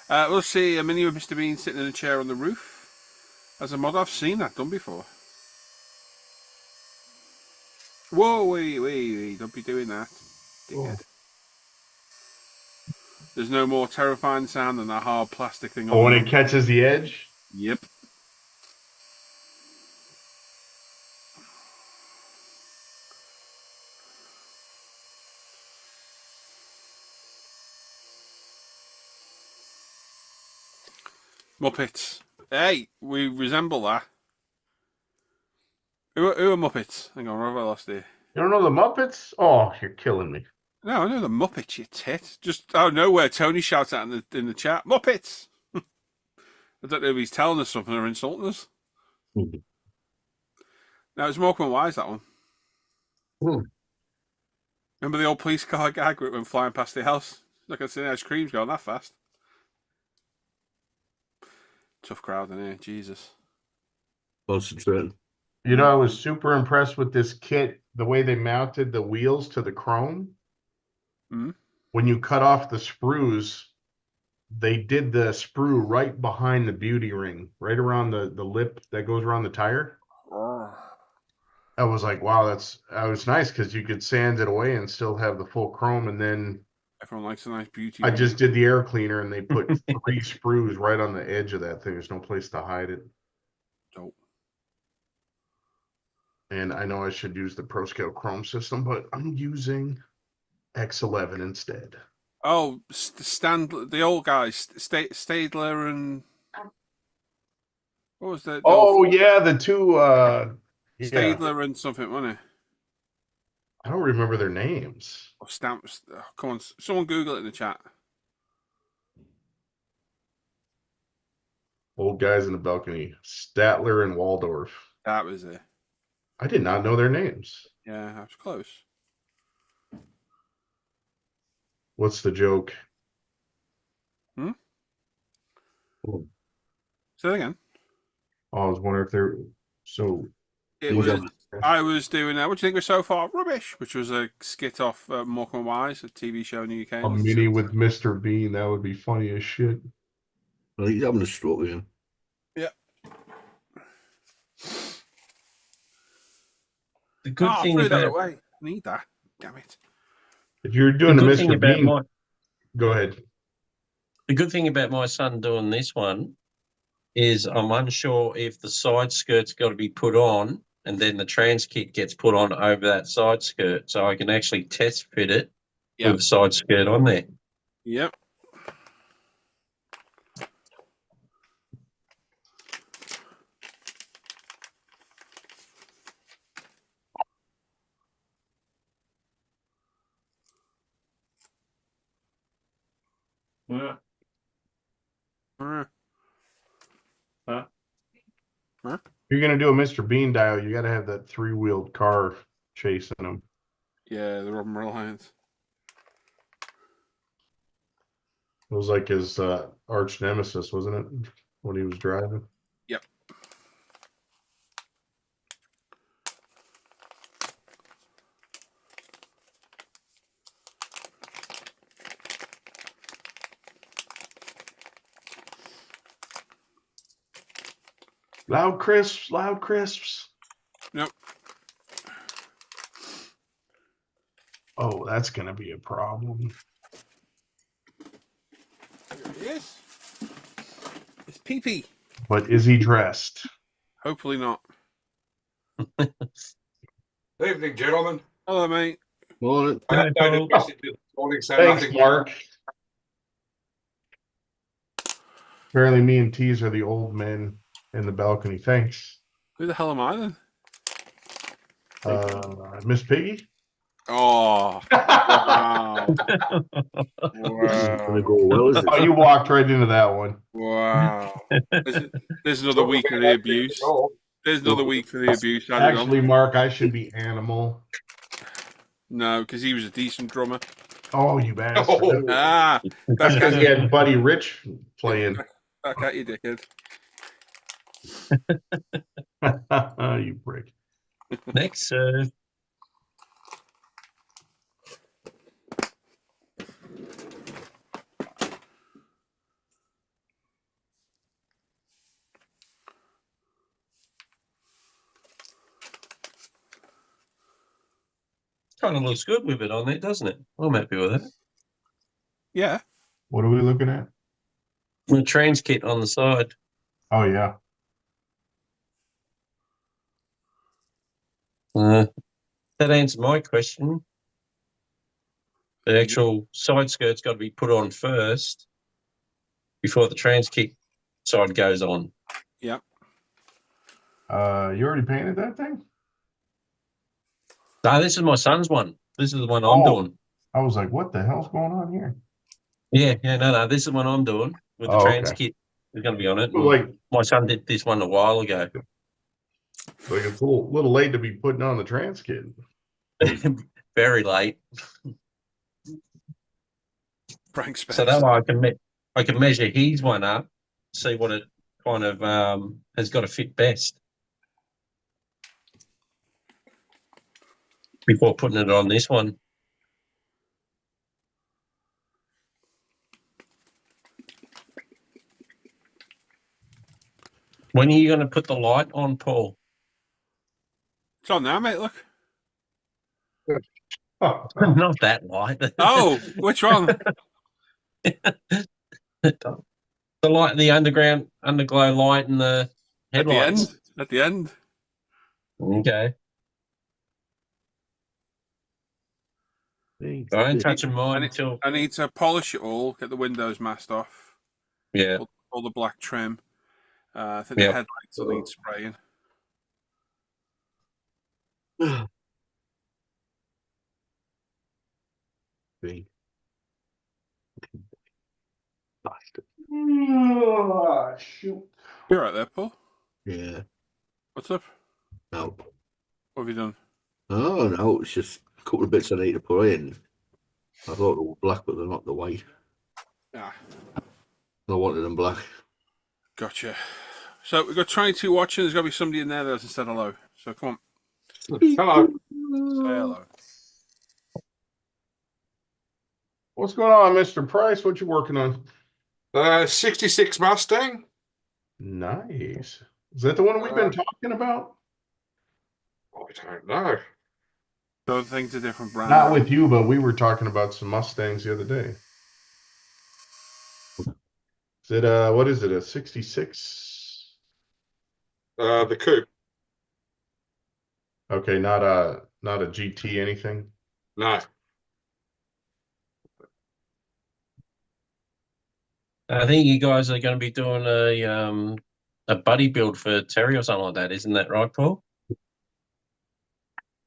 Speaker 1: We'll see a mini with Mr. Bean sitting in a chair on the roof. As a mod, I've seen that done before. Whoa, wait, don't be doing that, dickhead. There's no more terrifying sound than that hard plastic thing.
Speaker 4: Oh, when it catches the edge?
Speaker 1: Yep. Muppets. Hey, we resemble that. Who are Muppets? Hang on, where have I lost here?
Speaker 4: You don't know the Muppets? Oh, you're killing me.
Speaker 1: No, I know the Muppets, you tit. Just out of nowhere, Tony shouts out in the chat, Muppets! I don't know if he's telling us something or insulting us.
Speaker 2: Mm-hmm.
Speaker 1: No, it's Morecambe Wise, that one. Remember the old police car gag where it went flying past the house? Like I said, ice cream's going that fast. Tough crowd in here, Jesus.
Speaker 2: Concentrating.
Speaker 4: You know, I was super impressed with this kit, the way they mounted the wheels to the chrome.
Speaker 1: Mm-hmm.
Speaker 4: When you cut off the sprues, they did the sprue right behind the beauty ring, right around the lip that goes around the tire. I was like, wow, that was nice because you could sand it away and still have the full chrome. And then
Speaker 1: Everyone likes a nice beauty.
Speaker 4: I just did the air cleaner and they put 3 screws right on the edge of that thing. There's no place to hide it.
Speaker 1: Dope.
Speaker 4: And I know I should use the ProScale Chrome system, but I'm using X11 instead.
Speaker 1: Oh, the old guys, Stadler and what was that?
Speaker 4: Oh yeah, the two. Yeah.
Speaker 1: Stadler and something, wasn't it?
Speaker 4: I don't remember their names.
Speaker 1: Or stamps. Oh, come on, someone Google it in the chat.
Speaker 4: Old guys in the balcony, Statler and Waldorf.
Speaker 1: That was it.
Speaker 4: I did not know their names.
Speaker 1: Yeah, that was close.
Speaker 4: What's the joke?
Speaker 1: Say that again.
Speaker 4: I was wondering if they're so.
Speaker 1: It was. I was doing. What do you think was so far rubbish? Which was a skit off Morecambe and Wise, a TV show in the UK.
Speaker 4: A mini with Mr. Bean. That would be funny as shit.
Speaker 7: Well, he's having a stroke again.
Speaker 1: Yeah.
Speaker 3: The good thing
Speaker 1: threw that
Speaker 3: about
Speaker 1: away. I need that. Damn it.
Speaker 4: If you're doing
Speaker 3: the
Speaker 4: the
Speaker 3: good thing
Speaker 4: Mr.
Speaker 3: about
Speaker 4: Bean,
Speaker 3: my
Speaker 4: go ahead.
Speaker 3: the good thing about my son doing this one is I'm unsure if the side skirt's got to be put on and then the trans kit gets put on over that side skirt, so I can actually test fit it with the side skirt on there.
Speaker 1: Yep.
Speaker 6: Yeah.
Speaker 4: If you're gonna do a Mr. Bean dial, you got to have that 3-wheeled car chasing them.
Speaker 1: Yeah, the Robin Reliance.
Speaker 4: It was like his arch nemesis, wasn't it? When he was driving.
Speaker 1: Yep.
Speaker 4: Loud crisps, loud crisps.
Speaker 1: Nope.
Speaker 4: Oh, that's gonna be a problem.
Speaker 1: There he is. It's Pee-Pee.
Speaker 4: But is he dressed?
Speaker 1: Hopefully not.
Speaker 8: Evening, gentlemen.
Speaker 1: Hello, mate.
Speaker 7: Morning.
Speaker 8: I updated message this morning saying
Speaker 4: Thanks,
Speaker 8: nothing.
Speaker 4: Mark. Apparently, me and Tease are the old men in the balcony. Thanks.
Speaker 1: Who the hell am I then?
Speaker 4: Miss Piggy?
Speaker 1: Oh, wow.
Speaker 7: This isn't going to
Speaker 1: Wow.
Speaker 7: go well, is it?
Speaker 4: Oh, you walked right into that one.
Speaker 1: Wow. There's another week for the abuse. There's another week for the abuse. added on.
Speaker 4: Actually, Mark, I should be Animal.
Speaker 1: No, because he was a decent drummer.
Speaker 4: Oh, you bastard.
Speaker 1: Ah,
Speaker 4: That's because he had Buddy Rich playing.
Speaker 1: back at you, dickhead.
Speaker 4: You prick.
Speaker 3: Next serve. Kind of looks good with it on there, doesn't it? I'm happy with it.
Speaker 1: Yeah.
Speaker 4: What are we looking at?
Speaker 3: The trans kit on the side.
Speaker 4: Oh, yeah.
Speaker 3: That answered my question. The actual side skirt's got to be put on first before the trans kit side goes on.
Speaker 1: Yep.
Speaker 4: You already painted that thing?
Speaker 3: No, this is my son's one. This is the one I'm
Speaker 4: Oh.
Speaker 3: doing.
Speaker 4: I was like, what the hell's going on here?
Speaker 3: Yeah, no. This is the one I'm doing with the
Speaker 4: Oh,
Speaker 3: trans
Speaker 4: okay.
Speaker 3: kit. It's going to be on it.
Speaker 4: Like
Speaker 3: My son did this one a while ago.
Speaker 4: it's a little late to be putting on the trans kit.
Speaker 3: Very late.
Speaker 1: Frank Spence.
Speaker 3: So that way I can measure his one up, see what it kind of has got to fit best before putting it on this one. When are you going to put the light on, Paul?
Speaker 1: It's on now, mate. Look.
Speaker 3: Not that light.
Speaker 1: Oh, which one?
Speaker 3: The light, the underglow light, and the
Speaker 1: At the
Speaker 3: headlights.
Speaker 1: end. At the end.
Speaker 3: Okay. Don't touch mine until.
Speaker 1: I need to polish it all, get the windows masked off,
Speaker 3: Yeah.
Speaker 1: all the black trim. I think
Speaker 3: Yep.
Speaker 1: the headlights will need spraying.
Speaker 7: Bastard.
Speaker 4: Shoot.
Speaker 1: You're right there, Paul.
Speaker 7: Yeah.
Speaker 1: What's up?
Speaker 7: No.
Speaker 1: What have you done?
Speaker 7: Oh no, it's just a couple of bits I need to put in. I thought they were black, but they're not the white.
Speaker 1: Ah,
Speaker 7: I wanted them black.
Speaker 1: gotcha. So we've got 22 watching. There's got to be somebody in there that hasn't said hello. So come on,
Speaker 8: Hello.
Speaker 1: say hello.
Speaker 4: What's going on, Mr. Price? What you working on?
Speaker 8: 66 Mustang.
Speaker 4: Nice. Is that the one we've been talking about?
Speaker 8: I don't know.
Speaker 1: So things are different brand.
Speaker 4: Not with you, but we were talking about some Mustangs the other day. Is it what is it, a 66?
Speaker 8: The coupe.
Speaker 4: Okay, not a GT anything.
Speaker 8: No.
Speaker 3: I think you guys are going to be doing a buddy build for Terry or something like that, isn't that right, Paul?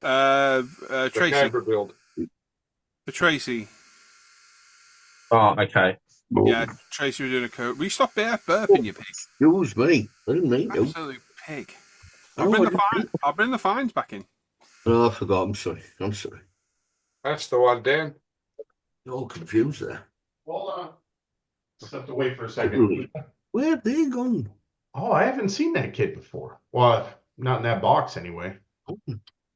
Speaker 8: The
Speaker 1: Tracy.
Speaker 8: Cobra build.
Speaker 1: For Tracy.
Speaker 3: Oh, okay.
Speaker 1: Yeah, Tracy, we're doing a code. Will you stop burping, you pig?
Speaker 7: Excuse me. I didn't mean to.
Speaker 1: Absolute pig.
Speaker 7: Oh,
Speaker 1: I'll bring the fines back in.
Speaker 7: Oh, I forgot. I'm sorry. I'm sorry.
Speaker 8: That's the one, Dan.
Speaker 7: You're all confused there.
Speaker 4: Hold on. Stepped away for a second.
Speaker 7: Where have they gone?
Speaker 4: Oh, I haven't seen that kit before. Well, not in that box anyway.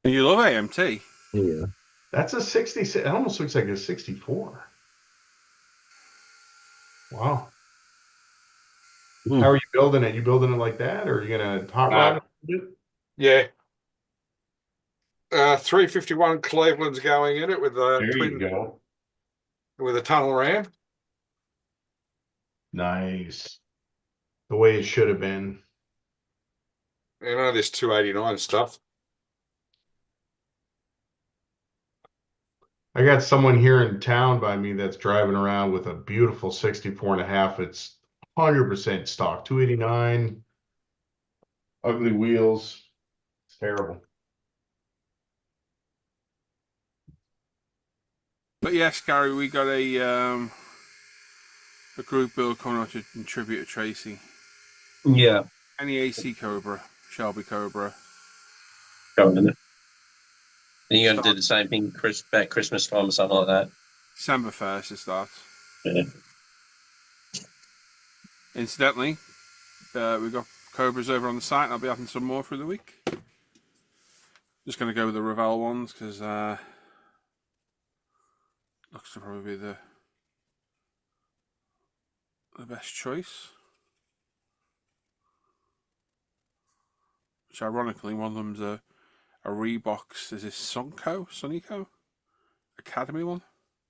Speaker 1: You love AMT.
Speaker 7: Yeah.
Speaker 4: That's a 66. It almost looks like a 64. Wow.
Speaker 7: Hmm.
Speaker 4: How are you building it? You building it like that, or are you gonna hot rod it?
Speaker 8: Yeah. 351 Cleveland's going in it with a
Speaker 4: There
Speaker 8: twin
Speaker 4: you go.
Speaker 8: with a tunnel ram.
Speaker 4: Nice. The way it should have been.
Speaker 8: You know, this 289 stuff.
Speaker 4: I got someone here in town by me that's driving around with a beautiful 64 and a half. It's 100% stock, 289, ugly wheels. It's terrible.
Speaker 1: But yes, Gary, we got a group build coming out to tribute to Tracy.
Speaker 3: Yeah.
Speaker 1: Any AC Cobra, Shelby Cobra.
Speaker 3: Going in it. And you're going to do the same thing back Christmas time or something like that?
Speaker 1: December 1st it starts.
Speaker 3: Yeah.
Speaker 1: Incidentally, we've got Cobras over on the site, and I'll be having some more through the week. Just going to go with the Revell ones, because looks to probably be the best choice. Which ironically, one of them's a Reebok, is this Sonico? Academy one?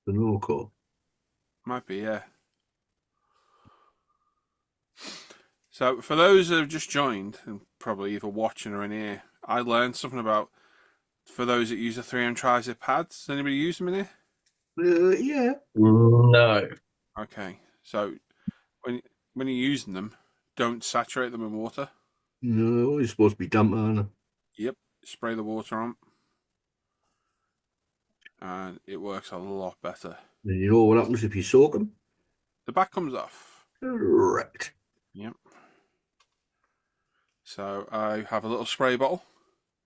Speaker 7: The local.
Speaker 1: Might be, yeah. So, for those that have just joined, and probably either watching or in here, I learned something about, for those that use the 3M Trizip pads. Does anybody use them in here?
Speaker 7: Yeah.
Speaker 3: No.
Speaker 1: Okay, so when you're using them, don't saturate them in water.
Speaker 7: No, it's supposed to be damp, aren't it?
Speaker 1: Yep, spray the water on, and it works a lot better.
Speaker 7: And you know what happens if you soak them?
Speaker 1: The back comes off.
Speaker 7: Correct.
Speaker 1: Yep. So I have a little spray bottle.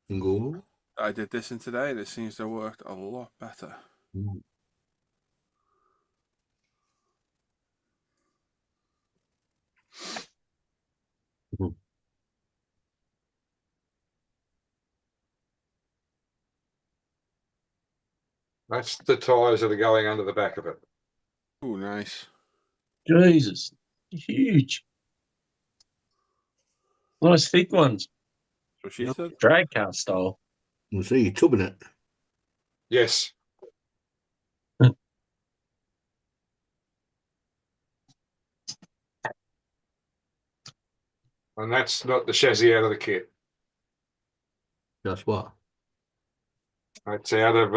Speaker 7: And go.
Speaker 1: I did this in today, and it seems to have worked a lot better.
Speaker 7: Mm. Mm.
Speaker 8: That's the tyres that are going under the back of it.
Speaker 1: Oh, nice.
Speaker 3: Jesus. Huge. Nice thick ones.
Speaker 1: So she said.
Speaker 3: Drag car style.
Speaker 7: You see, you're tubbing it.
Speaker 8: Yes. And that's not the chassis out of the kit.
Speaker 7: That's what.
Speaker 8: That's out of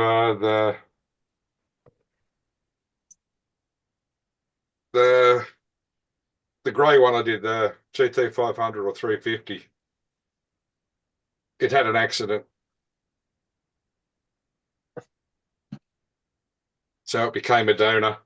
Speaker 8: the grey one I did, the GT 500 or 350. It had an accident. So it became a donor.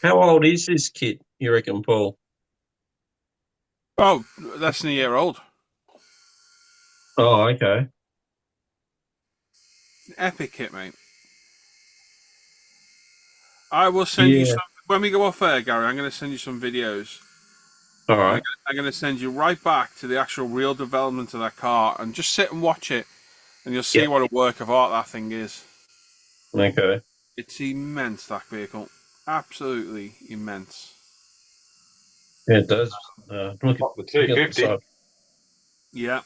Speaker 3: How old is this kit, you reckon, Paul?
Speaker 1: Oh, less than a year old.
Speaker 3: Oh, okay.
Speaker 1: Epic kit, mate. I will send you some when we go off air, Gary. I'm going to send you some videos.
Speaker 3: All right.
Speaker 1: I'm going to send you right back to the actual real development of that car, and just sit and watch it, and you'll see
Speaker 3: Yep.
Speaker 1: what a work of art that thing is.
Speaker 3: Okay.
Speaker 1: It's immense, that vehicle. Absolutely immense.
Speaker 3: Yeah, it does. Look
Speaker 8: What, the
Speaker 3: at the
Speaker 8: 250?
Speaker 3: side.
Speaker 1: Yeah.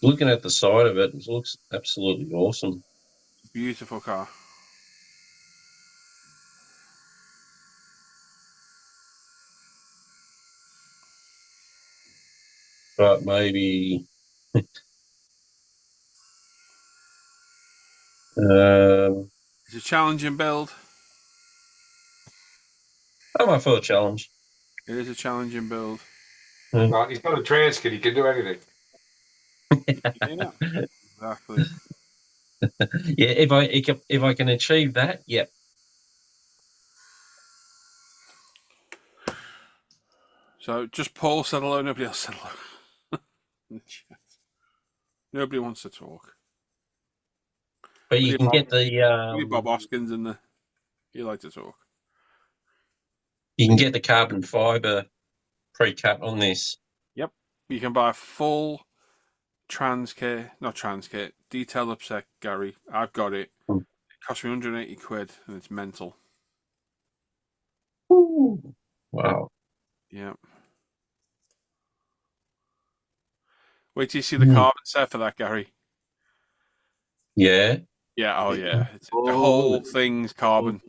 Speaker 3: Looking at the side of it, it looks absolutely awesome.
Speaker 1: Beautiful car.
Speaker 3: But maybe
Speaker 1: It's a challenging build.
Speaker 3: I'm up for a challenge.
Speaker 1: It is a challenging build.
Speaker 8: Right, he's got a trans kit. He can do anything.
Speaker 1: Yeah, exactly.
Speaker 3: Yeah, if I can achieve that, yep.
Speaker 1: So just Paul said hello, nobody else said hello. Nobody wants to talk.
Speaker 3: But you can get
Speaker 1: Maybe
Speaker 3: the
Speaker 1: Bob Hoskins in there. You like to talk.
Speaker 3: you can get the carbon fiber pre-cut on this.
Speaker 1: Yep. You can buy a full not trans kit, detail upset, Gary. I've got it.
Speaker 3: Hmm.
Speaker 1: It cost me 180 quid and it's mental.
Speaker 3: Ooh. Wow.
Speaker 1: Yeah. Wait till you see the carbon set for that, Gary.
Speaker 3: Yeah.
Speaker 1: Yeah, oh yeah. The whole thing's carbon.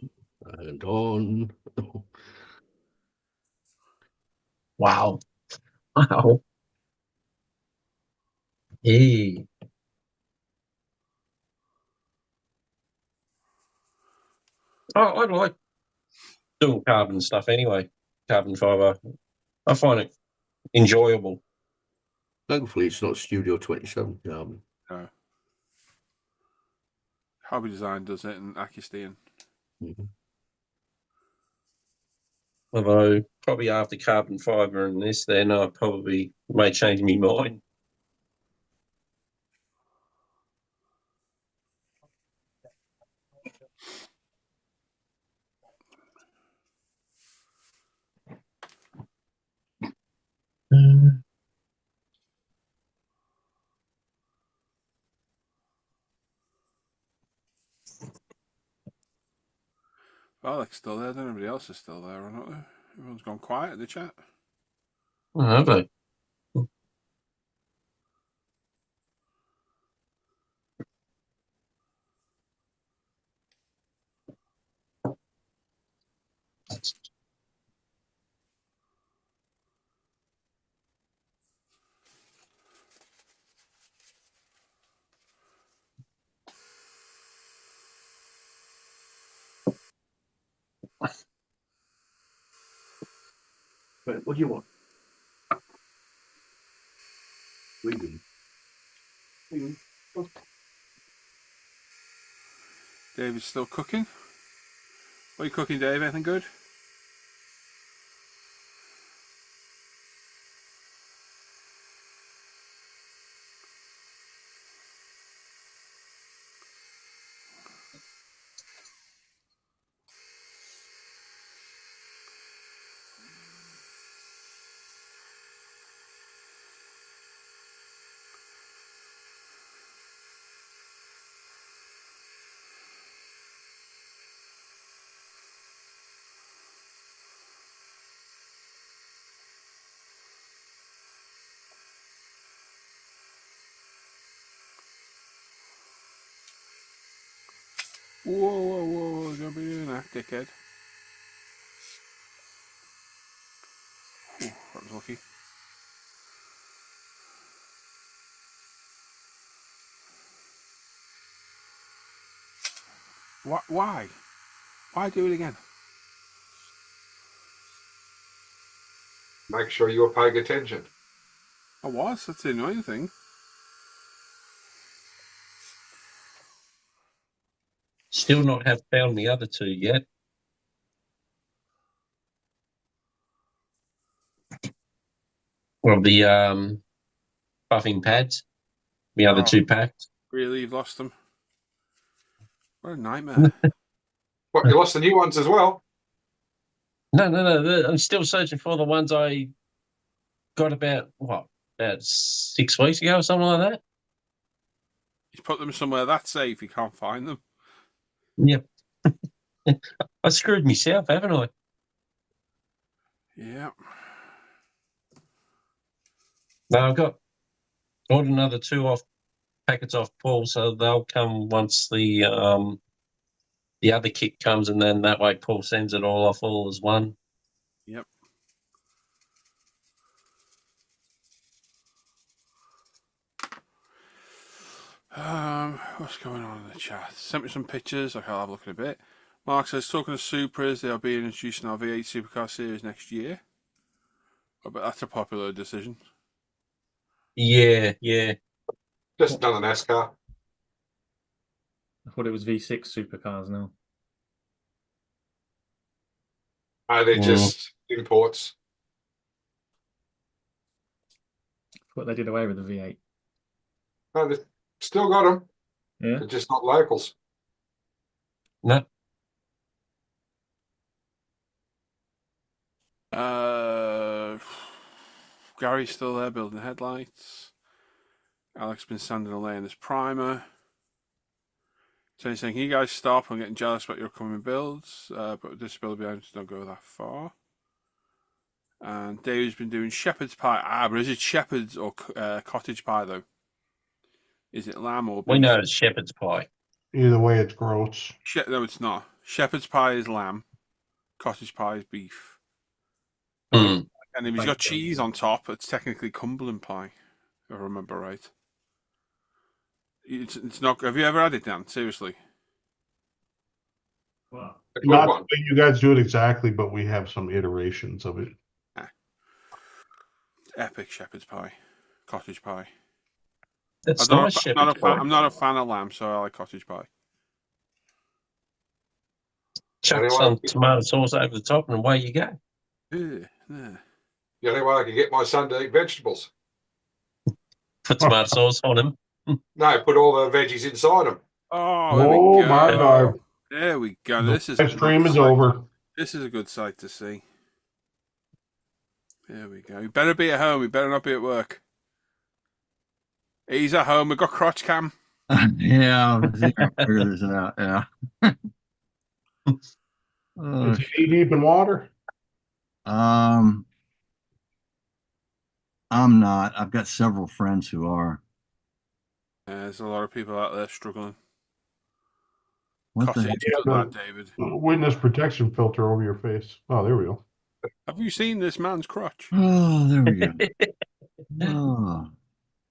Speaker 7: And on.
Speaker 3: Wow. Wow. Yeah. I like doing carbon stuff anyway. Carbon fiber. I find it enjoyable.
Speaker 7: Thankfully, it's not Studio 27 carbon.
Speaker 1: No. Hobby Design does it and Akistan.
Speaker 7: Mhm.
Speaker 3: Although probably after carbon fiber and this, then I probably may change my mind.
Speaker 1: Alex's still there, then everybody else is still there, or not there? Everyone's gone quiet in the chat.
Speaker 3: Oh, have they?
Speaker 7: Right, what do you want? Reading.
Speaker 1: David's still cooking. What are you cooking, Dave? Anything good? Whoa, don't be doing that, dickhead. Ooh, that was lucky. Why? Why do it again?
Speaker 8: Make sure you're paying attention.
Speaker 1: I was, that's the annoying thing.
Speaker 3: Still not have found the other two yet. Well, the buffing pads, the other
Speaker 1: Oh.
Speaker 3: 2 packs.
Speaker 1: Really, you've lost them? What a nightmare.
Speaker 8: What, you lost the new ones as well?
Speaker 3: No. I'm still searching for the ones I got about 6 weeks ago or something like that.
Speaker 1: You put them somewhere that safe, you can't find them.
Speaker 3: Yep. I screwed myself, haven't I?
Speaker 1: Yeah.
Speaker 3: No, I've got ordered another 2 packets off Paul, so they'll come once the other kit comes, and then that way Paul sends it all off all as one.
Speaker 1: Yep. What's going on in the chat? Sent me some pictures. I'll have a look in a bit. Mark says, talking of Supras, they'll be introducing our V8 Supercar series next year. I bet that's a popular decision.
Speaker 3: Yeah.
Speaker 8: Just another NASCAR.
Speaker 6: I thought it was V6 supercars now.
Speaker 8: They're just imports.
Speaker 6: I thought they did away with the V8.
Speaker 8: No, they've still got them.
Speaker 6: Yeah.
Speaker 8: They're just not locals.
Speaker 3: No.
Speaker 1: Gary's still there building headlights. Alex been sanding away in his primer. So he's saying, can you guys stop? I'm getting jealous about your upcoming builds, but this build behind don't go that far. And Dave's been doing shepherd's pie. But is it shepherd's or cottage pie though? Is it lamb or beef?
Speaker 3: We know it's shepherd's pie.
Speaker 4: Either way, it's gross.
Speaker 1: No, it's not. Shepherd's pie is lamb. Cottage pie is beef.
Speaker 3: Mm.
Speaker 1: And if he's got cheese on top, it's technically Cumberland pie, if I remember right. It's not. Have you ever had it, Dan? Seriously?
Speaker 6: Wow.
Speaker 8: A good
Speaker 4: Not
Speaker 8: one.
Speaker 4: that you guys do it exactly, but we have some iterations of it.
Speaker 1: Epic shepherd's pie, cottage pie.
Speaker 3: That's nice shepherd's pie.
Speaker 1: I'm not a fan of lamb, so I like cottage pie.
Speaker 3: Chuck some tomato sauce over the top, and away you go.
Speaker 1: Yeah.
Speaker 8: The only way I can get my son to eat vegetables.
Speaker 3: Put tomato sauce on him.
Speaker 8: No, put all the veggies inside them.
Speaker 1: Oh, there we go.
Speaker 4: my God.
Speaker 1: There we go.
Speaker 4: The
Speaker 1: This is
Speaker 4: stream is over.
Speaker 1: This is a good sight to see. There we go. We better be at home. We better not be at work. He's at home. We've got crotch cam.
Speaker 9: Yeah, figure this out. Yeah.
Speaker 4: Is he knee deep in water?
Speaker 9: I'm not. I've got several friends who are.
Speaker 1: There's a lot of people out there struggling.
Speaker 9: What the
Speaker 1: Cottage
Speaker 9: heck?
Speaker 1: to that, David.
Speaker 4: Witness protection filter over your face. Oh, there we go.
Speaker 1: Have you seen this man's crotch?
Speaker 9: Oh, there we go. Oh.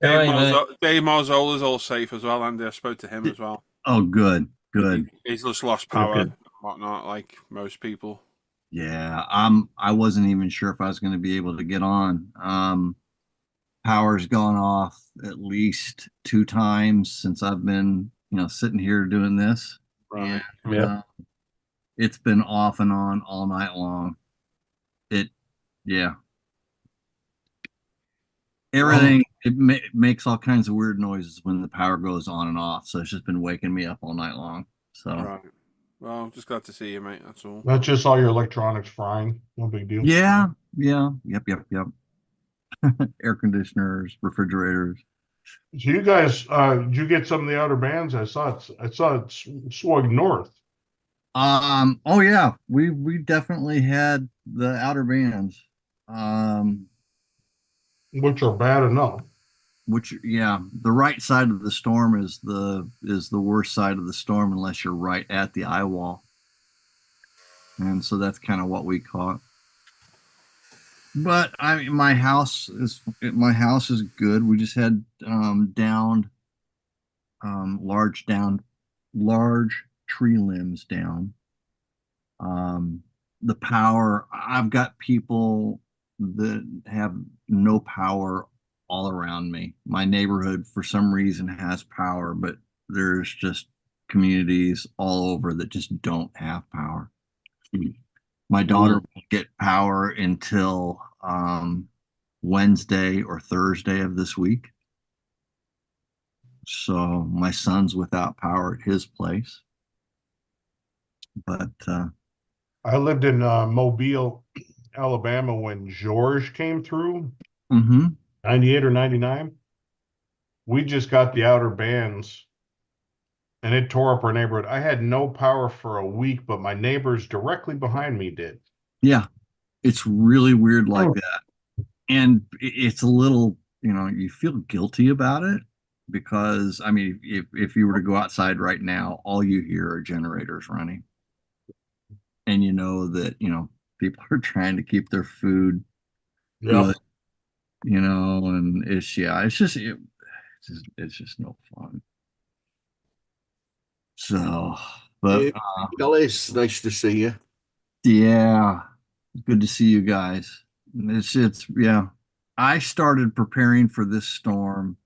Speaker 1: Dave Marzola's all safe as well, Andy. I spoke to him as well.
Speaker 9: Oh, good.
Speaker 1: He's just lost power
Speaker 9: Okay.
Speaker 1: and whatnot, like most people.
Speaker 9: Yeah, I wasn't even sure if I was going to be able to get on. Power's gone off at least 2 times since I've been, sitting here doing this.
Speaker 1: Right.
Speaker 3: Yeah.
Speaker 9: It's been off and on all night long. Everything, makes all kinds of weird noises when the power goes on and off. So it's just been waking me up all night long. So,
Speaker 1: Right. Well, I'm just glad to see you, mate. That's all.
Speaker 4: That's just all your electronics frying. No big deal.
Speaker 9: yeah. Yep. Air conditioners, refrigerators.
Speaker 4: So you guys, did you get some of the outer bands? I saw it swung north.
Speaker 9: Oh yeah, we definitely had the outer bands.
Speaker 4: Which are bad enough.
Speaker 9: which, yeah, the right side of the storm is the worst side of the storm unless you're right at the eye wall. And so that's kind of what we caught. But I mean, my house is good. We just had downed large tree limbs down. The power, I've got people that have no power all around me. My neighborhood for some reason has power, but there's just communities all over that just don't have power. My daughter won't get power until Wednesday or Thursday of this week. So my son's without power at his place. But
Speaker 4: I lived in Mobile, Alabama when George came through, 98 or 99. We just got the outer bands and it tore up our neighborhood. I had no power for a week, but my neighbors directly behind me did.
Speaker 9: Yeah, it's really weird like that. And it's a little, you feel guilty about it because, I mean, if you were to go outside right now, all you hear are generators running. And you know that, people are trying to keep their food good, and it's just no fun. So, but
Speaker 7: It's nice to see you.
Speaker 9: Yeah, good to see you guys. Yeah. I started preparing for this storm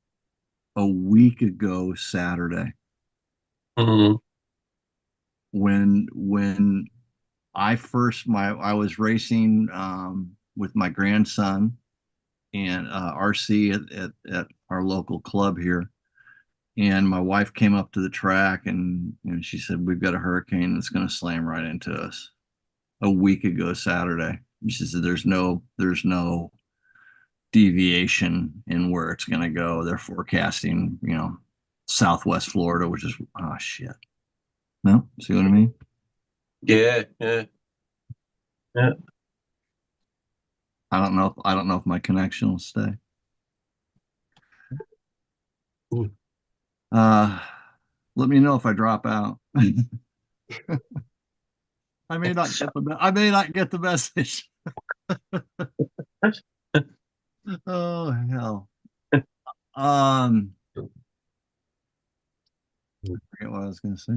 Speaker 9: a week ago Saturday. When I was racing with my grandson and RC at our local club here. And my wife came up to the track and she said, "We've got a hurricane that's going to slam right into us." A week ago Saturday. She said, "There's no deviation in where it's going to go. They're forecasting, Southwest Florida, which is, oh shit." No, see what I mean?
Speaker 3: Yeah.
Speaker 9: I don't know if my connection will stay. Let me know if I drop out. I may not get the message. Oh hell. I forget what I was going to say.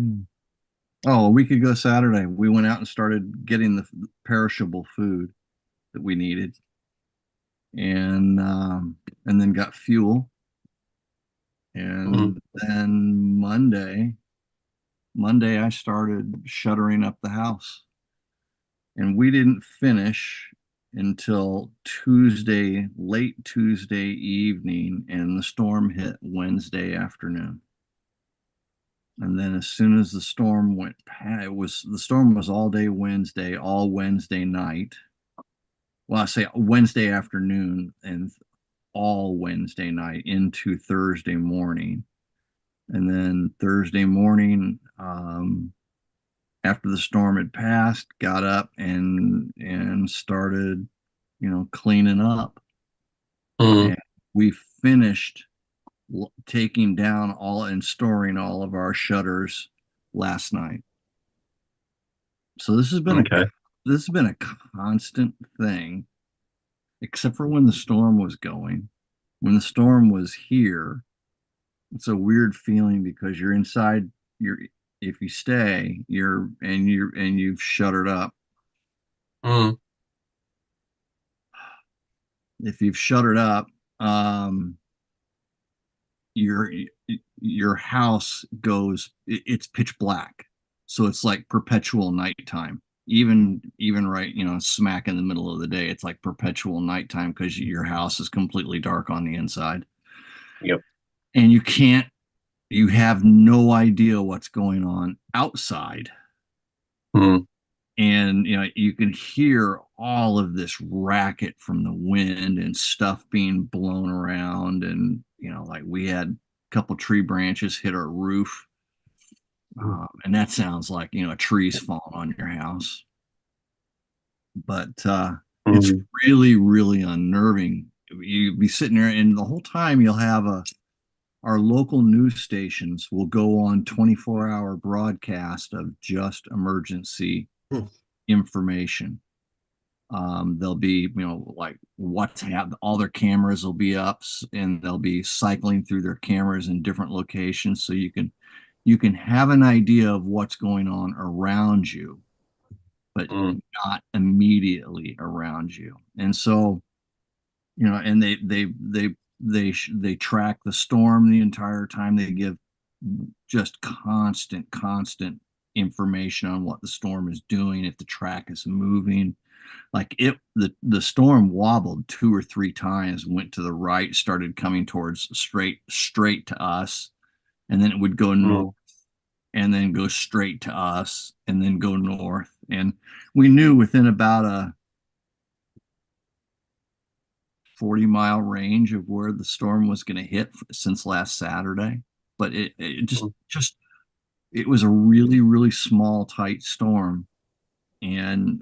Speaker 9: Oh, a week ago Saturday, we went out and started getting the perishable food that we needed, and then got fuel, and then Monday I started shuttering up the house, and we didn't finish until late Tuesday evening, and the storm hit Wednesday afternoon. And then as soon as the storm went past, the storm was all day Wednesday, all Wednesday night. Well, I say Wednesday afternoon and all Wednesday night into Thursday morning. And then Thursday morning, after the storm had passed, got up and started, cleaning up. And we finished taking down and storing all of our shutters last night. So this has been a constant thing, except for when the storm was going. When the storm was here, it's a weird feeling because you're inside. If you stay, you've shuttered up. If you've shuttered up, your house it's pitch black, so it's like perpetual nighttime. Even right, smack in the middle of the day, it's like perpetual nighttime because your house is completely dark on the inside.
Speaker 3: Yep.
Speaker 9: And you have no idea what's going on outside. And you can hear all of this racket from the wind and stuff being blown around, and like we had a couple tree branches hit our roof, and that sounds like a tree's falling on your house. But it's really, really unnerving you be sitting there, and the whole time you'll have our local news stations will go on 24-hour broadcast of just emergency information. There'll be, like what's happened, all their cameras will be up, and they'll be cycling through their cameras in different locations, so you can have an idea of what's going on around you, but not immediately around you. And so, and they track the storm the entire time. They give just constant information on what the storm is doing, if the track is moving. Like the storm wobbled 2 or 3 times, went to the right, started coming towards straight to us, and then it would go north, and then go straight to us, and then go north. And we knew within about a 40-mile range of where the storm was going to hit since last Saturday. But it it was a really small, tight storm, and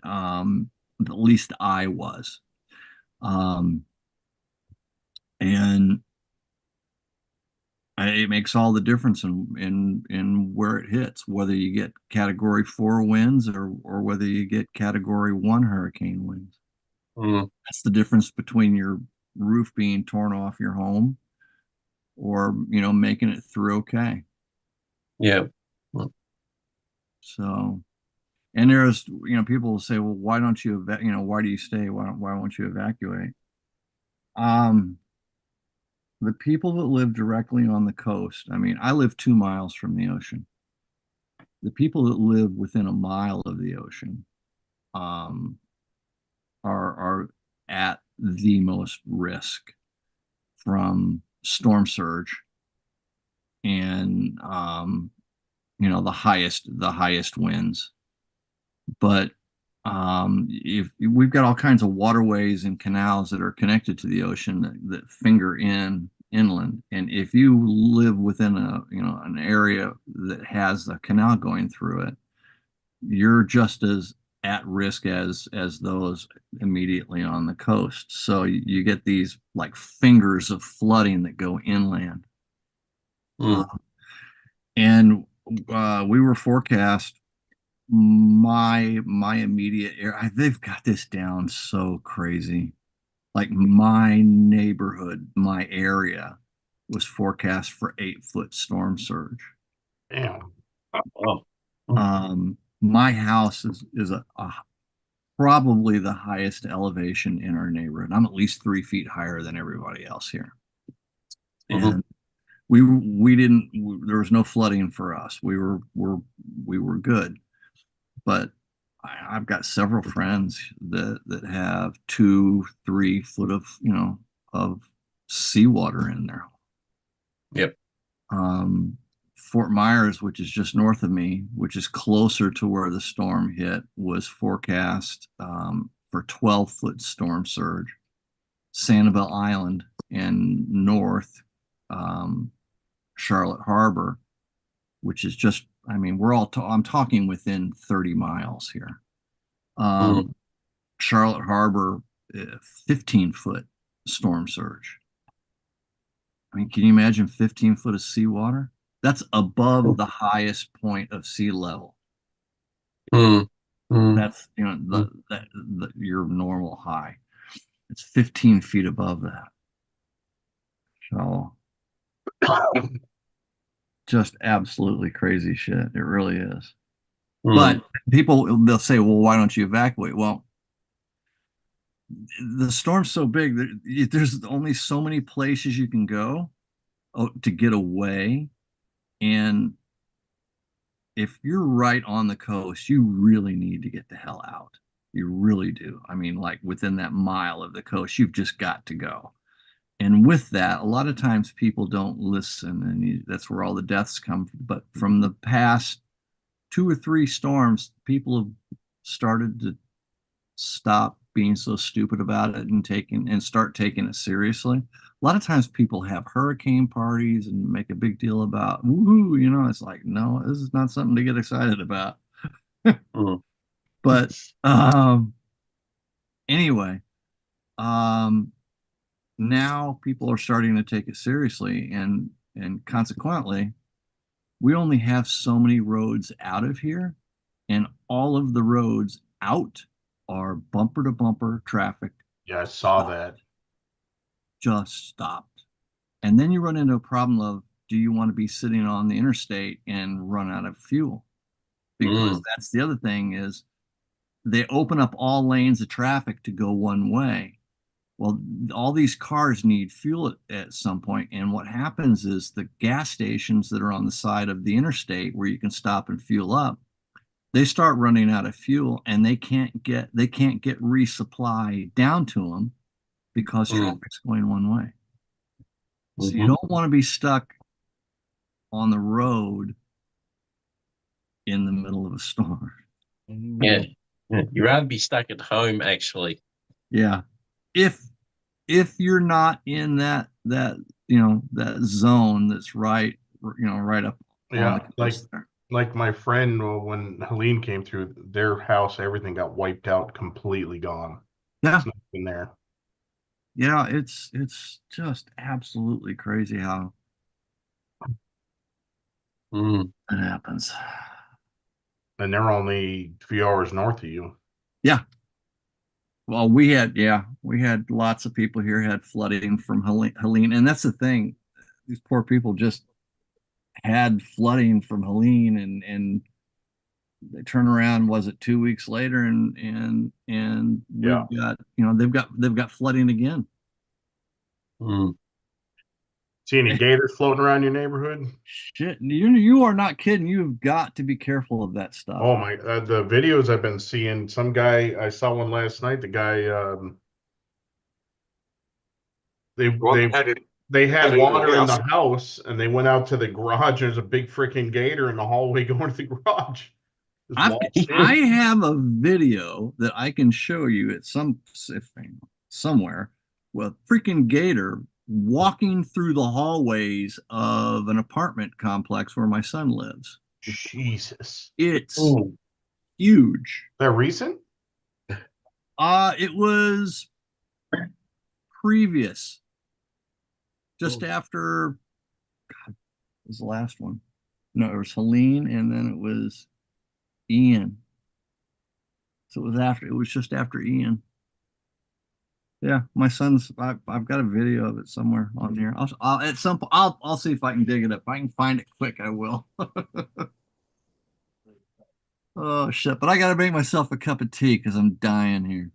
Speaker 9: at least I was, and it makes all the difference in where it hits, whether you get Category 4 winds or whether you get Category 1 hurricane winds. That's the difference between your roof being torn off your home or, making it through okay.
Speaker 3: Yeah.
Speaker 9: So, and there's, people will say, well, why don't you, why do you stay? Why won't you evacuate? The people that live directly on the coast, I live 2 miles from the ocean. The people that live within a mile of the ocean, are at the most risk from storm surge and the highest winds. But if we've got all kinds of waterways and canals that are connected to the ocean that finger inland, and if you live within an area that has a canal going through it, you're just as at risk as those immediately on the coast. So you get these like fingers of flooding that go inland. And we were forecast, my immediate area, they've got this down so crazy. Like my neighborhood, my area was forecast for 8-foot storm surge.
Speaker 4: Damn.
Speaker 9: My house is a probably the highest elevation in our neighborhood. I'm at least 3 feet higher than everybody else here. And we didn't, there was no flooding for us. We were good. But I've got several friends that have 2-3 foot of seawater in there.
Speaker 3: Yep.
Speaker 9: Fort Myers, which is just north of me, which is closer to where the storm hit, was forecast for 12-foot storm surge. Sanibel Island and north, Charlotte Harbor, which is just, I'm talking within 30 miles here. Charlotte Harbor, 15-foot storm surge. Can you imagine 15 foot of seawater? That's above the highest point of sea level. That's your normal high. It's 15 feet above that. So just absolutely crazy shit. It really is. But they'll say, well, why don't you evacuate? Well, the storm's so big that there's only so many places you can go to get away. And if you're right on the coast, you really need to get the hell out. You really do. Like within that mile of the coast, you've just got to go. And with that, a lot of times people don't listen, and that's where all the deaths come from. But from the past 2 or 3 storms, people have started to stop being so stupid about it and start taking it seriously. A lot of times people have hurricane parties and make a big deal about, woohoo, it's like, no, this is not something to get excited about. But anyway, now people are starting to take it seriously, and consequently, we only have so many roads out of here, and all of the roads out are bumper to bumper traffic.
Speaker 4: Yeah, I saw
Speaker 9: Stop.
Speaker 4: that.
Speaker 9: Just stopped. And then you run into a problem of, do you want to be sitting on the interstate and run out of fuel? Because that's the other thing is they open up all lanes of traffic to go one way. Well, all these cars need fuel at some point, and what happens is the gas stations that are on the side of the interstate where you can stop and fuel up, they start running out of fuel, and they can't get resupply down to them because traffic's going one way. So you don't want to be stuck on the road in the middle of a storm.
Speaker 3: Yeah. You'd rather be stuck at home, actually.
Speaker 9: Yeah. If you're not in that zone that's right up
Speaker 4: Yeah,
Speaker 9: on the coast there.
Speaker 4: Like my friend, when Helene came through their house, everything got wiped out, completely gone.
Speaker 9: Yeah.
Speaker 4: It's nothing there.
Speaker 9: Yeah, it's just absolutely crazy how it happens.
Speaker 4: And they're only a few hours north of you.
Speaker 9: Yeah. Well, we had lots of people here had flooding from Helene, and that's the thing. These poor people just had flooding from Helene, and they turn around. Was it 2 weeks later, and we've got they've got flooding again.
Speaker 4: See any gators floating around your neighborhood?
Speaker 9: Shit, you are not kidding. You've got to be careful of that stuff.
Speaker 4: Oh my! The videos I've been seeing. Some guy, I saw one last night. The guy, they had water in the house, and they went out to the garage. There's a big freaking gator in the hallway going to the garage.
Speaker 9: I have a video that I can show you at somewhere with a freaking gator walking through the hallways of an apartment complex where my son lives.
Speaker 4: Jesus.
Speaker 9: It's huge.
Speaker 4: That recent?
Speaker 9: It was previous. Just after, God, was the last one. No, it was Helene, and then it was Ian. So it was just after Ian. Yeah, my son's. I've got a video of it somewhere on here. I'll see if I can dig it up. If I can find it quick, I will. Oh shit! But I got to make myself a cup of tea because I'm dying here.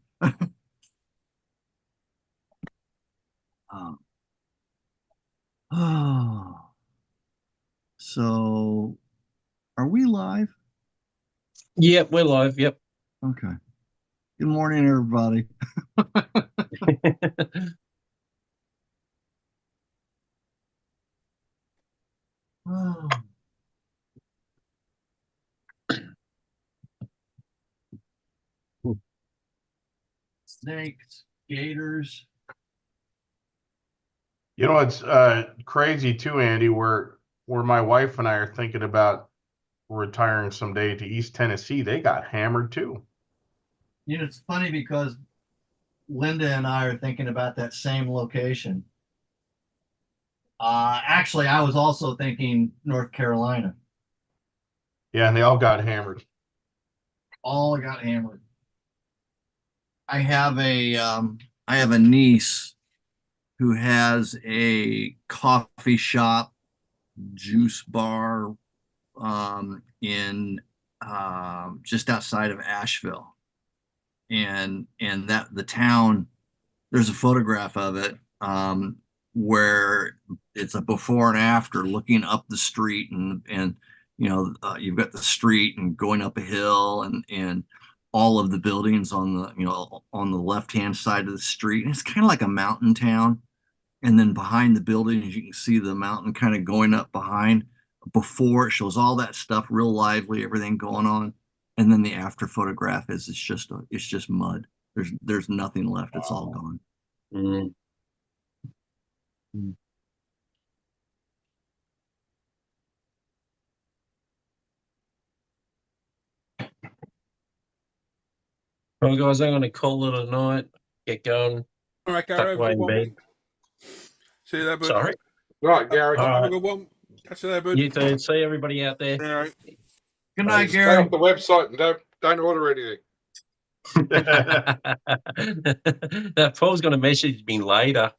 Speaker 9: Oh, so are we live?
Speaker 3: Yep, we're live. Yep.
Speaker 9: Okay. Good morning, everybody. Oh. Snakes, gators.
Speaker 4: You know, it's crazy too, Andy, where my wife and I are thinking about retiring someday to East Tennessee. They got hammered too.
Speaker 9: You know, it's funny because Linda and I are thinking about that same location. Actually, I was also thinking North Carolina.
Speaker 4: Yeah, and they all got hammered.
Speaker 9: All got hammered. I have a niece who has a coffee shop, juice bar, in just outside of Asheville, and that the town. There's a photograph of it where it's a before and after, looking up the street, and you've got the street and going up a hill, and all of the buildings on the left hand side of the street. And it's kind of like a mountain town. And then behind the buildings, you can see the mountain kind of going up behind. Before, it shows all that stuff real lively, everything going on. And then the after photograph is it's just mud. There's nothing left. It's all gone.
Speaker 3: Well, guys, I'm going to call it a night. Get going.
Speaker 1: All right,
Speaker 3: Tuck
Speaker 1: Gary,
Speaker 3: away in bed.
Speaker 1: See you there, bud.
Speaker 3: Sorry.
Speaker 8: Right, Gary.
Speaker 3: All
Speaker 1: Have a
Speaker 3: right.
Speaker 1: good one. Catch you there, bud.
Speaker 3: You too. See everybody out there.
Speaker 1: All right.
Speaker 9: Good night,
Speaker 8: Stay
Speaker 9: Gary.
Speaker 8: off the website and don't order anything.
Speaker 3: That Paul's going to message me later.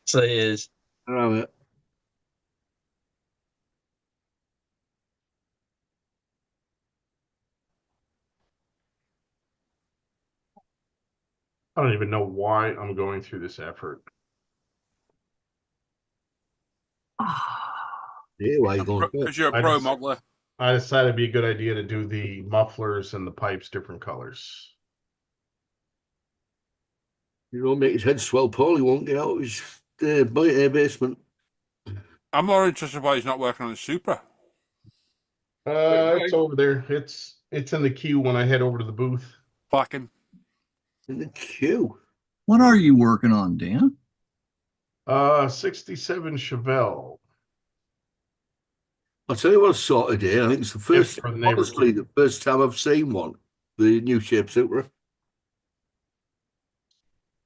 Speaker 3: So yes.
Speaker 7: All right.
Speaker 4: I don't even know why I'm going through this effort.
Speaker 7: Yeah, why you going?
Speaker 1: Because you're a
Speaker 4: I
Speaker 1: pro
Speaker 4: just-
Speaker 1: modeler.
Speaker 4: I decided it'd be a good idea to do the mufflers and the pipes different colors.
Speaker 7: You don't make his head swell, Paul. He won't get out of his basement.
Speaker 1: I'm more interested why he's not working on the Supra.
Speaker 4: It's over there. It's in the queue when I head over to the booth.
Speaker 1: Fucking.
Speaker 7: In the queue.
Speaker 9: What are you working on, Dan?
Speaker 4: 67 Chevelle.
Speaker 7: I'll tell you what I saw today. I think it's the first,
Speaker 4: for the neighbor
Speaker 7: honestly,
Speaker 4: kid.
Speaker 7: the first time I've seen one. The new shape Supra.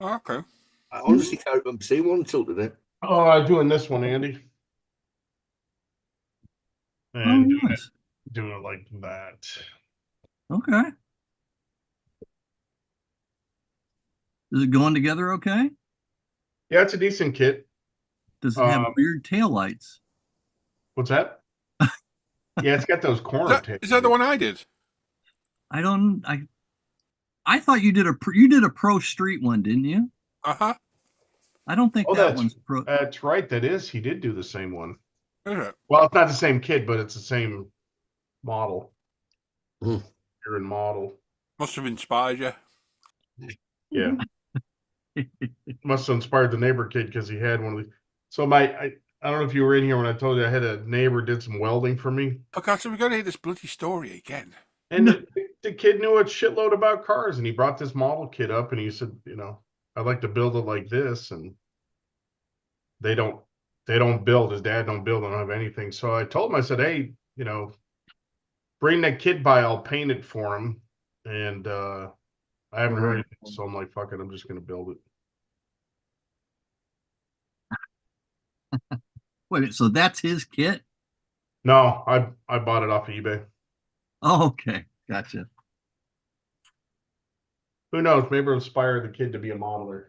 Speaker 1: Oh, okay.
Speaker 7: I honestly can't remember seeing one until today.
Speaker 4: Oh, I'm doing this one, Andy.
Speaker 9: Oh,
Speaker 4: And
Speaker 9: nice.
Speaker 4: doing it like that.
Speaker 9: Okay. Is it going together okay?
Speaker 4: Yeah, it's a decent kit.
Speaker 9: Does it have
Speaker 4: Um,
Speaker 9: weird taillights?
Speaker 4: What's that? Yeah, it's got those corner tails.
Speaker 1: Is that the one I did?
Speaker 9: I thought you did a pro street one, didn't you?
Speaker 1: Uh-huh.
Speaker 9: I don't think
Speaker 4: Oh,
Speaker 9: that
Speaker 4: that's-
Speaker 9: one's pro.
Speaker 4: That's right. That is. He did do the same one.
Speaker 1: Is it?
Speaker 4: Well, it's not the same kit, but it's the same model.
Speaker 7: Hmm.
Speaker 4: Year and model.
Speaker 1: Must have inspired you.
Speaker 4: Yeah. Must have inspired the neighbor kid because he had one of these. So I don't know if you were in here when I told you I had a neighbor did some welding for me.
Speaker 1: Oh, God, so we're going to hear this bloody story again.
Speaker 4: And the kid knew a shitload about cars, and he brought this model kit up, and he said, I'd like to build it like this, and they don't build. His dad don't build. They don't have anything. So I told him, I said, hey, bring that kit by. I'll paint it for him. And I haven't heard anything, so I'm like, fuck it, I'm just gonna build it.
Speaker 9: Wait, so that's his kit?
Speaker 4: No, I bought it off of eBay.
Speaker 9: Oh, okay, gotcha.
Speaker 4: Who knows? Maybe it'll inspire the kid to be a modeler.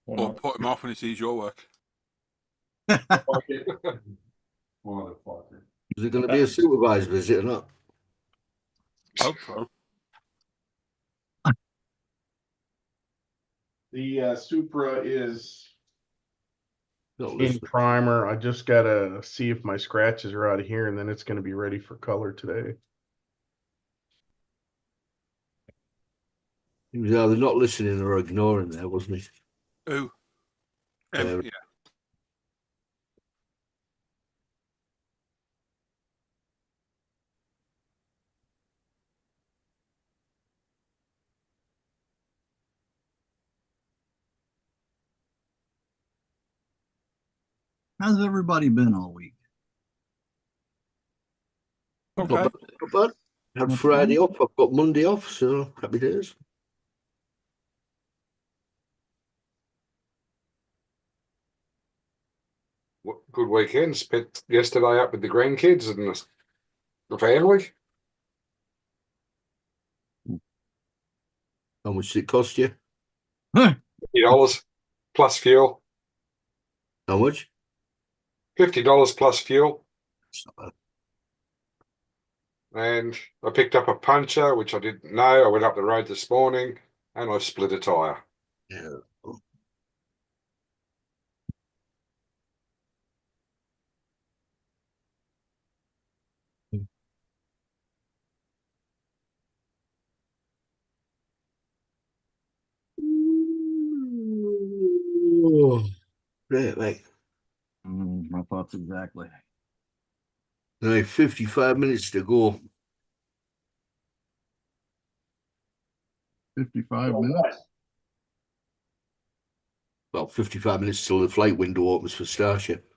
Speaker 1: Or put him off when he sees your work.
Speaker 4: Motherfucker.
Speaker 7: Is it going to be a supervised visit or not?
Speaker 1: Hope so.
Speaker 4: The Supra is
Speaker 7: Not
Speaker 4: in
Speaker 7: listening.
Speaker 4: primer. I just gotta see if my scratches are out of here, and then it's gonna be ready for color today.
Speaker 7: He was either not listening or ignoring there, wasn't he?
Speaker 1: Who?
Speaker 7: Yeah.
Speaker 1: Yeah.
Speaker 9: How's everybody been all week?
Speaker 1: Okay.
Speaker 7: Not bad. Had Friday off. I've got Monday off, so happy days.
Speaker 8: Good weekend. Spent yesterday up with the grandkids and the family.
Speaker 7: How much did it cost you?
Speaker 8: $50 plus fuel.
Speaker 7: How much?
Speaker 8: $50 plus fuel.
Speaker 7: It's not bad.
Speaker 8: And I picked up a puncture, which I didn't know. I went up the road this morning and I split a tyre.
Speaker 7: Yeah. Right.
Speaker 9: My thoughts exactly.
Speaker 7: Right, 55 minutes to go.
Speaker 9: 55 minutes.
Speaker 7: Well, 55 minutes till the flight window opens for Starship.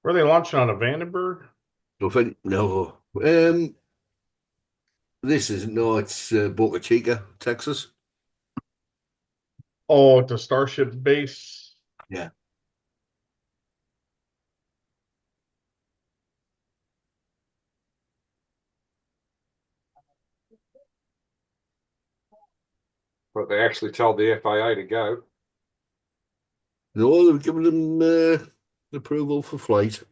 Speaker 4: Were they launching on a Vandenberg?
Speaker 7: No. This isn't. No, it's Boca Chica, Texas.
Speaker 4: Oh, the Starship base.
Speaker 7: Yeah.
Speaker 8: But they actually told the FAA to go.
Speaker 7: No, they've given them approval for flight.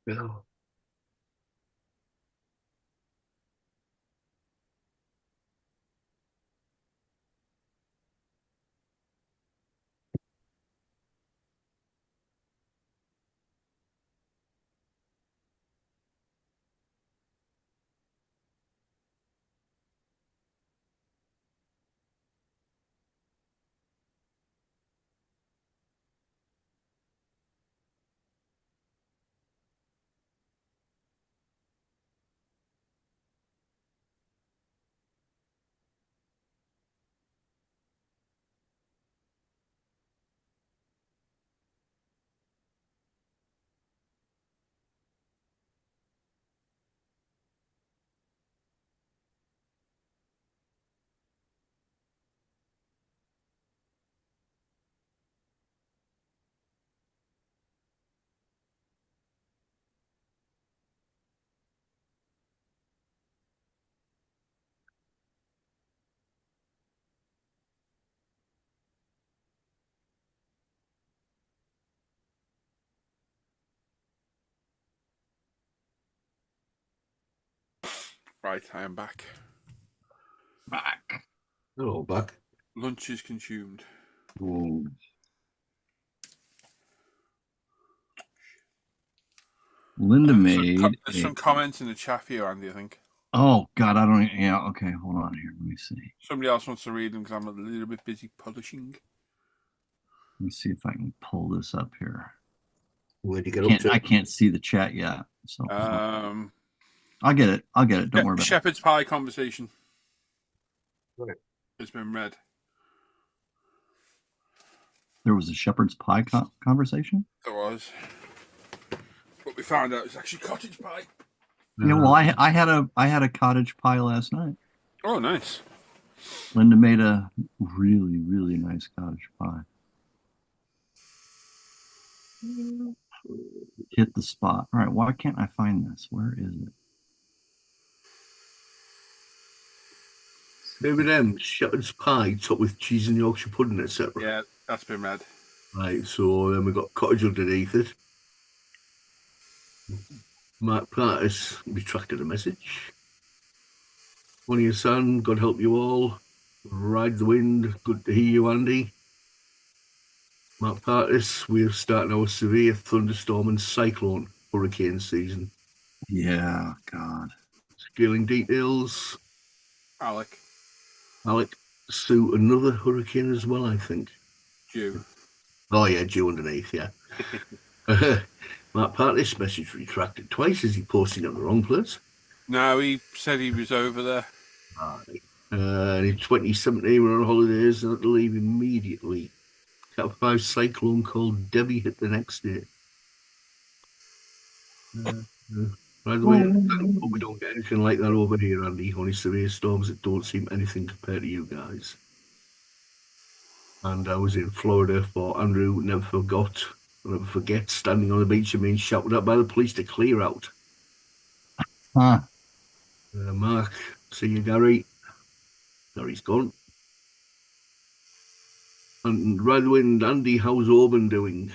Speaker 7: Yeah.
Speaker 1: Right, I am back.
Speaker 7: Hello, back.
Speaker 1: Lunch is consumed.
Speaker 7: Ooh.
Speaker 9: Linda
Speaker 1: There's
Speaker 9: made
Speaker 1: some comments in the chat for you, Andy, I think.
Speaker 9: Oh God, I don't. Yeah, okay, hold on here. Let me see.
Speaker 1: Somebody else wants to read them because I'm a little bit busy publishing.
Speaker 9: Let me see if I can pull this up here.
Speaker 7: Where'd you get up to?
Speaker 9: I can't see the chat yet, so I'll get it. Don't worry about it.
Speaker 1: Shepherd's pie conversation.
Speaker 8: Right.
Speaker 1: It's been read.
Speaker 9: There was a shepherd's pie conversation.
Speaker 1: There was, but we found out it's actually cottage pie.
Speaker 9: Yeah, well, I had a cottage pie last night.
Speaker 1: Oh, nice.
Speaker 9: Linda made a really, really nice cottage pie. Hit the spot. All right, why can't I find this? Where is it?
Speaker 7: Maybe them shepherd's pie topped with cheese and Yorkshire pudding, etc.
Speaker 1: Yeah, that's been read.
Speaker 7: Right, so then we've got cottage underneath it. Mark Price retracted a message. One of your son, God help you all. Ride the wind, good to hear you, Andy. Mark Partis, we're starting our severe thunderstorm and cyclone hurricane season.
Speaker 9: Yeah, God.
Speaker 7: Scaling details.
Speaker 1: Alec.
Speaker 7: Sue, another hurricane as well, I think.
Speaker 1: Jew.
Speaker 7: Oh, yeah, Jew underneath, yeah. Mark Partis, message retracted twice. Is he posting on the wrong place?
Speaker 1: No, he said he was over there.
Speaker 7: Right. In 2017, we're on holidays and had to leave immediately. Cat 5 cyclone called Debbie hit the next day. By the way, hope we don't get anything like that over here, Andy. Only severe storms that don't seem anything compared to you guys. And I was in Florida for Andrew, never forget, standing on the beach and being shouted at by the police to clear out.
Speaker 9: Huh.
Speaker 7: Mark, see you, Gary. Gary's gone. And Ride the Wind, Andy, how's Auburn doing?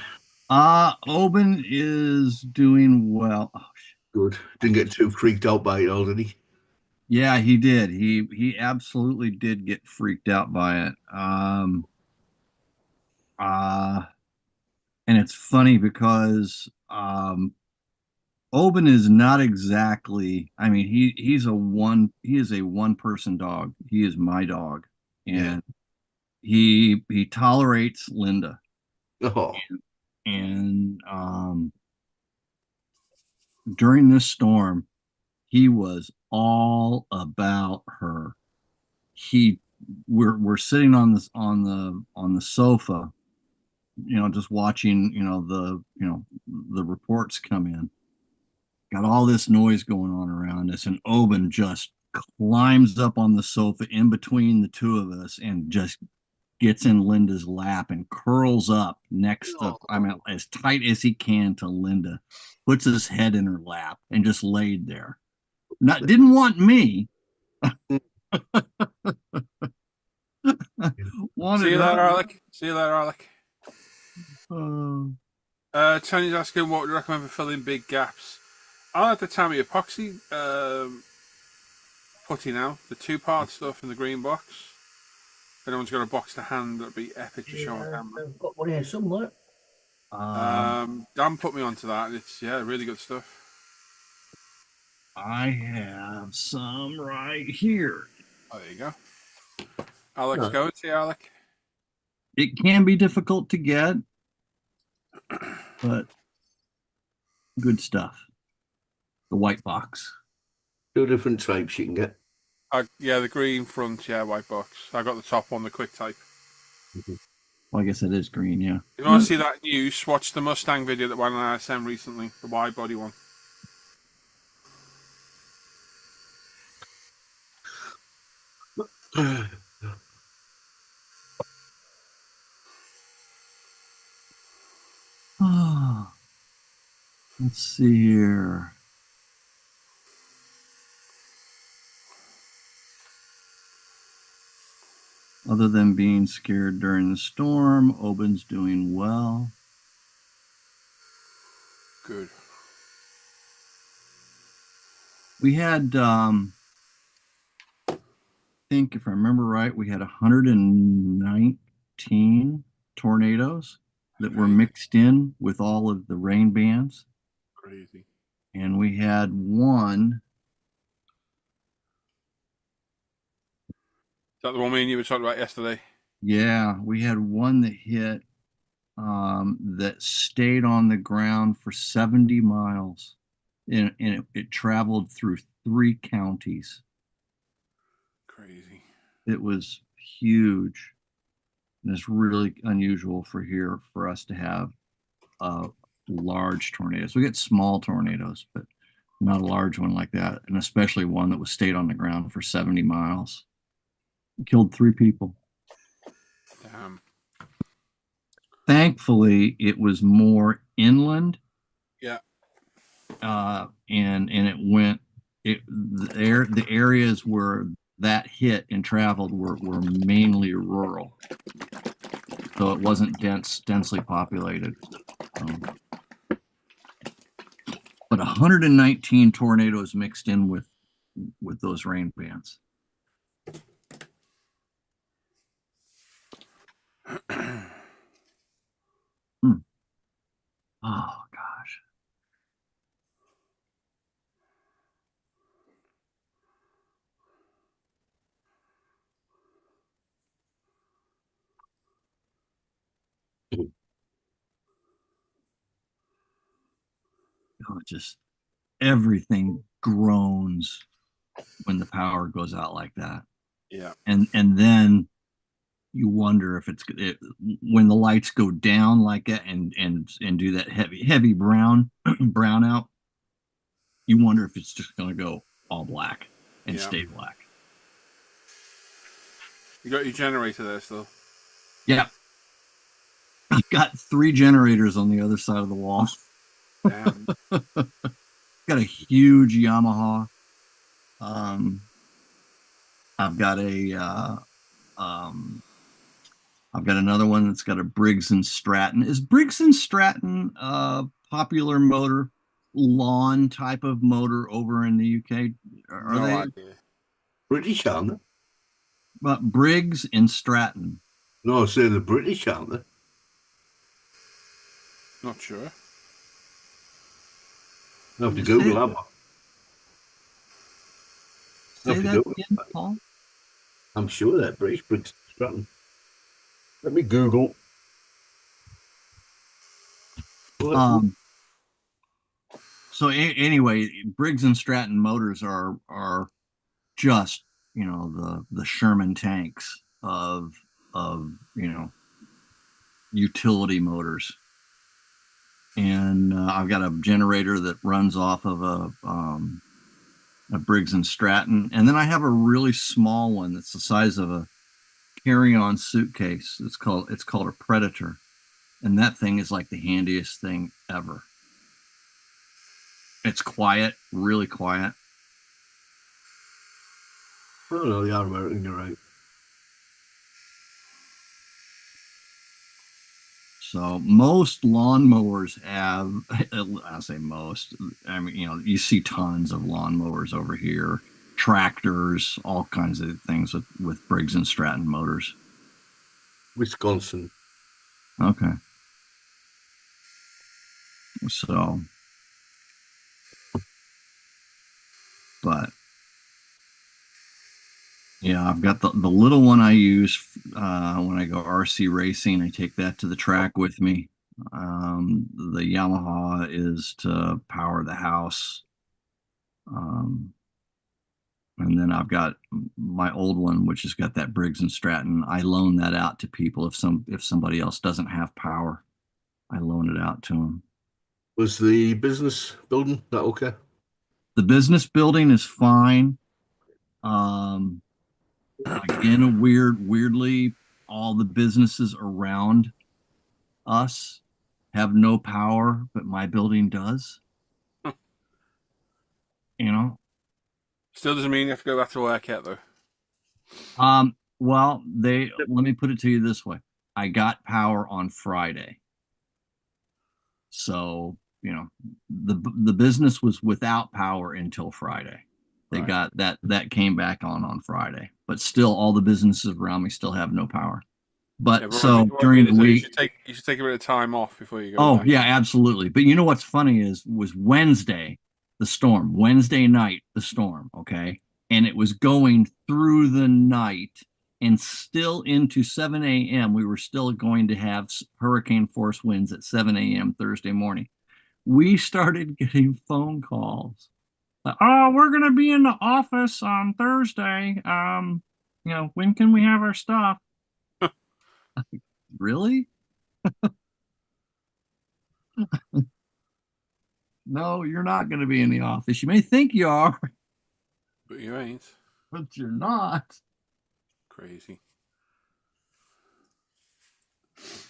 Speaker 9: Oben is doing well. Oh,
Speaker 7: Good. Didn't get too freaked out by it all, did he?
Speaker 9: yeah, he did. He absolutely did get freaked out by it. And it's funny because Oben is not exactly, I mean, he is a one person dog. He is my dog. And he tolerates Linda.
Speaker 7: Oh,
Speaker 9: And during this storm, he was all about her. We're sitting on the sofa, just watching, the reports come in. Got all this noise going on around us, and Oben just climbs up on the sofa in between the two of us and just gets in Linda's lap and curls up next to, I mean, as tight as he can to Linda, puts his head in her lap and just laid there. Didn't want me.
Speaker 1: See you later, Alec. See you later, Alec. Tony's asking what would you recommend for filling big gaps. I like the Tamiya epoxy putty now, the 2-part stuff in the green box. If anyone's got a box to hand, that'd be epic to show on camera.
Speaker 7: I've got one here somewhere.
Speaker 1: Dan put me onto that. It's really good stuff.
Speaker 9: I have some right here.
Speaker 1: Oh, there you go. Alex, go and see Alec.
Speaker 9: It can be difficult to get, but good stuff. The white box.
Speaker 7: 2 different types you can get.
Speaker 1: The green front, white box. I got the top one, the quick type.
Speaker 9: Well, I guess it is green, yeah.
Speaker 1: If you want to see that news, watch the Mustang video that went on ISM recently, the wide body one.
Speaker 9: Let's see here. Other than being scared during the storm, Oben's doing well.
Speaker 1: Good.
Speaker 9: We had, I think if I remember right, we had 119 tornadoes that were mixed in with all of the rain bands.
Speaker 1: Crazy.
Speaker 9: And we had one.
Speaker 1: Is that the one me and you were talking about yesterday?
Speaker 9: Yeah, we had one that hit that stayed on the ground for 70 miles. And it traveled through 3 counties.
Speaker 1: Crazy.
Speaker 9: It was huge. And it's really unusual for us to have large tornadoes. We get small tornadoes, but not a large one like that. And especially one that was stayed on the ground for 70 miles. It killed 3 people.
Speaker 1: Damn.
Speaker 9: Thankfully, it was more inland.
Speaker 1: Yeah.
Speaker 9: And the areas where that hit and traveled were mainly rural, so it wasn't densely populated. But 119 tornadoes mixed in with those rain bands. Oh gosh. Just everything groans when the power goes out like that.
Speaker 1: Yeah.
Speaker 9: And then you wonder if when the lights go down like that and do that heavy brown out, you wonder if it's just going to go all black and stay black.
Speaker 1: You got your generator there still?
Speaker 9: Yeah. I've got 3 generators on the other side of the wall.
Speaker 1: Damn.
Speaker 9: Got a huge Yamaha. I've got another one that's got a Briggs and Stratton. Is Briggs and Stratton a popular lawn type of motor over in the UK? Are
Speaker 1: No
Speaker 9: they
Speaker 1: idea.
Speaker 7: British, aren't they?
Speaker 9: But Briggs and Stratton?
Speaker 7: No, say the British, aren't they?
Speaker 1: Not sure.
Speaker 7: I have to
Speaker 9: You
Speaker 7: Google
Speaker 9: say-
Speaker 7: that. I
Speaker 9: Say
Speaker 7: have to
Speaker 9: that
Speaker 7: Google
Speaker 9: again,
Speaker 7: that.
Speaker 9: Paul.
Speaker 7: I'm sure that British Stratton. Let me Google.
Speaker 9: So anyway, Briggs and Stratton motors are just, you know, the Sherman tanks of you know, utility motors. And I've got a generator that runs off of a Briggs and Stratton, and then I have a really small one that's the size of a carry-on suitcase. It's called a Predator, and that thing is like the handiest thing ever. It's quiet, really quiet.
Speaker 7: Oh no, they are American. You're right.
Speaker 9: So most lawnmowers have, I say most, I mean, you know, you see tons of lawnmowers over here, tractors, all kinds of things with Briggs and Stratton motors.
Speaker 7: Wisconsin.
Speaker 9: Okay. So, but yeah, I've got the little one I use when I go RC racing. I take that to the track with me. The Yamaha is to power the house. And then I've got my old one, which has got that Briggs and Stratton. I loan that out to people if somebody else doesn't have power. I loan it out to them.
Speaker 7: Was the business building that okay?
Speaker 9: The business building is fine. Again, weirdly, all the businesses around us have no power, but my building does. You know?
Speaker 1: Still doesn't mean you have to go back to work yet, though.
Speaker 9: Well, let me put it to you this way. I got power on Friday. So, you know, the business was without power until Friday. They
Speaker 1: Right.
Speaker 9: got that came back on Friday, but still all the businesses around me still have no power. But
Speaker 1: Yeah,
Speaker 9: so
Speaker 1: what I
Speaker 9: during
Speaker 1: mean
Speaker 9: the
Speaker 1: is that
Speaker 9: week,
Speaker 1: you should take a bit of time off before you go
Speaker 9: oh
Speaker 1: back.
Speaker 9: yeah, absolutely. But you know what's funny was Wednesday, the storm, Wednesday night, the storm, okay? And it was going through the night and still into 7 a.m. We were still going to have hurricane force winds at 7 a.m. Thursday morning. We started getting phone calls. Oh, we're going to be in the office on Thursday. You know, when can we have our stuff? Really? No, you're not going to be in the office. You may think you are,
Speaker 1: But you ain't.
Speaker 9: but you're not.
Speaker 1: Crazy.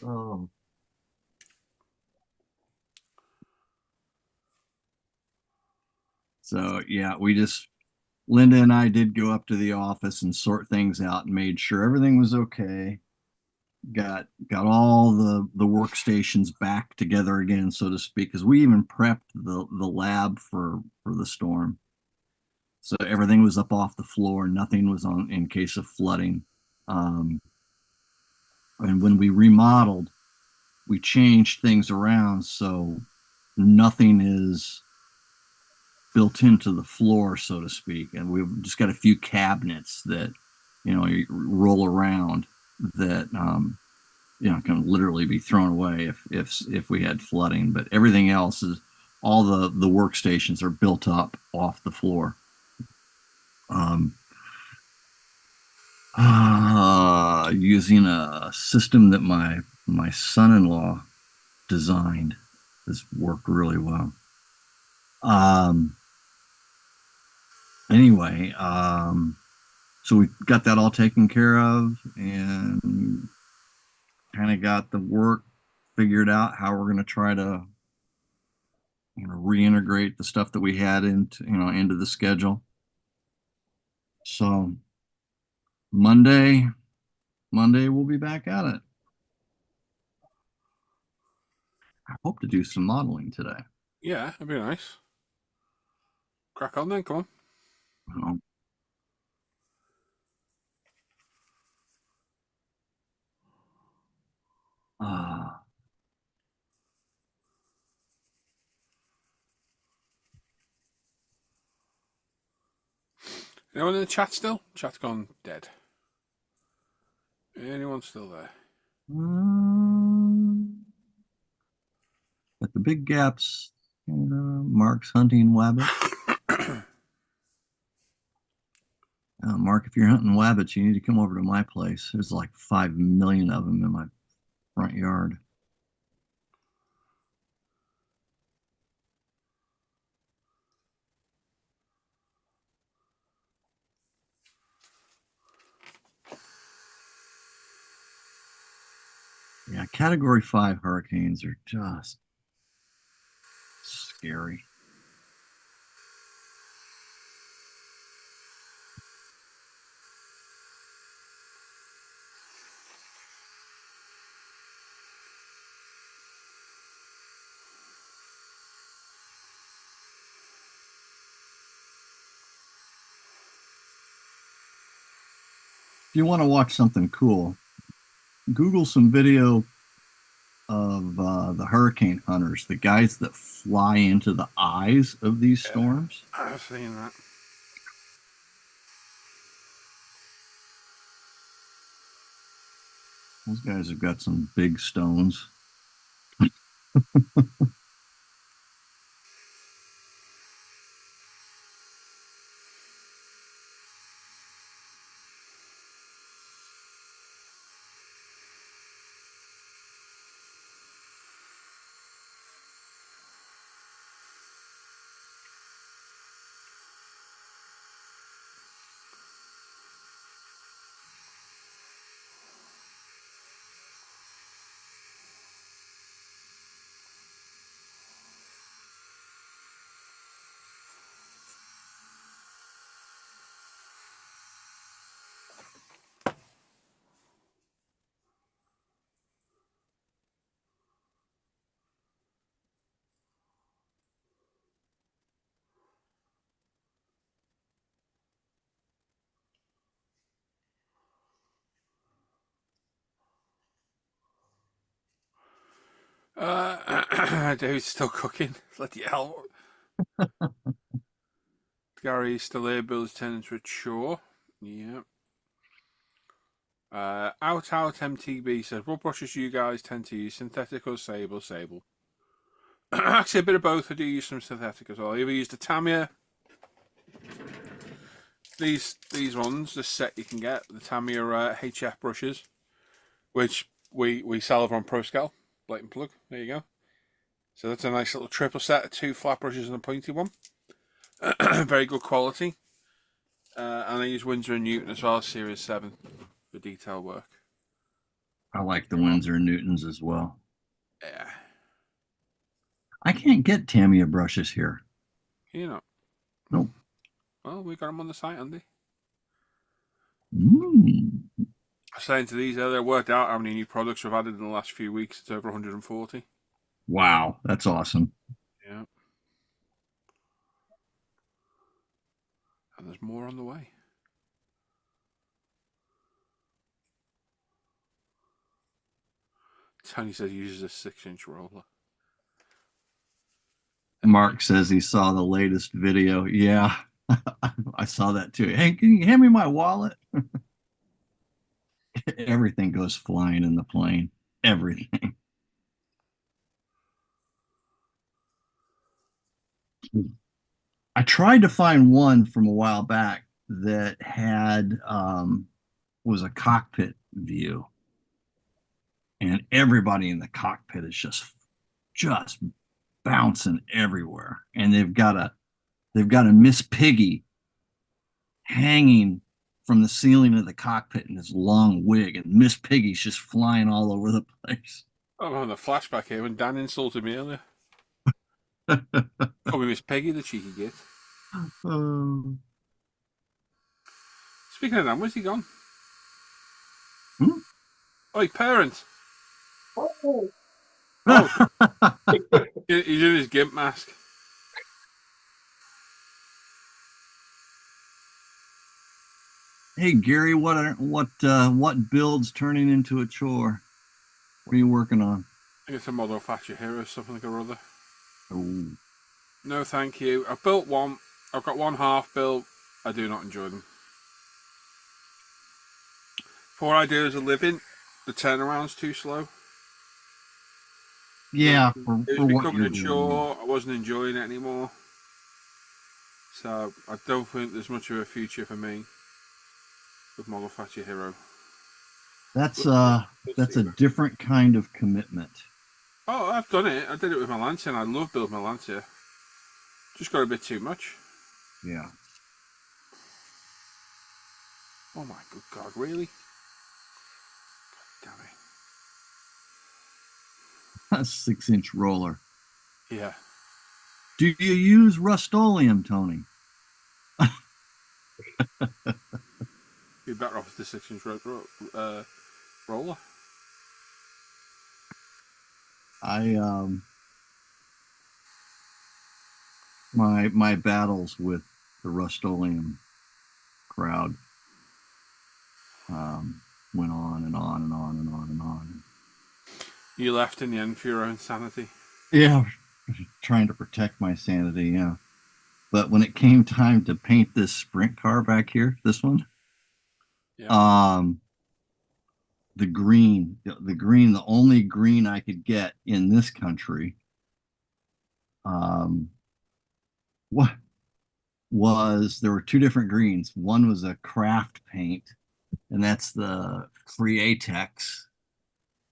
Speaker 9: Oh. So yeah, Linda and I did go up to the office and sort things out and made sure everything was okay. Got all the workstations back together again, so to speak, because we even prepped the lab for the storm. So everything was up off the floor, nothing was on in case of flooding. And when we remodeled, we changed things around so nothing is built into the floor, so to speak. And we've just got a few cabinets that, you know, you roll around that, you know, can literally be thrown away if we had flooding. But everything else is, all the workstations are built up off the floor. Using a system that my son-in-law designed has worked really well. Anyway, so we got that all taken care of and kind of got the work figured out how we're going to try to, you know, reintegrate the stuff that we had into the schedule. So Monday we'll be back at it. I hope to do some modeling today.
Speaker 1: Yeah, that'd be nice. Crack on then, come on. Anyone in the chat still? Chat's gone dead. Anyone still there?
Speaker 9: But the big gaps, Mark's hunting wabbit. Mark, if you're hunting wabbits, you need to come over to my place. There's like 5 million of them in my front yard. Yeah, Category 5 hurricanes are just scary. If you want to watch something cool, Google some video of the hurricane hunters, the guys that fly into the eyes of these storms.
Speaker 1: I've seen that.
Speaker 9: Those guys have got some big stones.
Speaker 1: David's still cooking. Bloody hell. Gary's still here. Bill's turned into a chore. Yeah. Out MTB says, what brushes do you guys tend to use? Synthetic or sable? Sable. Actually, a bit of both. I do use some synthetic as well. I either use the Tamiya. These ones, the set you can get, the Tamiya HF brushes, which we sell over on ProScale. Blatant plug. There you go. So that's a nice little triple set of 2 flat brushes and a pointy one. Very good quality. And I use Winsor & Newton as well, Series 7 for detail work.
Speaker 9: I like the Winsor & Newtons as well.
Speaker 1: Yeah.
Speaker 9: I can't get Tamiya brushes here.
Speaker 1: You know.
Speaker 9: Nope.
Speaker 1: Well, we got them on the site, Andy.
Speaker 9: I
Speaker 1: was saying to these earlier, worked out how many new products we've added in the last few weeks. It's over 140.
Speaker 9: Wow, that's awesome.
Speaker 1: Yeah. And there's more on the way. Tony says he uses a 6-inch roller.
Speaker 9: Mark says he saw the latest video. Yeah, I saw that too. Hey, can you hand me my wallet? Everything goes flying in the plane. Everything. I tried to find one from a while back that had was a cockpit view, and everybody in the cockpit is just bouncing everywhere, and they've got a Miss Piggy hanging from the ceiling of the cockpit in this long wig, and Miss Piggy's just flying all over the place.
Speaker 1: I'm having a flashback here when Dan insulted me earlier. Call me Miss Piggy, the cheeky git. Speaking of Dan, where's he gone? Oi, parent. Oh. He's in his gimp mask.
Speaker 9: Hey Gary, what build's turning into a chore? What are you working on?
Speaker 1: I guess a model Thatcher Hero, something like or other.
Speaker 9: Oh.
Speaker 1: No, thank you. I've built one. I've got one half built. I do not enjoy them. For what I do as a living, the turnaround's too slow.
Speaker 9: Yeah,
Speaker 1: It
Speaker 9: for
Speaker 1: was
Speaker 9: what
Speaker 1: becoming
Speaker 9: you're
Speaker 1: a
Speaker 9: doing.
Speaker 1: chore. I wasn't enjoying it anymore. So I don't think there's much of a future for me with Model Thatcher Hero.
Speaker 9: That's a different kind of commitment.
Speaker 1: Oh, I've done it. I did it with my Lancia, and I love building my Lancia. Just got a bit too much.
Speaker 9: Yeah.
Speaker 1: Oh my good God, really? God damn
Speaker 9: A 6-inch roller.
Speaker 1: it. Yeah.
Speaker 9: Do you use Rust-Oleum, Tony?
Speaker 1: You're better off with the 6-inch roller.
Speaker 9: My battles with the Rust-Oleum crowd went on and on and on and on and on.
Speaker 1: You left in the end for your own sanity.
Speaker 9: Yeah, trying to protect my sanity, yeah. But when it came time to paint this sprint car back here, this one,
Speaker 1: yeah.
Speaker 9: the only green I could get in this country, what was, there were two different greens. One was a craft paint, and that's the Createx.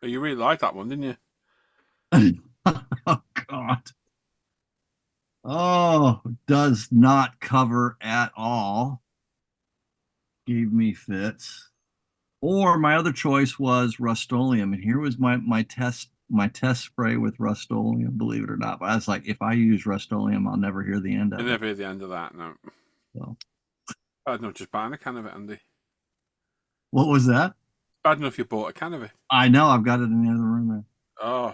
Speaker 1: Oh, you really liked that one, didn't you?
Speaker 9: Oh God. Oh, does not cover at all. Gave me fits. Or my other choice was Rust-Oleum, and here was my test spray with Rust-Oleum, believe it or not. But I was like, if I use Rust-Oleum, I'll never hear the end of it.
Speaker 1: You'll never hear the end of that, no.
Speaker 9: So.
Speaker 1: Bad enough just buying a can of it, Andy.
Speaker 9: What was that?
Speaker 1: Bad enough you bought a can of it.
Speaker 9: I know, I've got it in the other room there.
Speaker 1: Oh.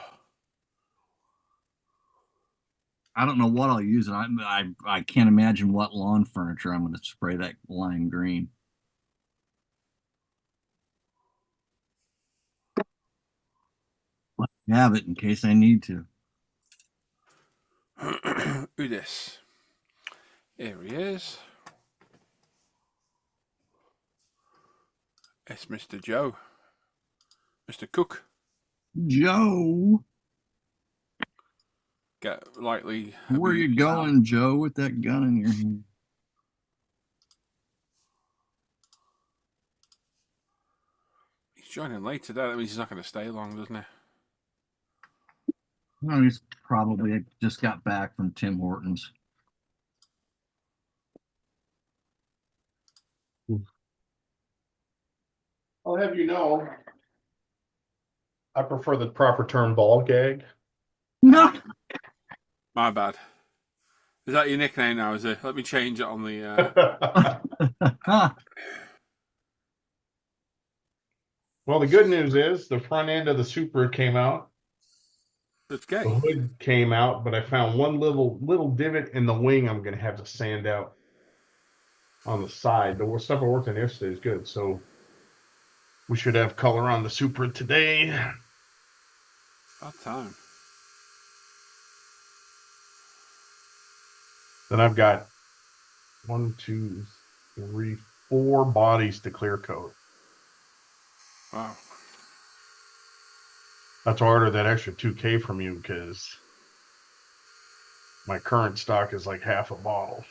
Speaker 9: I don't know what I'll use it. I can't imagine what lawn furniture I'm going to spray that lime green. I have it in case I need to.
Speaker 1: Who this? Here he is. It's Mr. Joe. Mr. Cook.
Speaker 9: Joe.
Speaker 1: Get lightly.
Speaker 9: Where are you going, Joe, with that gun in your hand?
Speaker 1: He's joining late today. That means he's not going to stay long, doesn't he?
Speaker 9: No, he's probably just got back from Tim Hortons.
Speaker 4: I'll have you know, I prefer the proper term ball gag.
Speaker 9: No.
Speaker 1: My bad. Is that your nickname now, is it? Let me change it on the...
Speaker 4: Well, the good news is the front end of the Supra came out.
Speaker 1: It's gay.
Speaker 4: The hood came out, but I found one little divot in the wing I'm going to have to sand out on the side. The stuff I worked on yesterday is good, so we should have color on the Supra today.
Speaker 1: Bad time.
Speaker 4: Then I've got 4 bodies to clear coat.
Speaker 1: Wow.
Speaker 4: That's why I ordered that extra $2K from you, because my current stock is like half a bottle.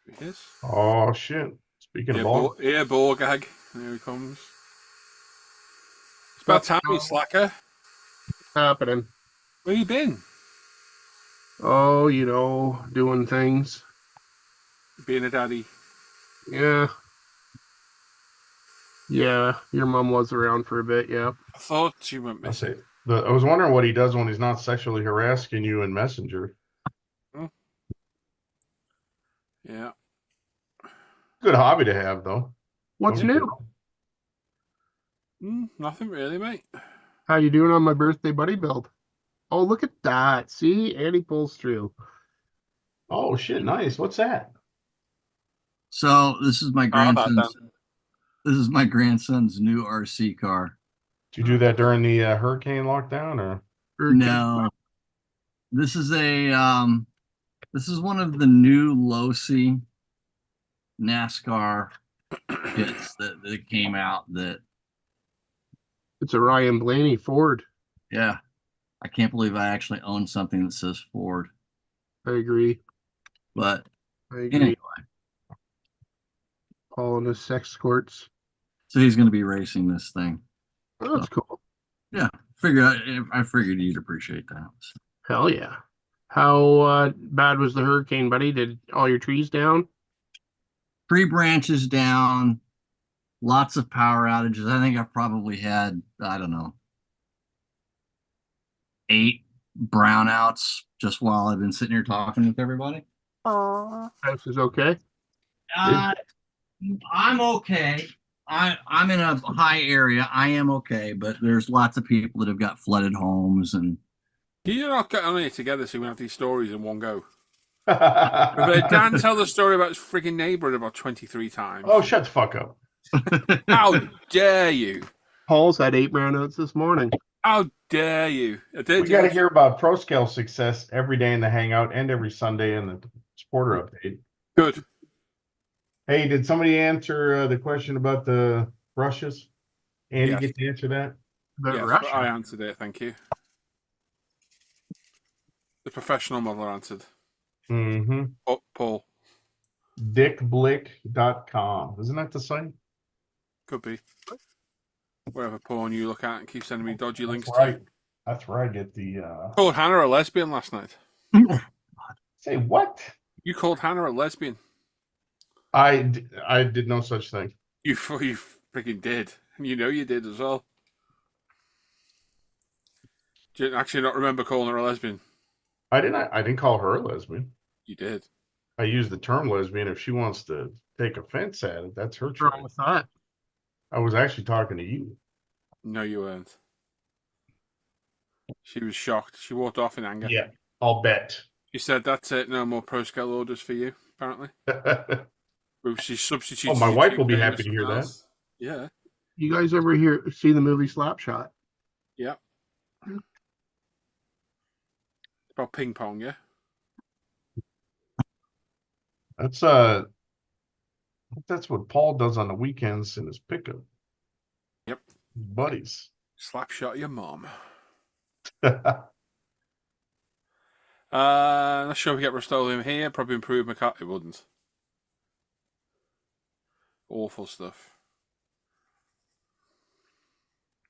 Speaker 1: Here he is.
Speaker 4: Oh shit! Speaking of ball,
Speaker 1: ball gag. Here he comes. It's about time, you slacker.
Speaker 10: Happening.
Speaker 1: Where you been?
Speaker 10: Oh, you know, doing things.
Speaker 1: Being a daddy.
Speaker 10: Yeah. Yeah, your mom was around for a bit, yeah.
Speaker 1: I thought she went missing.
Speaker 4: I was wondering what he does when he's not sexually harassing you in Messenger.
Speaker 1: Hmm. Yeah.
Speaker 4: Good hobby to have, though.
Speaker 10: What's new?
Speaker 1: Nothing really, mate.
Speaker 10: How you doing on my birthday buddy build? Oh, look at that. See? Andy pulls through.
Speaker 4: Oh, shit. Nice. What's that?
Speaker 9: So this is my grandson's. This is my grandson's new RC car.
Speaker 4: Did you do that during the hurricane lockdown, or?
Speaker 9: No. This is this is one of the new Losi NASCAR kits that came out that
Speaker 10: It's a Ryan Blaney Ford.
Speaker 9: yeah. I can't believe I actually own something that says Ford.
Speaker 10: I agree.
Speaker 9: But
Speaker 10: I agree.
Speaker 9: anyway,
Speaker 10: Paul and his sex escorts.
Speaker 9: so he's going to be racing this thing.
Speaker 10: Oh, that's cool.
Speaker 9: Yeah, I figured you'd appreciate that.
Speaker 10: Hell yeah. How bad was the hurricane, buddy? Did all your trees down?
Speaker 9: Tree branches down, lots of power outages. I think I've probably had, I don't know, 8 brownouts just while I've been sitting here talking with everybody.
Speaker 10: House is okay.
Speaker 9: I'm okay. I'm in a high area. I am okay, but there's lots of people that have got flooded homes and.
Speaker 1: Can you not get on here together so we can have these stories in one go? But Dan tell the story about his freaking neighbour about 23 times.
Speaker 4: Oh, shut the fuck up.
Speaker 1: How dare you?
Speaker 10: Paul's had 8 brownouts this morning.
Speaker 1: How dare you?
Speaker 4: We got to hear about ProScale success every day in the Hangout and every Sunday in the Supporter Update.
Speaker 1: Good.
Speaker 4: Hey, did somebody answer the question about the brushes? Andy
Speaker 1: Yes.
Speaker 4: get to answer that?
Speaker 1: Yes, I answered it, thank you. The professional mother answered.
Speaker 4: Mm-hmm.
Speaker 1: Oh, Paul.
Speaker 4: dickblick.com. Isn't that the site?
Speaker 1: Could be. Whatever porn you look at and keep sending me dodgy links
Speaker 4: Right.
Speaker 1: to.
Speaker 4: That's where I get the...
Speaker 1: Called Hannah a lesbian last night.
Speaker 4: Say what?
Speaker 1: You called Hannah a lesbian.
Speaker 4: I did no such thing.
Speaker 1: You freaking did. And you know you did as well. Do you actually not remember calling her a lesbian?
Speaker 4: I didn't call her a lesbian.
Speaker 1: You did.
Speaker 4: I used the term lesbian. If she wants to take offense at it, that's her
Speaker 10: What's wrong
Speaker 4: choice.
Speaker 10: with that?
Speaker 4: I was actually talking to you.
Speaker 1: No, you weren't. She was shocked. She walked off in anger.
Speaker 4: Yeah, I'll bet.
Speaker 1: She said, "That's it. No more ProScale orders for you." Apparently, she substituted.
Speaker 4: Oh, my wife
Speaker 1: YouTube
Speaker 4: will be
Speaker 1: data
Speaker 4: happy to hear
Speaker 1: something
Speaker 4: that.
Speaker 1: else. Yeah.
Speaker 10: You guys ever see the movie Slapshot?
Speaker 1: Yeah. It's about ping pong, yeah.
Speaker 4: That's what Paul does on the weekends in his pickup.
Speaker 1: Yep.
Speaker 4: Buddies.
Speaker 1: Slap shot your mom.
Speaker 4: That's
Speaker 1: Not sure if we get Rust-Oleum here. Probably improve my car. It wouldn't. Awful stuff.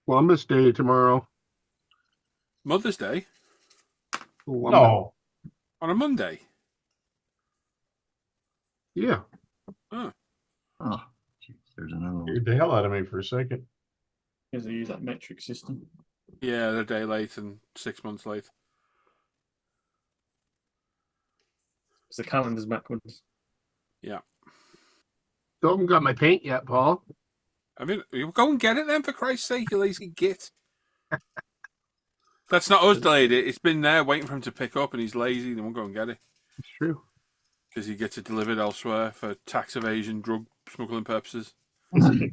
Speaker 10: Columbus Day tomorrow.
Speaker 1: Mother's Day
Speaker 4: No.
Speaker 1: on a Monday.
Speaker 10: Yeah.
Speaker 1: Oh.
Speaker 9: Oh, geez, there's another one.
Speaker 4: Scared the hell out of me for a second.
Speaker 6: Because they use that metric system.
Speaker 1: Yeah, they're a day late and 6 months late.
Speaker 6: It's the calendar's backwards.
Speaker 1: Yeah.
Speaker 10: Still haven't got my paint yet, Paul.
Speaker 1: I mean, you go and get it then, for Christ's sake, you lazy git. That's not us delayed it. It's been there waiting for him to pick up, and he's lazy. They won't go and get it.
Speaker 10: It's true.
Speaker 1: Because he gets it delivered elsewhere for tax evasion, drug smuggling purposes.
Speaker 10: The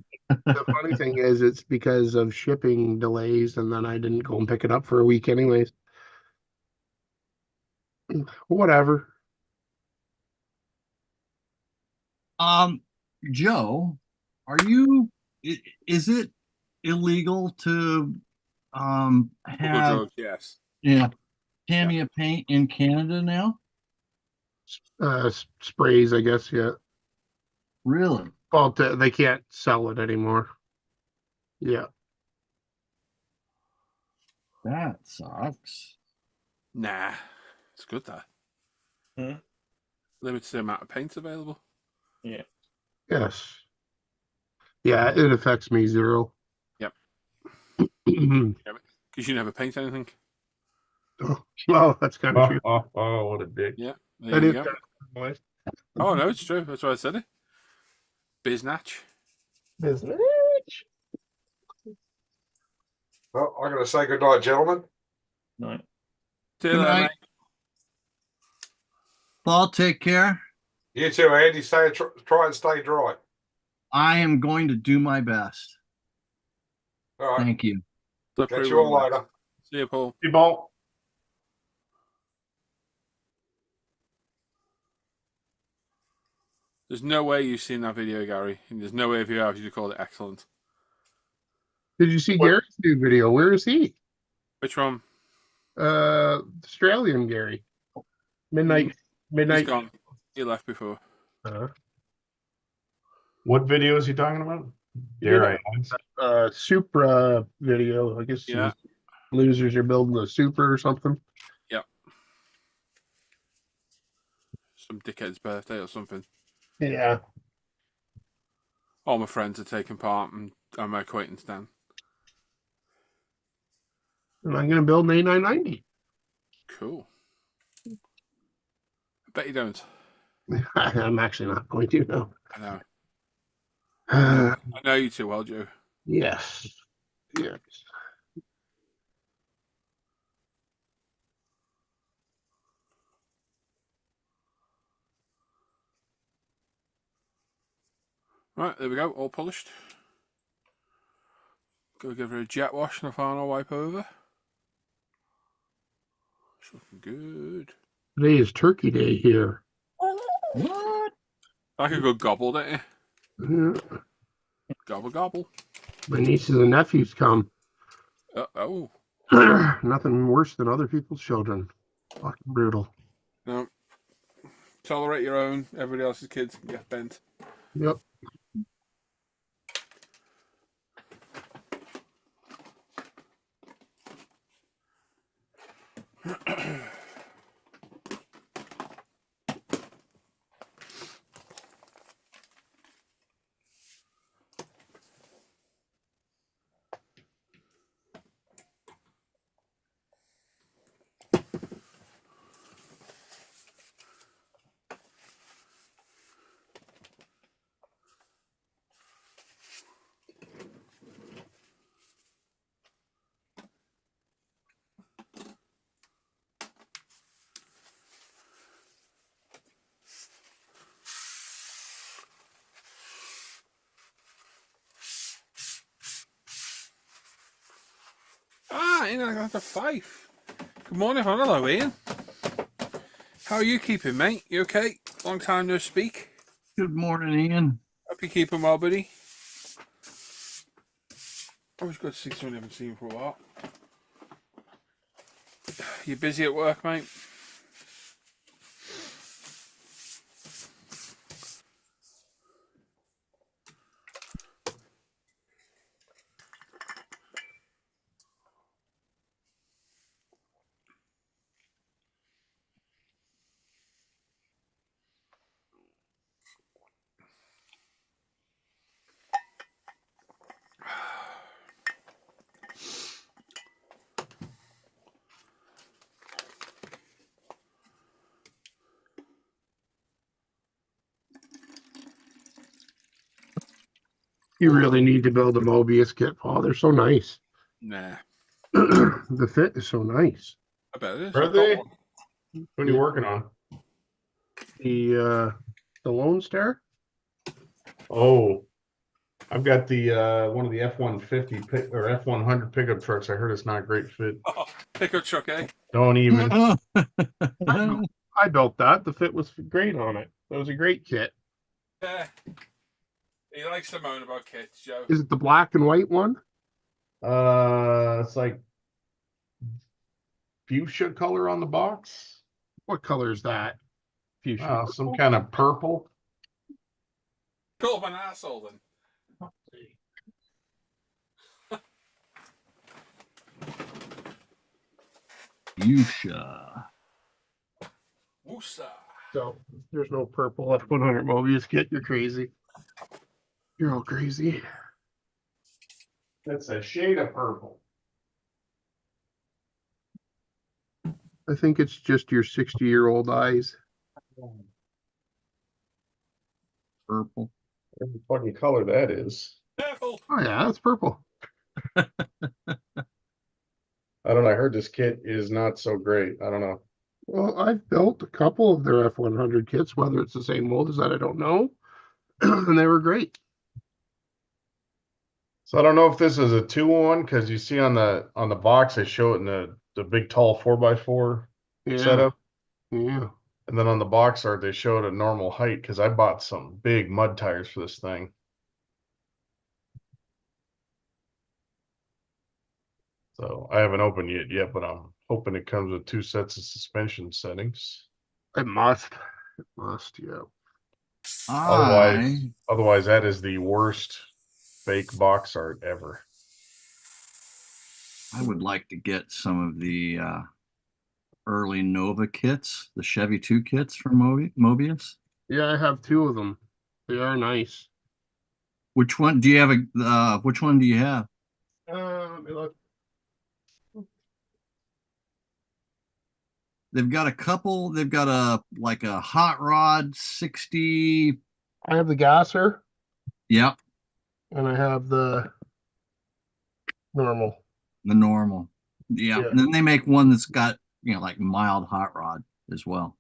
Speaker 10: funny thing is, it's because of shipping delays, and then I didn't go and pick it up for a week anyways. Whatever.
Speaker 9: Joe, is it illegal to have
Speaker 1: Drugs, yes.
Speaker 9: Tamiya paint in Canada now?
Speaker 10: Sprays, I guess, yeah.
Speaker 9: Really?
Speaker 10: Well, they can't sell it anymore. Yeah.
Speaker 9: That sucks.
Speaker 1: Nah, it's good that.
Speaker 6: Hmm?
Speaker 1: Limited amount of paint available.
Speaker 6: Yeah.
Speaker 10: Yes. Yeah, it affects me zero.
Speaker 1: Yep.
Speaker 10: Well,
Speaker 1: Because you never paint anything.
Speaker 10: that's kind of true.
Speaker 4: Oh, what a dick.
Speaker 1: Yeah.
Speaker 10: I
Speaker 1: There you
Speaker 10: did
Speaker 1: go.
Speaker 10: that.
Speaker 1: Oh, no, it's true. That's why I said it. Biznatch.
Speaker 10: Business.
Speaker 8: Well, I'm going to say good night, gentlemen.
Speaker 6: No.
Speaker 1: See you
Speaker 9: Good
Speaker 1: later,
Speaker 9: night.
Speaker 1: mate.
Speaker 9: Paul, take care.
Speaker 8: You too, Andy. Try and stay dry.
Speaker 9: I am going to do my best.
Speaker 8: All right.
Speaker 9: Thank you.
Speaker 1: Look
Speaker 8: Catch
Speaker 1: pretty
Speaker 8: you all
Speaker 1: well,
Speaker 8: later.
Speaker 1: mate. See you, Paul.
Speaker 4: Hey, Paul.
Speaker 1: There's no way you've seen that video, Gary. And there's no way if you have, you'd call it excellent.
Speaker 10: Did you see
Speaker 4: What?
Speaker 10: Gary's new video? Where is he?
Speaker 1: Which one?
Speaker 10: Australian Gary. Midnight.
Speaker 1: He's gone. He left before.
Speaker 4: What video is he talking about?
Speaker 10: Dare
Speaker 4: I ask?
Speaker 10: Supra video. I guess
Speaker 1: Yeah.
Speaker 10: losers are building a Supra or something.
Speaker 1: Yep. Some dickhead's birthday or something.
Speaker 10: Yeah.
Speaker 1: All my friends are taking part, and my acquaintance Dan.
Speaker 10: And I'm going to build an A990.
Speaker 1: Cool. I bet you don't.
Speaker 10: I'm actually not going to, no.
Speaker 1: I know.
Speaker 10: Uh,
Speaker 1: I know you too well, Joe.
Speaker 10: yes. Yes.
Speaker 1: Right, there we go. All polished. Go give her a jet wash and a final wipe over. It's looking good.
Speaker 10: Today is Turkey Day here.
Speaker 9: What?
Speaker 1: I could go gobble, don't you?
Speaker 10: Yeah.
Speaker 1: Gobble, gobble.
Speaker 10: My nieces and nephews come.
Speaker 1: Oh.
Speaker 10: Nothing worse than other people's children. Fucking brutal.
Speaker 1: No. Tolerate your own. Everybody else's kids can get bent.
Speaker 10: Yep.
Speaker 1: Ian, I got a 5. Good morning, hello, Ian. How are you keeping, mate? You okay? Long time no speak.
Speaker 9: Good morning, Ian.
Speaker 1: Hope you're keeping well, buddy. Always good to see someone you haven't seen for a while. You busy at work, mate?
Speaker 10: You really need to build a Mobius kit, Paul. They're so nice.
Speaker 1: Nah.
Speaker 10: The fit is so nice.
Speaker 1: I bet it is.
Speaker 4: Are
Speaker 1: I've got
Speaker 4: they?
Speaker 1: one.
Speaker 4: What are you working on?
Speaker 10: The Lone Star?
Speaker 4: Oh, I've got the one of the F-150 or F-100 pickup trucks. I heard it's not a great fit.
Speaker 1: Oh, pickup truck, eh?
Speaker 4: Don't even.
Speaker 10: I built that. The fit was great on it. It was a great kit.
Speaker 1: Yeah. He likes to moan about kits, Joe.
Speaker 10: Is it the black and white one?
Speaker 4: It's like fuchsia color on the box.
Speaker 10: What color is that? Fuchsia.
Speaker 4: Some kind of purple.
Speaker 1: Call him an asshole then.
Speaker 9: Fuchsia.
Speaker 1: Woosa.
Speaker 10: So there's no purple F-100 Mobius kit. You're crazy. You're all crazy.
Speaker 4: That's a shade of purple.
Speaker 10: I think it's just your 60-year-old eyes.
Speaker 9: Purple.
Speaker 4: What fucking color that is.
Speaker 1: Careful.
Speaker 10: Oh yeah, that's purple.
Speaker 4: I don't know. I heard this kit is not so great. I don't know.
Speaker 10: Well, I've built a couple of their F-100 kits. Whether it's the same mold as that, I don't know. And they were great.
Speaker 4: So I don't know if this is a 2-1 because you see on the box they show it in the big tall 4x4
Speaker 10: Yeah.
Speaker 4: setup,
Speaker 10: Yeah.
Speaker 4: and then on the box art they show it at normal height because I bought some big mud tires for this thing. So I haven't opened it yet, but I'm hoping it comes with 2 sets of suspension settings.
Speaker 10: It must. It must, yeah.
Speaker 4: Otherwise that is the worst fake box art ever.
Speaker 9: I would like to get some of the early Nova kits, the Chevy 2 kits from Mobius.
Speaker 10: Yeah, I have 2 of them. They are nice.
Speaker 9: Which one do you have? Which one do you have?
Speaker 10: Let me look.
Speaker 9: They've got a couple. They've got a hot rod 60.
Speaker 10: I have the gasser.
Speaker 9: Yep.
Speaker 10: And I have the normal.
Speaker 9: The normal. Yeah.
Speaker 10: Yeah.
Speaker 9: And then they make one that's got, like mild hot rod as well.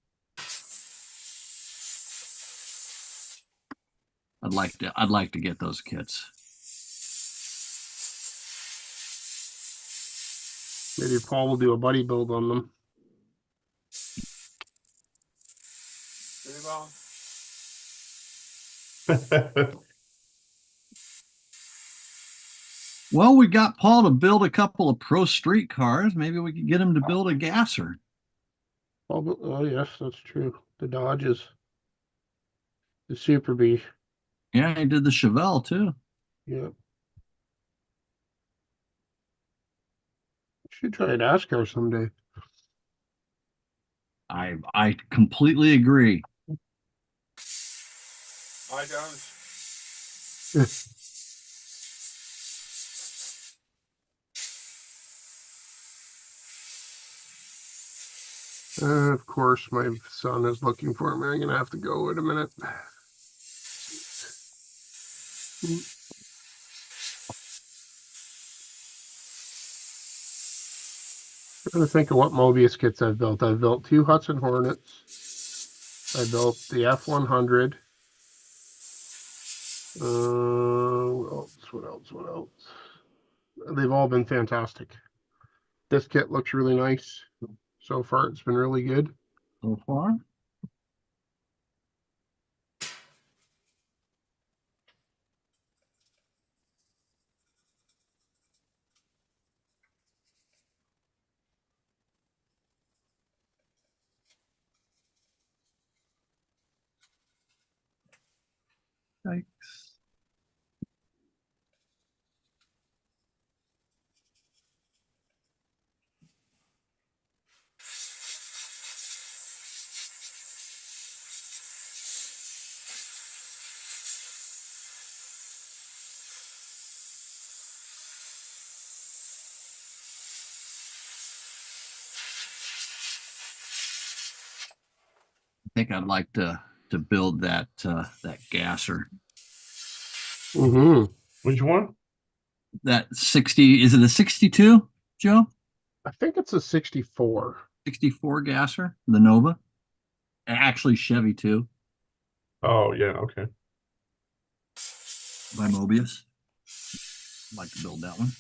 Speaker 9: I'd like to get those kits.
Speaker 10: Maybe Paul will do a buddy build on them.
Speaker 9: Well, we got Paul to build a couple of Pro Street cars. Maybe we could get him to build a gasser.
Speaker 10: Oh yes, that's true. The Dodges. The Super Bee.
Speaker 9: Yeah, he did the Chevelle too.
Speaker 10: Yeah. Should try and ask her someday.
Speaker 9: I completely agree.
Speaker 1: I don't.
Speaker 10: Of course, my son is looking for me. I'm gonna have to go in a minute. I'm trying to think of what Mobius kits I've built. I've built 2 Hudson Hornets. I built the F100. What else? They've all been fantastic. This kit looks really nice. So far, it's been really good.
Speaker 9: So far. Thanks. I think I'd like to build that gasser.
Speaker 10: Mm-hmm.
Speaker 4: Which one?
Speaker 9: That 60, is it a 62, Joe?
Speaker 10: I think it's a 64.
Speaker 9: 64 gasser, the Nova. Actually, Chevy too,
Speaker 4: Oh yeah, okay.
Speaker 9: by Mobius. I'd like to build that one.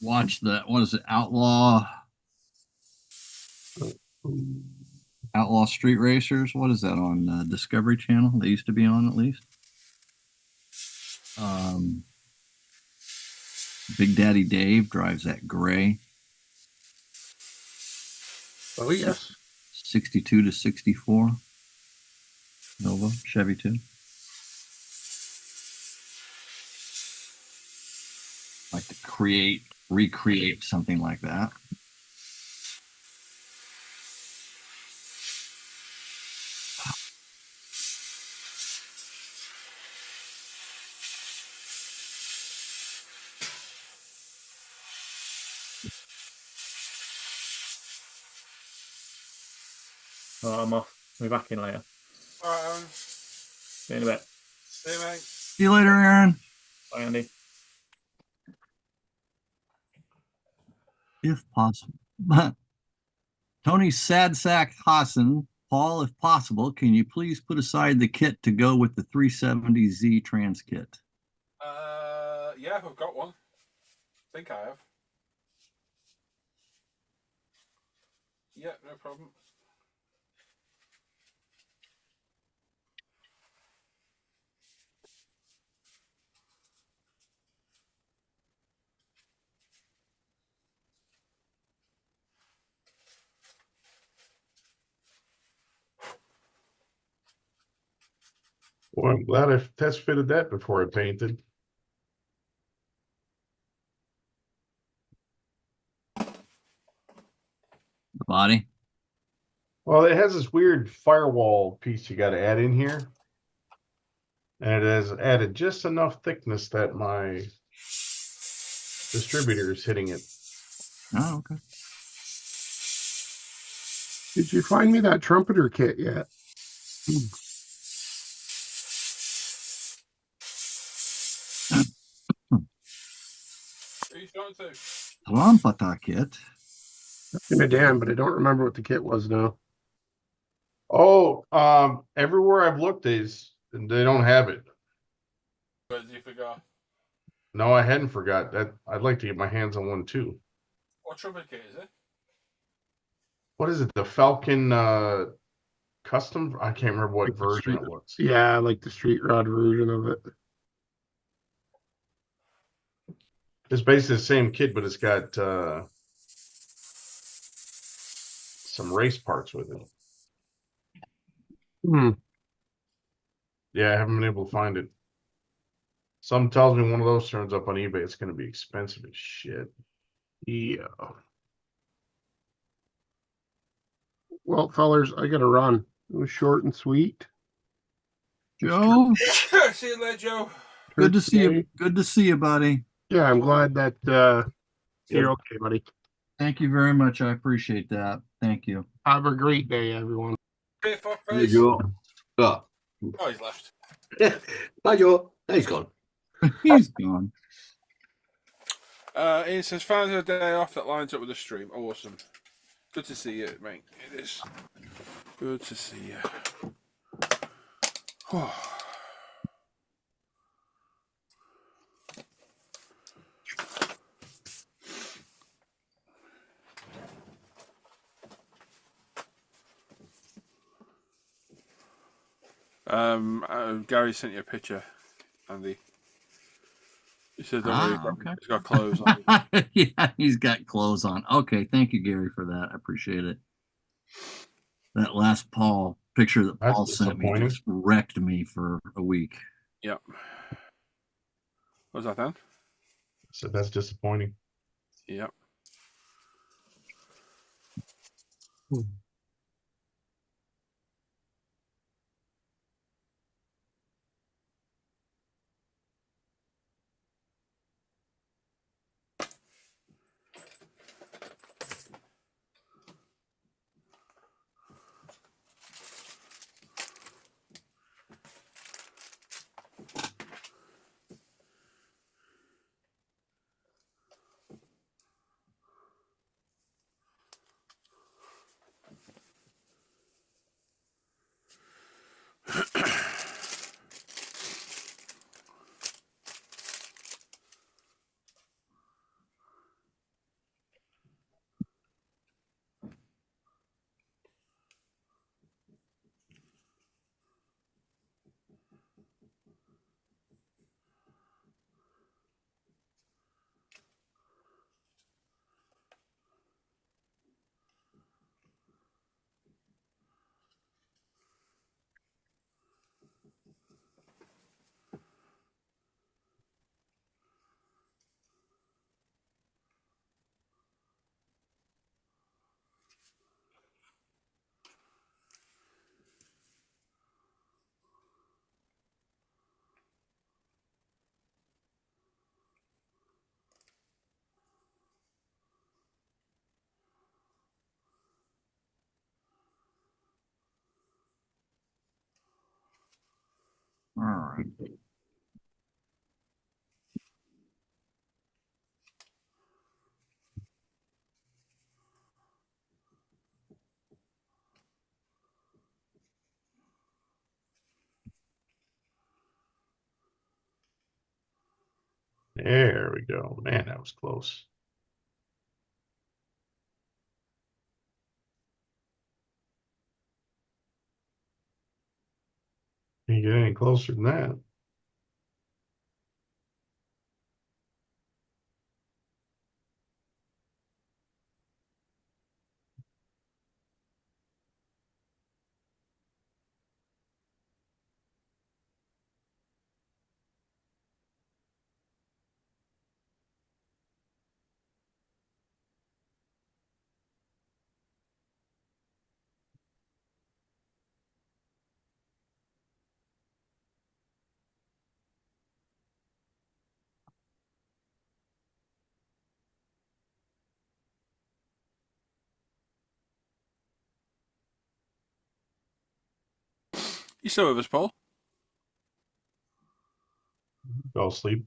Speaker 9: Watch the, what is it, Outlaw Street Racers? What is that on Discovery Channel? They used to be on, at least. Big Daddy Dave drives that gray.
Speaker 10: Oh yes.
Speaker 9: 62 to 64 Nova Chevy 2. Like to recreate something like that.
Speaker 6: Right, I'm off. We'll be back in later.
Speaker 1: All right, Aaron.
Speaker 6: See you in a bit.
Speaker 1: See you, mate.
Speaker 9: See you later, Aaron.
Speaker 6: Bye, Andy.
Speaker 9: if possible. Tony Sadsack Hassan, Paul, if possible, can you please put aside the kit to go with the 370Z trans kit?
Speaker 1: Yeah, I've got one. I think I have. Yeah, no problem.
Speaker 4: Well, I'm glad I test fitted that before I painted.
Speaker 9: The body?
Speaker 4: Well, it has this weird firewall piece you got to add in here. And it has added just enough thickness that my distributor is hitting it.
Speaker 9: Oh, okay.
Speaker 10: Did you find me that trumpeter kit yet?
Speaker 1: Who are you talking to?
Speaker 9: Lampata kit.
Speaker 10: In a Dan, but I don't remember what the kit was now.
Speaker 4: Oh, everywhere I've looked is they don't have it.
Speaker 1: Where did you forgot?
Speaker 4: No, I hadn't forgot that. I'd like to get my hands on one too.
Speaker 1: What trumpet kit is it?
Speaker 4: What is it? The Falcon custom? I can't remember what version it was.
Speaker 10: Yeah, like the street rod version of it.
Speaker 4: It's basically the same kit, but it's got some race parts with it.
Speaker 10: Hmm.
Speaker 4: Yeah, I haven't been able to find it. Some tells me one of those turns up on eBay. It's going to be expensive as shit.
Speaker 10: Yeah. Well, fellers, I gotta run. It was short and sweet.
Speaker 9: Joe,
Speaker 1: See you later, Joe.
Speaker 9: good to see you. Good to see you, buddy.
Speaker 10: Yeah, I'm glad that you're okay, buddy.
Speaker 9: Thank you very much. I appreciate that. Thank you.
Speaker 10: Have a great day, everyone.
Speaker 1: Hey, fuck
Speaker 7: There
Speaker 1: face.
Speaker 7: you go. Oh.
Speaker 1: Oh, he's left.
Speaker 7: Bye, Joe. He's gone.
Speaker 9: He's gone.
Speaker 1: Ian says, found a day off that lines up with the stream. Awesome. Good to see you, mate. It is. Good to see you. Gary sent you a picture, Andy. He said, "Don't worry,
Speaker 9: Okay.
Speaker 1: he's got clothes on."
Speaker 9: Yeah, he's got clothes on. Okay, thank you, Gary, for that. I appreciate it. That last picture that Paul sent me just wrecked me for a week.
Speaker 1: Yep. What was that then?
Speaker 4: So that's disappointing.
Speaker 1: Yep.
Speaker 9: All right.
Speaker 4: There we go. Man, that was close. Can you get any closer than that?
Speaker 1: You still with us, Paul?
Speaker 4: Fell asleep.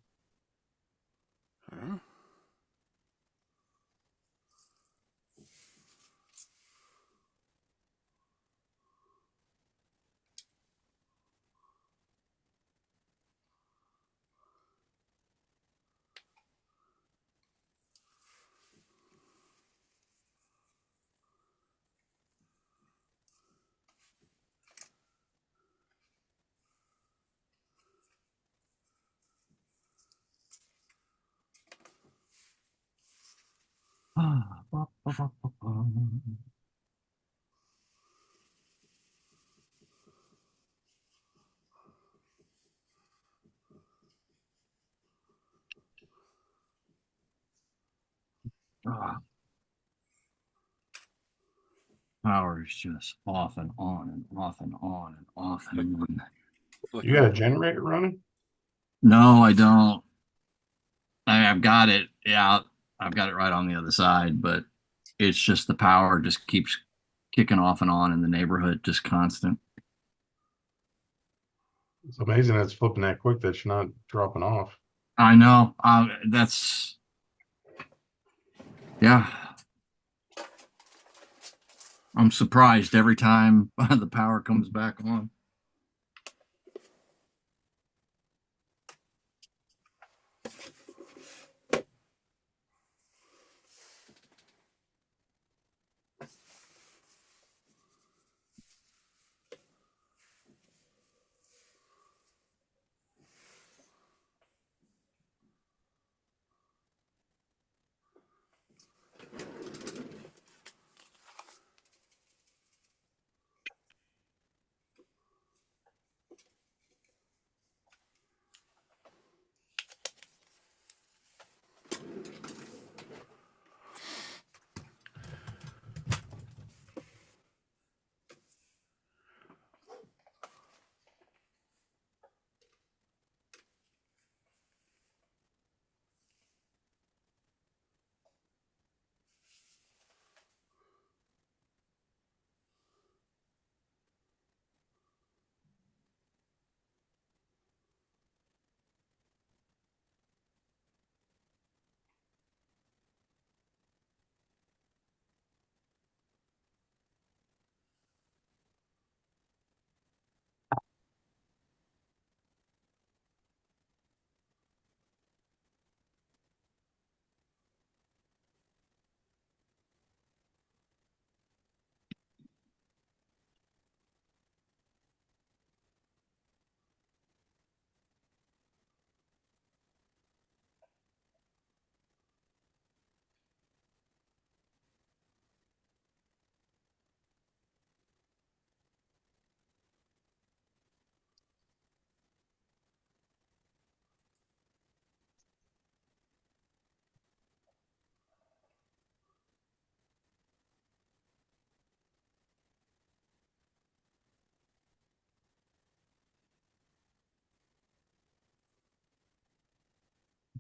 Speaker 1: Oh.
Speaker 9: Power is just off and on and off and on and off and on.
Speaker 4: You got a generator running?
Speaker 9: No, I don't. I've got it. Yeah, I've got it right on the other side, but it's just the power just keeps kicking off and on in the neighborhood, just constant.
Speaker 4: It's amazing that's flipping that quick that you're not dropping off.
Speaker 9: I know. That's, yeah. I'm surprised every time the power comes back on.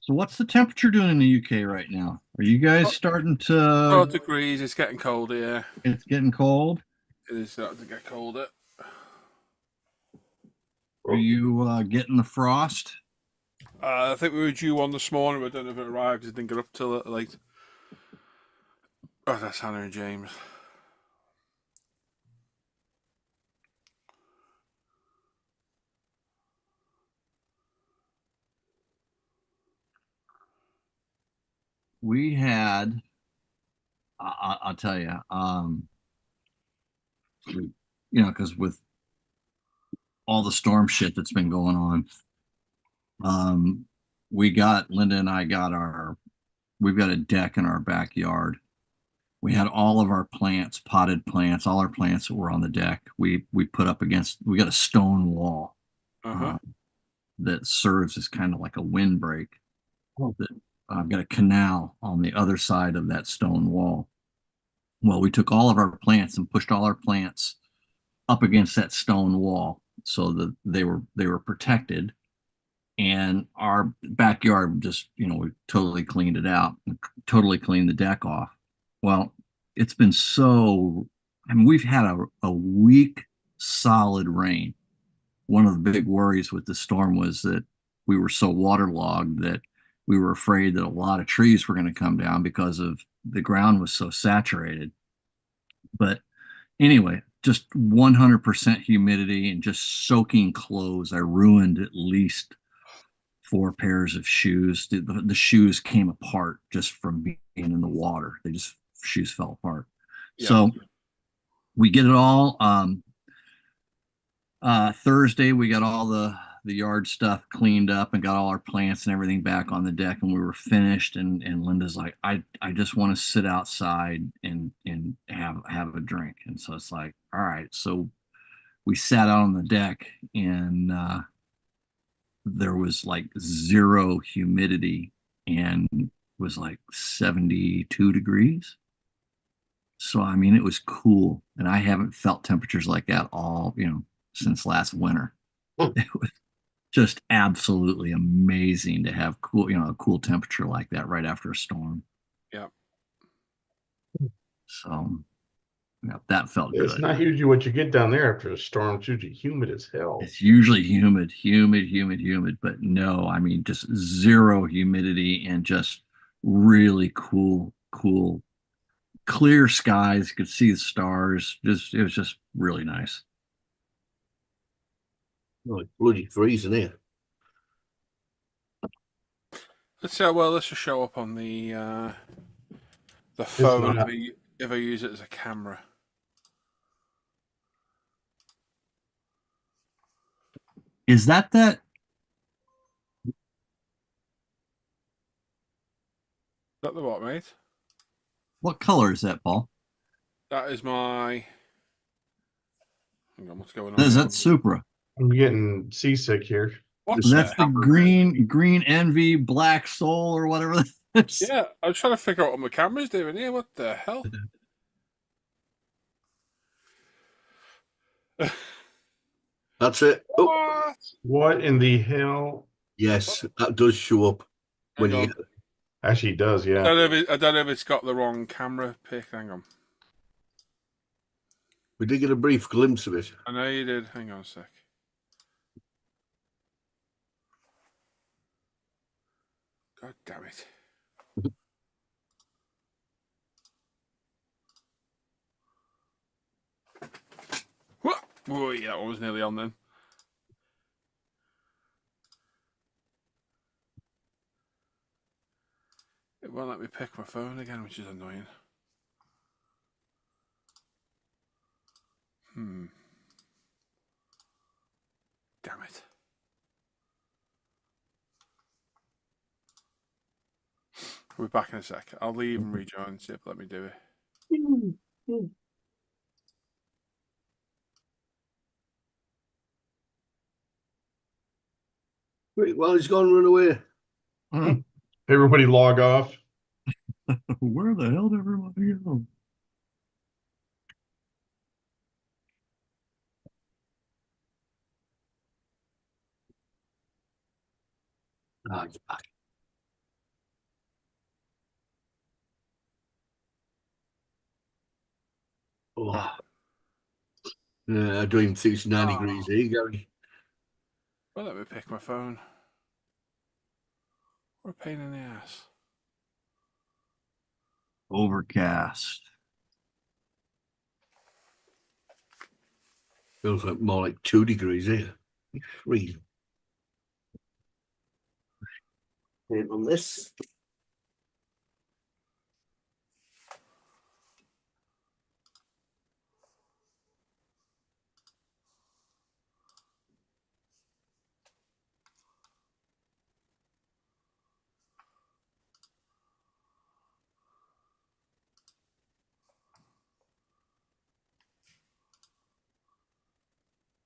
Speaker 9: So what's the temperature doing in the UK right now? Are you guys starting to?
Speaker 1: 12 degrees. It's getting colder. Yeah,
Speaker 9: It's getting cold.
Speaker 1: it is starting to get colder.
Speaker 9: Are you getting the frost?
Speaker 1: I think we were due one this morning, but I don't know if it arrived because it didn't get up till late. Oh, that's Hannah and James.
Speaker 9: we had, I'll tell you, because with all the storm shit that's been going on, Linda and I we've got a deck in our backyard. We had all of our plants, potted plants, all our plants that were on the deck. We put up against, we got a stone wall that serves as kind of like a windbreak. I've got a canal on the other side of that stone wall. Well, we took all of our plants and pushed all our plants up against that stone wall so that they were protected. And our backyard just, we totally cleaned it out, totally cleaned the deck off. Well, it's been we've had a week solid rain. One of the big worries with the storm was that we were so waterlogged that we were afraid that a lot of trees were going to come down because of the ground was so saturated. But anyway, just 100% humidity and just soaking clothes. I ruined at least 4 pairs of shoes. The shoes came apart just from being in the water. Shoes fell apart. Yeah. So we get it all. Thursday, we got all the yard stuff cleaned up and got all our plants and everything back on the deck, and we were finished. And Linda's like, I just want to sit outside and have a drink. And so it's like, all right. So we sat out on the deck, and there was like 0 humidity, and it was like 72 degrees. So I mean, it was cool, and I haven't felt temperatures like that all since last winter. It was just absolutely amazing to have a cool temperature like that right after a storm.
Speaker 1: Yeah.
Speaker 9: So that felt good.
Speaker 4: It's not usually what you get down there after a storm. It's usually humid as hell.
Speaker 9: It's usually humid, but no, I mean, just 0 humidity and just really cool, clear skies. You could see the stars. It was just really nice.
Speaker 7: Oh, it's bloody freezing here.
Speaker 1: Let's see how well this will show up on the phone if I use it as a camera.
Speaker 9: Is that
Speaker 1: Is that the what, mate?
Speaker 9: What color is that, Paul?
Speaker 1: That is my. Hang on, what's going on?
Speaker 9: Is that Supra?
Speaker 4: I'm getting seasick here.
Speaker 1: What's
Speaker 9: That's the green Envy, Black Soul, or whatever that is.
Speaker 1: Yeah, I was trying to figure out what my camera's doing here. What the hell?
Speaker 7: That's it.
Speaker 1: Oh.
Speaker 4: What in the hell?
Speaker 7: Yes, that does show up when you.
Speaker 4: Actually, it does. Yeah.
Speaker 1: I don't know if it's got the wrong camera pick. Hang on.
Speaker 7: We did get a brief glimpse of it.
Speaker 1: I know you did. Hang on a sec. God damn it. What? Oh, yeah, that one was nearly on then. It won't let me pick my phone again, which is annoying. Damn it. We'll be back in a sec. I'll leave and rejoin, see if let me do it.
Speaker 7: Wait, well, he's gone run away.
Speaker 4: Everybody log off.
Speaker 9: Where the hell did everybody go?
Speaker 7: Ah, he's back. Oh. Doing 69 degrees here, Gary.
Speaker 1: Well, let me pick my phone. What a pain in the ass.
Speaker 9: Overcast.
Speaker 7: Feels like more like 2 degrees here. It's freezing. On this.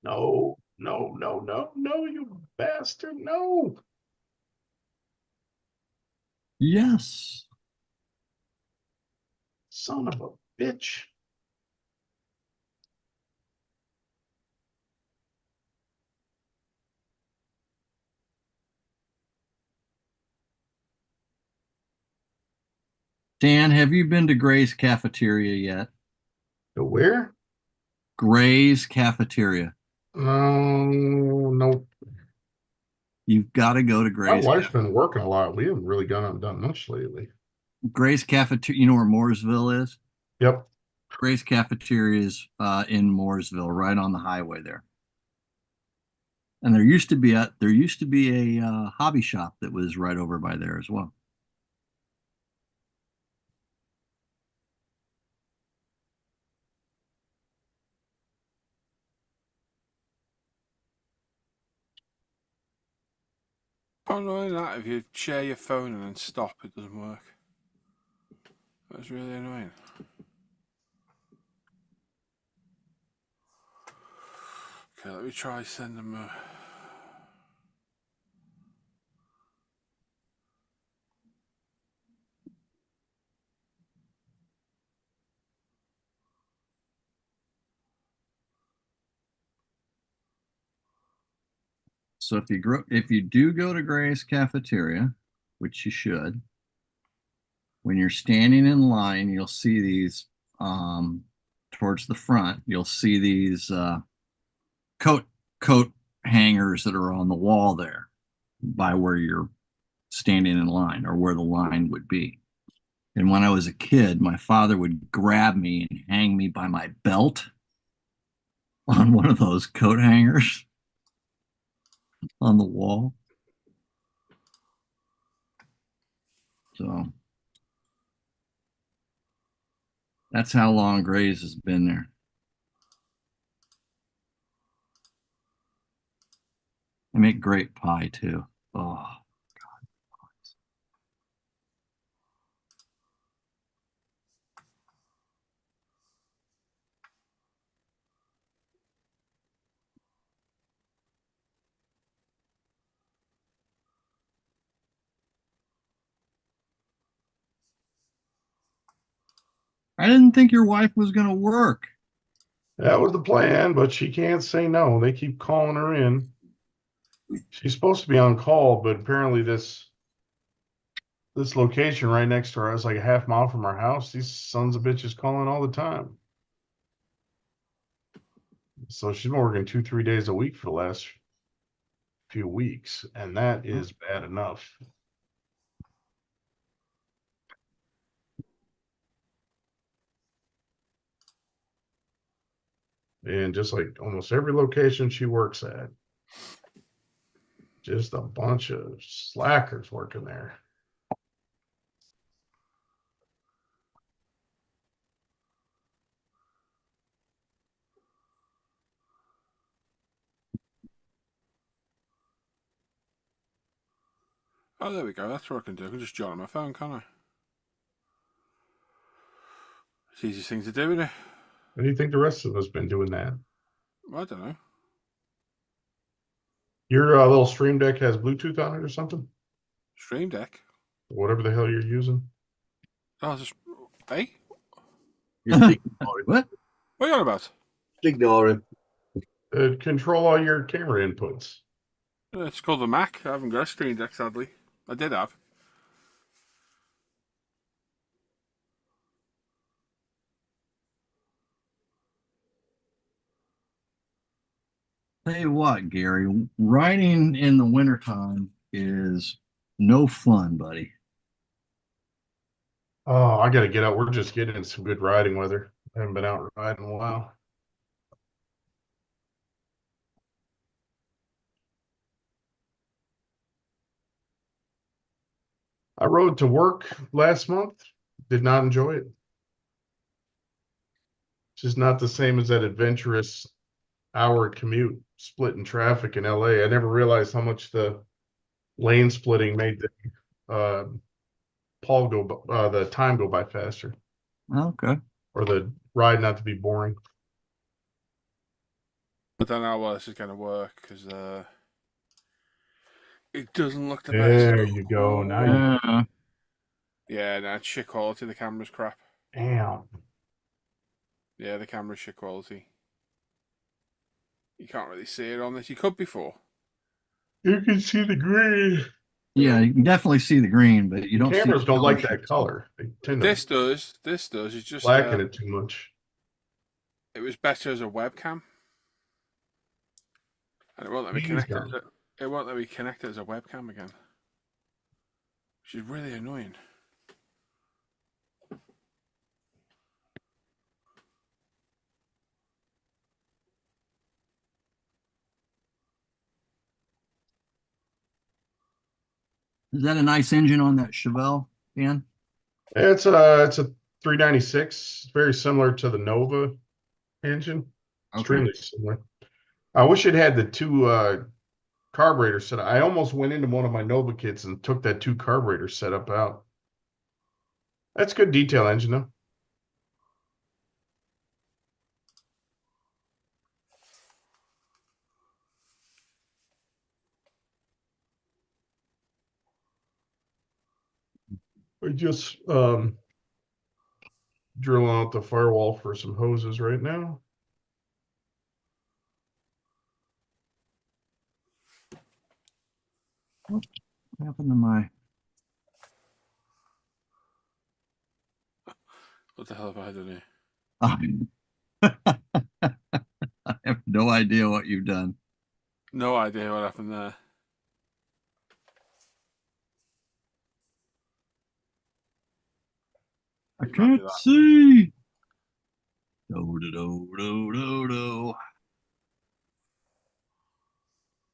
Speaker 4: No, no, no, no, no, you bastard, no.
Speaker 9: Yes.
Speaker 4: Son of a bitch.
Speaker 9: Dan, have you been to Gray's Cafeteria yet?
Speaker 4: To where?
Speaker 9: Gray's Cafeteria.
Speaker 4: No.
Speaker 9: You've got to go to
Speaker 4: My
Speaker 9: Gray's.
Speaker 4: wife's been working a lot. We haven't really gone out and done much lately.
Speaker 9: Gray's Cafeteria. You know where Mooresville is?
Speaker 4: Yep.
Speaker 9: Gray's Cafeteria is in Mooresville, right on the highway there. And there used to be a hobby shop that was right over by there as well.
Speaker 1: Oh no, that if you share your phone and then stop, it doesn't work. That's really annoying. Okay, let me try send them a...
Speaker 9: So if you do go to Gray's Cafeteria, which you should, when you're standing in line, you'll see these towards the front. You'll see these coat hangers that are on the wall there by where you're standing in line or where the line would be. And when I was a kid, my father would grab me and hang me by my belt on one of those coat hangers on the wall. So that's how long Gray's has been there. They make great pie too. Oh, God. I didn't think your wife was going to work.
Speaker 4: That was the plan, but she can't say no. They keep calling her in. She's supposed to be on call, but apparently this location right next to her is like a half mile from our house. These sons of bitches calling all the time. So she's been working 2-3 days a week for the last few weeks, and that is bad enough. And just like almost every location she works at, just a bunch of slackers working there.
Speaker 1: Oh, there we go. That's what I can do. I can just join on my phone, can't I? It's the easiest thing to do, isn't it?
Speaker 4: How do you think the rest of us been doing that?
Speaker 1: I don't know.
Speaker 4: Your little Stream Deck has Bluetooth on it or something?
Speaker 1: Stream Deck?
Speaker 4: Whatever the hell you're using.
Speaker 1: Oh, just... Hey?
Speaker 7: Just
Speaker 9: What?
Speaker 1: What are you on about?
Speaker 7: ignore him.
Speaker 4: Control all your camera inputs.
Speaker 1: It's called the Mac. I haven't got a Stream Deck, sadly. I did have.
Speaker 9: Tell you what, Gary, riding in the wintertime is no fun, buddy.
Speaker 4: Oh, I gotta get out. We're just getting some good riding weather. I haven't been out riding in a while. I rode to work last month. Did not enjoy it. It's just not the same as that adventurous hour commute split in traffic in LA. I never realized how much the lane splitting made the the time go by faster,
Speaker 9: Okay.
Speaker 4: or the ride not to be boring.
Speaker 1: I don't know how this is going to work because it doesn't look the best.
Speaker 4: There you go. Now you.
Speaker 1: Yeah, no, it's shit quality. The camera's crap.
Speaker 4: Damn.
Speaker 1: Yeah, the camera's shit quality. You can't really see it on this. You could before.
Speaker 4: You can see the green.
Speaker 9: Yeah, you can definitely see the green, but you don't.
Speaker 4: Cameras
Speaker 9: see
Speaker 4: don't like that color. They tend to
Speaker 1: This does. This does. It's just
Speaker 4: blacken it too much.
Speaker 1: It was better as a webcam, and it won't let me connect it. It won't let me connect it as a webcam again, which is really annoying.
Speaker 9: Is that a nice engine on that Chevelle, Dan?
Speaker 4: It's a 396. It's very similar to the Nova engine. Extremely similar. I wish it had the two carburetor setup. I almost went into one of my Nova kits and took that 2 carburetor setup out. That's good detail engine though. We just drilling out the firewall for some hoses right now.
Speaker 9: What happened to my?
Speaker 1: What the hell have I done here?
Speaker 9: I have no idea what you've done.
Speaker 1: No idea what happened there.
Speaker 9: I can't see. Do.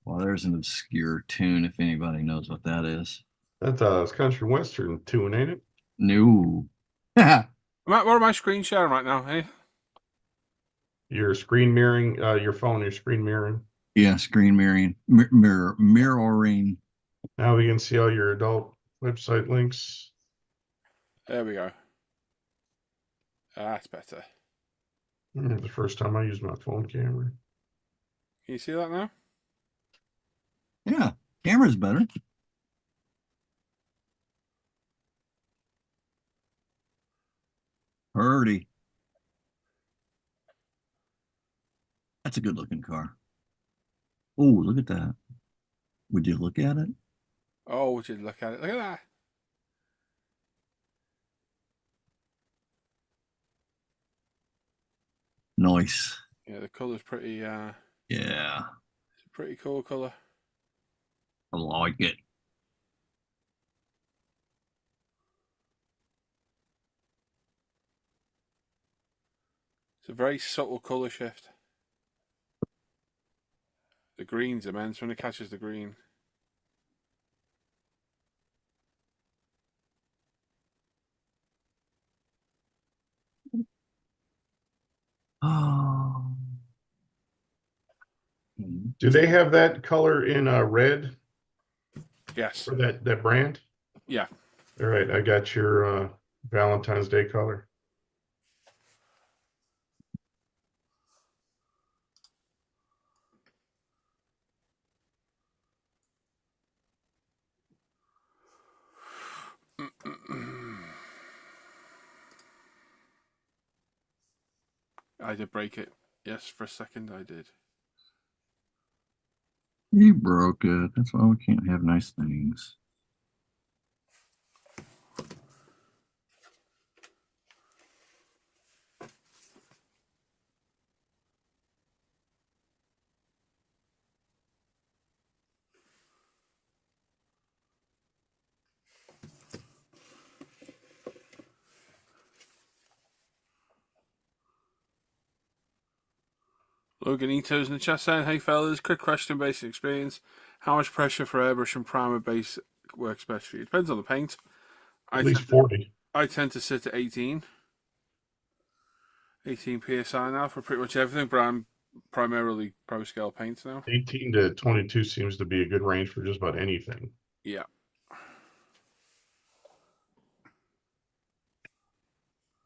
Speaker 9: Well, there's an obscure tune if anybody knows what that is.
Speaker 4: That's country western tune, ain't it?
Speaker 9: No.
Speaker 1: What am I screen sharing right now? Hey?
Speaker 4: You're screen mirroring your phone. You're screen mirroring.
Speaker 9: Yeah, screen mirroring. Mirroring.
Speaker 4: Now we can see all your adult website links.
Speaker 1: There we go. That's better.
Speaker 4: The first time I used my phone camera.
Speaker 1: Can you see that now?
Speaker 9: Yeah, camera's better. Purdy. That's a good looking car. Oh, look at that. Would you look at it?
Speaker 1: Oh, would you look at it? Look at that.
Speaker 9: Nice.
Speaker 1: Yeah, the colour's pretty
Speaker 9: Yeah.
Speaker 1: It's a pretty cool colour.
Speaker 9: I like it.
Speaker 1: It's a very subtle colour shift. The green's immense when it catches the green.
Speaker 9: Oh.
Speaker 4: Do they have that color in red?
Speaker 1: Yes.
Speaker 4: For that brand?
Speaker 1: Yeah.
Speaker 4: All right, I got your Valentine's Day color.
Speaker 1: I did break it. Yes, for a second I did.
Speaker 9: You broke it. That's why we can't have nice things.
Speaker 1: Loganito's in the chat saying, hey fellas, quick question based experience. How much pressure for airbrush and primer base works best for you? Depends on the paint.
Speaker 4: At least 40.
Speaker 1: I tend to sit at 18 PSI now for pretty much everything, but I'm primarily ProScale paints now.
Speaker 4: 18 to 22 seems to be a good range for just about anything.
Speaker 1: Yeah.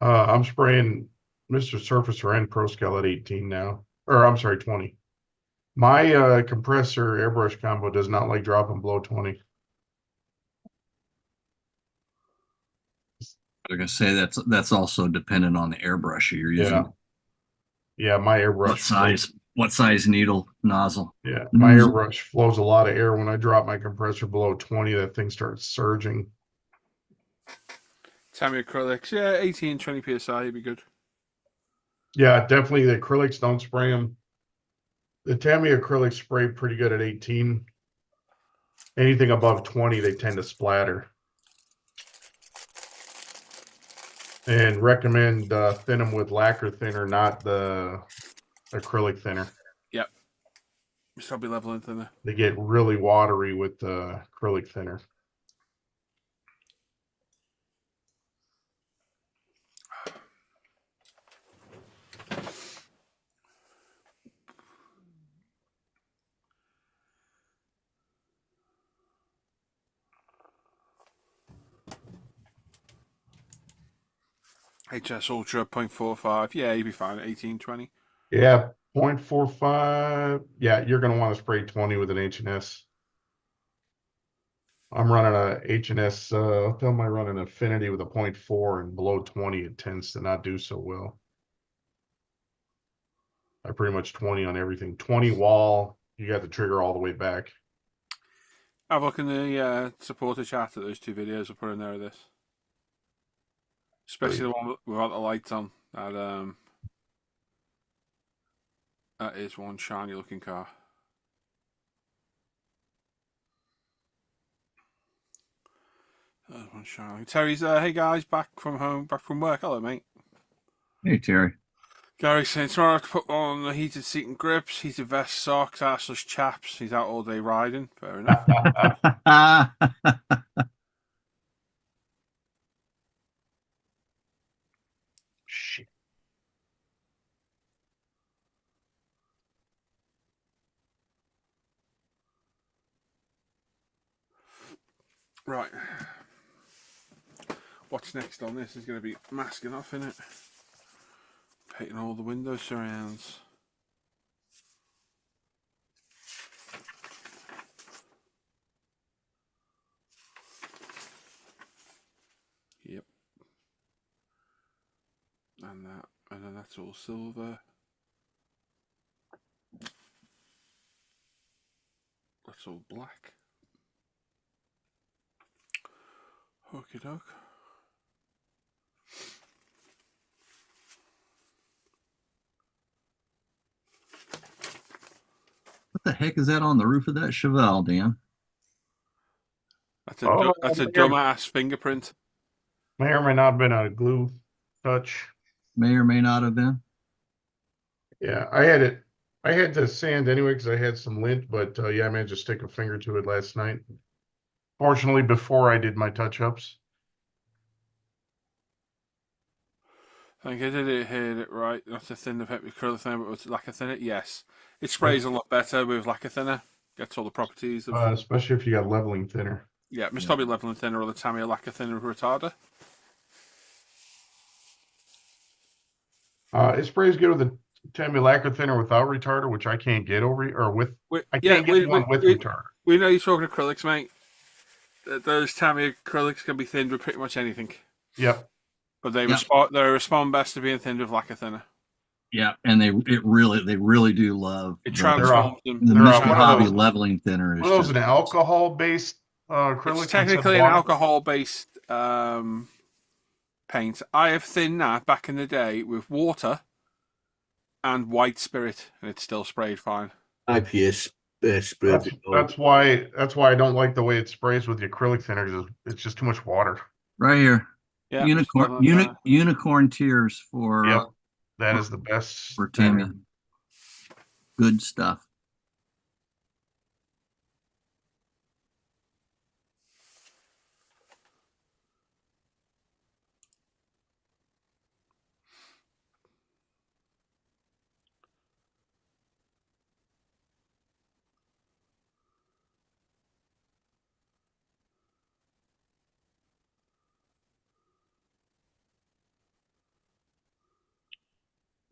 Speaker 4: I'm spraying Mr. Surfacer and ProScale at 18 now. Or I'm sorry, 20. My compressor airbrush combo does not like dropping below 20.
Speaker 9: I was gonna say that's also dependent on the airbrush you're using.
Speaker 4: Yeah, my airbrush.
Speaker 9: What size needle nozzle?
Speaker 4: Yeah, my airbrush flows a lot of air. When I drop my compressor below 20, that thing starts surging.
Speaker 1: Tamiya acrylics, yeah, 18, 20 psi, you'd be good.
Speaker 4: Yeah, definitely the acrylics, don't spray them. The Tamiya acrylics spray pretty good at 18. Anything above 20, they tend to splatter. And recommend thin them with lacquer thinner, not the acrylic thinner.
Speaker 1: Yep. Still be leveling thinner.
Speaker 4: They get really watery with the acrylic thinner.
Speaker 1: HS Ultra 0.45. Yeah, you'd be fine at 18, 20.
Speaker 4: Yeah, 0.45. Yeah, you're going to want to spray 20 with an H&S. I'm running a H&S, tell them I run an Affinity with a 0.4, and below 20, it tends to not do so well. I pretty much 20 on everything. 20 wall, you got the trigger all the way back.
Speaker 1: Have a look in the supporter chat at those 2 videos I'll put in there of this. Especially the one without the lights on. That is one shiny looking car. That one shiny. Terry's hey guys, back from home, back from work. Hello, mate.
Speaker 9: Hey, Terry.
Speaker 1: Gary saying tomorrow I have to put on the heated seat and grips, heated vest, socks, arseless chaps. He's out all day riding. Fair enough.
Speaker 4: Shit.
Speaker 1: Right. What's next on this is going to be masking off, in it. Painting all the window surrounds. Yep. And then that's all silver. That's all black. Okie doke.
Speaker 9: What the heck is that on the roof of that Chevelle, Dan?
Speaker 1: That's a dumbass fingerprint.
Speaker 4: May or may not have been a glue touch.
Speaker 9: May or may not have been.
Speaker 4: Yeah, I had to sand anyway because I had some lint, but yeah, I managed to stick a finger to it last night. Fortunately, before I did my touch-ups.
Speaker 1: I think I did it right. Not a thin acrylic thinner, but with lacquer thinner. Yes, it sprays a lot better with lacquer thinner. Gets all the properties of.
Speaker 4: Especially if you got leveling thinner.
Speaker 1: Yeah, Mr. Probably leveling thinner or the Tamiya lacquer thinner retarder.
Speaker 4: It sprays good with the Tamiya lacquer thinner without retarder, which I can't get over, or with. I
Speaker 1: Yeah,
Speaker 4: can't get one with retarder.
Speaker 1: We know you're talking acrylics, mate. Those Tamiya acrylics can be thinned with pretty much anything.
Speaker 4: Yep.
Speaker 1: But they respond best to being thinned with lacquer thinner.
Speaker 9: Yeah, and they really do love
Speaker 1: it. Transforms them.
Speaker 9: The Mr. Hobby leveling thinner is
Speaker 4: one of those an alcohol-based acrylic.
Speaker 1: It's technically an alcohol-based paint. I have thinned that back in the day with water and white spirit, and it's still sprayed fine.
Speaker 7: IPS spray.
Speaker 4: That's why I don't like the way it sprays with the acrylic thinner, because it's just too much water.
Speaker 9: Right here.
Speaker 1: Yeah,
Speaker 9: unicorn tears for.
Speaker 4: Yep. That is the best
Speaker 9: for Tamiya. Good stuff.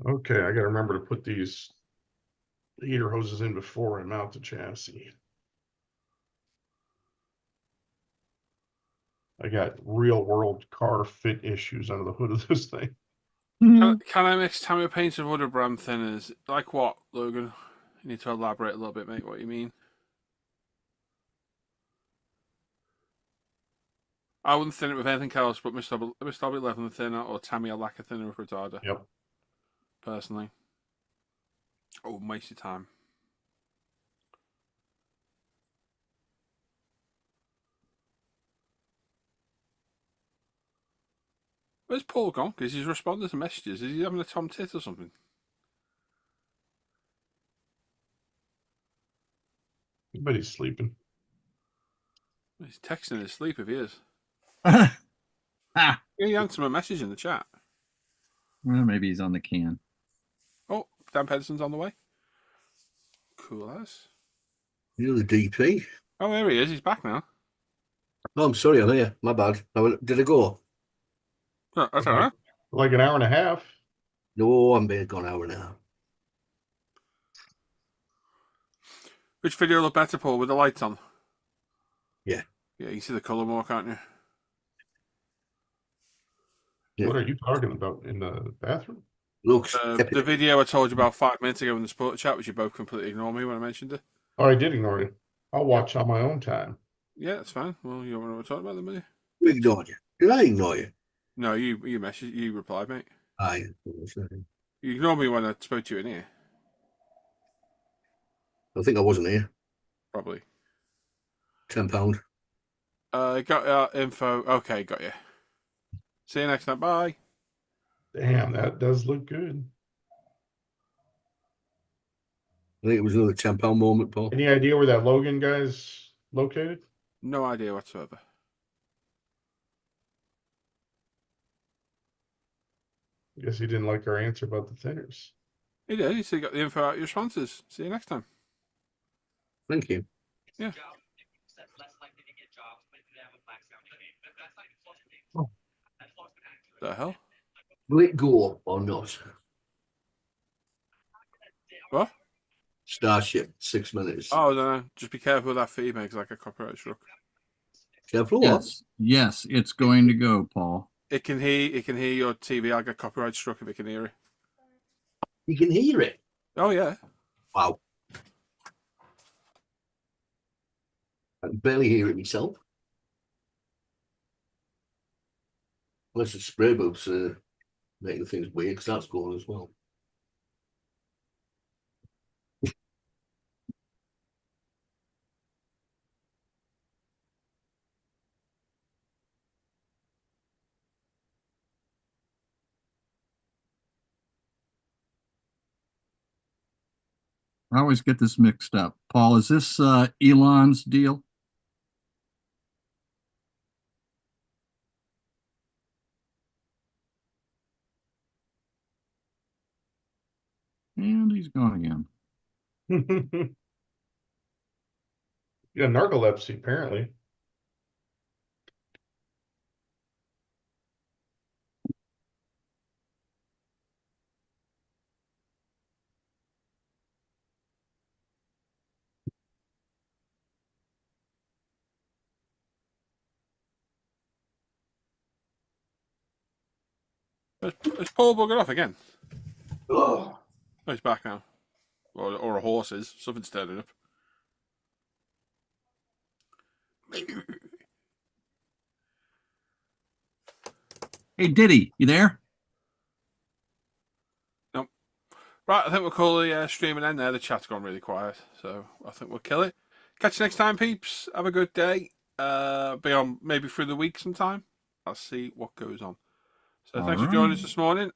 Speaker 4: Okay, I gotta remember to put these The heater hoses in before I mount the chassis. I got real world car fit issues under the hood of this thing.
Speaker 1: Can I mix Tammy paints with other brand thinners? Like what, Logan? You need to elaborate a little bit, mate, what you mean. I wouldn't thin it with anything else but Mr. 11 thinner or Tammy a lacquer thinner with retarder.
Speaker 4: Yep.
Speaker 1: Personally. Oh, waste your time. Where's Paul gone? Because he's responding to messages. Is he having a Tom Tit or something?
Speaker 4: But he's sleeping.
Speaker 1: He's texting in his sleep if he is.
Speaker 9: Ah,
Speaker 1: Yeah, he answered my message in the chat.
Speaker 9: well, maybe he's on the can.
Speaker 1: Oh, Dan Pedersen's on the way. Cool as.
Speaker 7: You're the DP.
Speaker 1: Oh, there he is. He's back now.
Speaker 7: Oh, I'm sorry, I'm here. My bad. Did I go?
Speaker 1: Oh, I don't know.
Speaker 4: Like an hour and a half.
Speaker 7: No, I'm being gone hour now.
Speaker 1: Which video look better, Paul, with the lights on?
Speaker 7: Yeah.
Speaker 1: Yeah, you see the colour more, can't you?
Speaker 7: Yeah.
Speaker 4: What are you talking about in the bathroom?
Speaker 7: Looks
Speaker 1: The video I told you about 5 minutes ago in the sport chat, which you both completely ignored me when I mentioned it.
Speaker 4: Oh, I did ignore it. I'll watch on my own time.
Speaker 1: Yeah, that's fine. Well, you don't want to talk about them, do you?
Speaker 7: Who ignored you? Did I ignore you?
Speaker 1: No, you replied, mate.
Speaker 7: I
Speaker 1: You ignored me when I spoke to you in here.
Speaker 7: think I wasn't here.
Speaker 1: Probably.
Speaker 7: £10.
Speaker 1: Got info. Okay, got you. See you next time. Bye.
Speaker 4: Damn, that does look good.
Speaker 7: I think it was another £10 moment, Paul.
Speaker 4: Any idea where that Logan guy's located?
Speaker 1: No idea whatsoever.
Speaker 4: Guess he didn't like our answer about the thinners.
Speaker 1: He did. He said he got the info out of your sponsors. See you next time.
Speaker 7: Thank you.
Speaker 1: Yeah.
Speaker 4: Oh.
Speaker 1: The hell?
Speaker 7: Will it go or not?
Speaker 1: What?
Speaker 7: Starship, 6 minutes.
Speaker 1: Oh, no. Just be careful with that feed, mate. It's like a copyright struck.
Speaker 7: Careful what?
Speaker 9: Yes, it's going to go, Paul.
Speaker 1: It can hear your TV. I'll get copyright struck if it can hear it.
Speaker 7: You can hear it.
Speaker 1: Oh yeah.
Speaker 7: Wow. I can barely hear it myself. Unless the spray booths making things weird, because that's going as well.
Speaker 9: I always get this mixed up. Paul, is this Elon's deal? And he's gone again.
Speaker 4: Yeah, narcolepsy, apparently.
Speaker 1: Is Paul buggered off again?
Speaker 7: Oh.
Speaker 1: Oh, he's back now. Or a horse is. Something's turning up.
Speaker 9: Hey, Diddy, you there?
Speaker 1: Nope. Right, I think we'll call the stream and end there. The chat's gone really quiet, so I think we'll kill it. Catch you next time, peeps. Have a good day. Be on maybe through the week sometime. I'll see what goes on. So thanks for joining us this morning.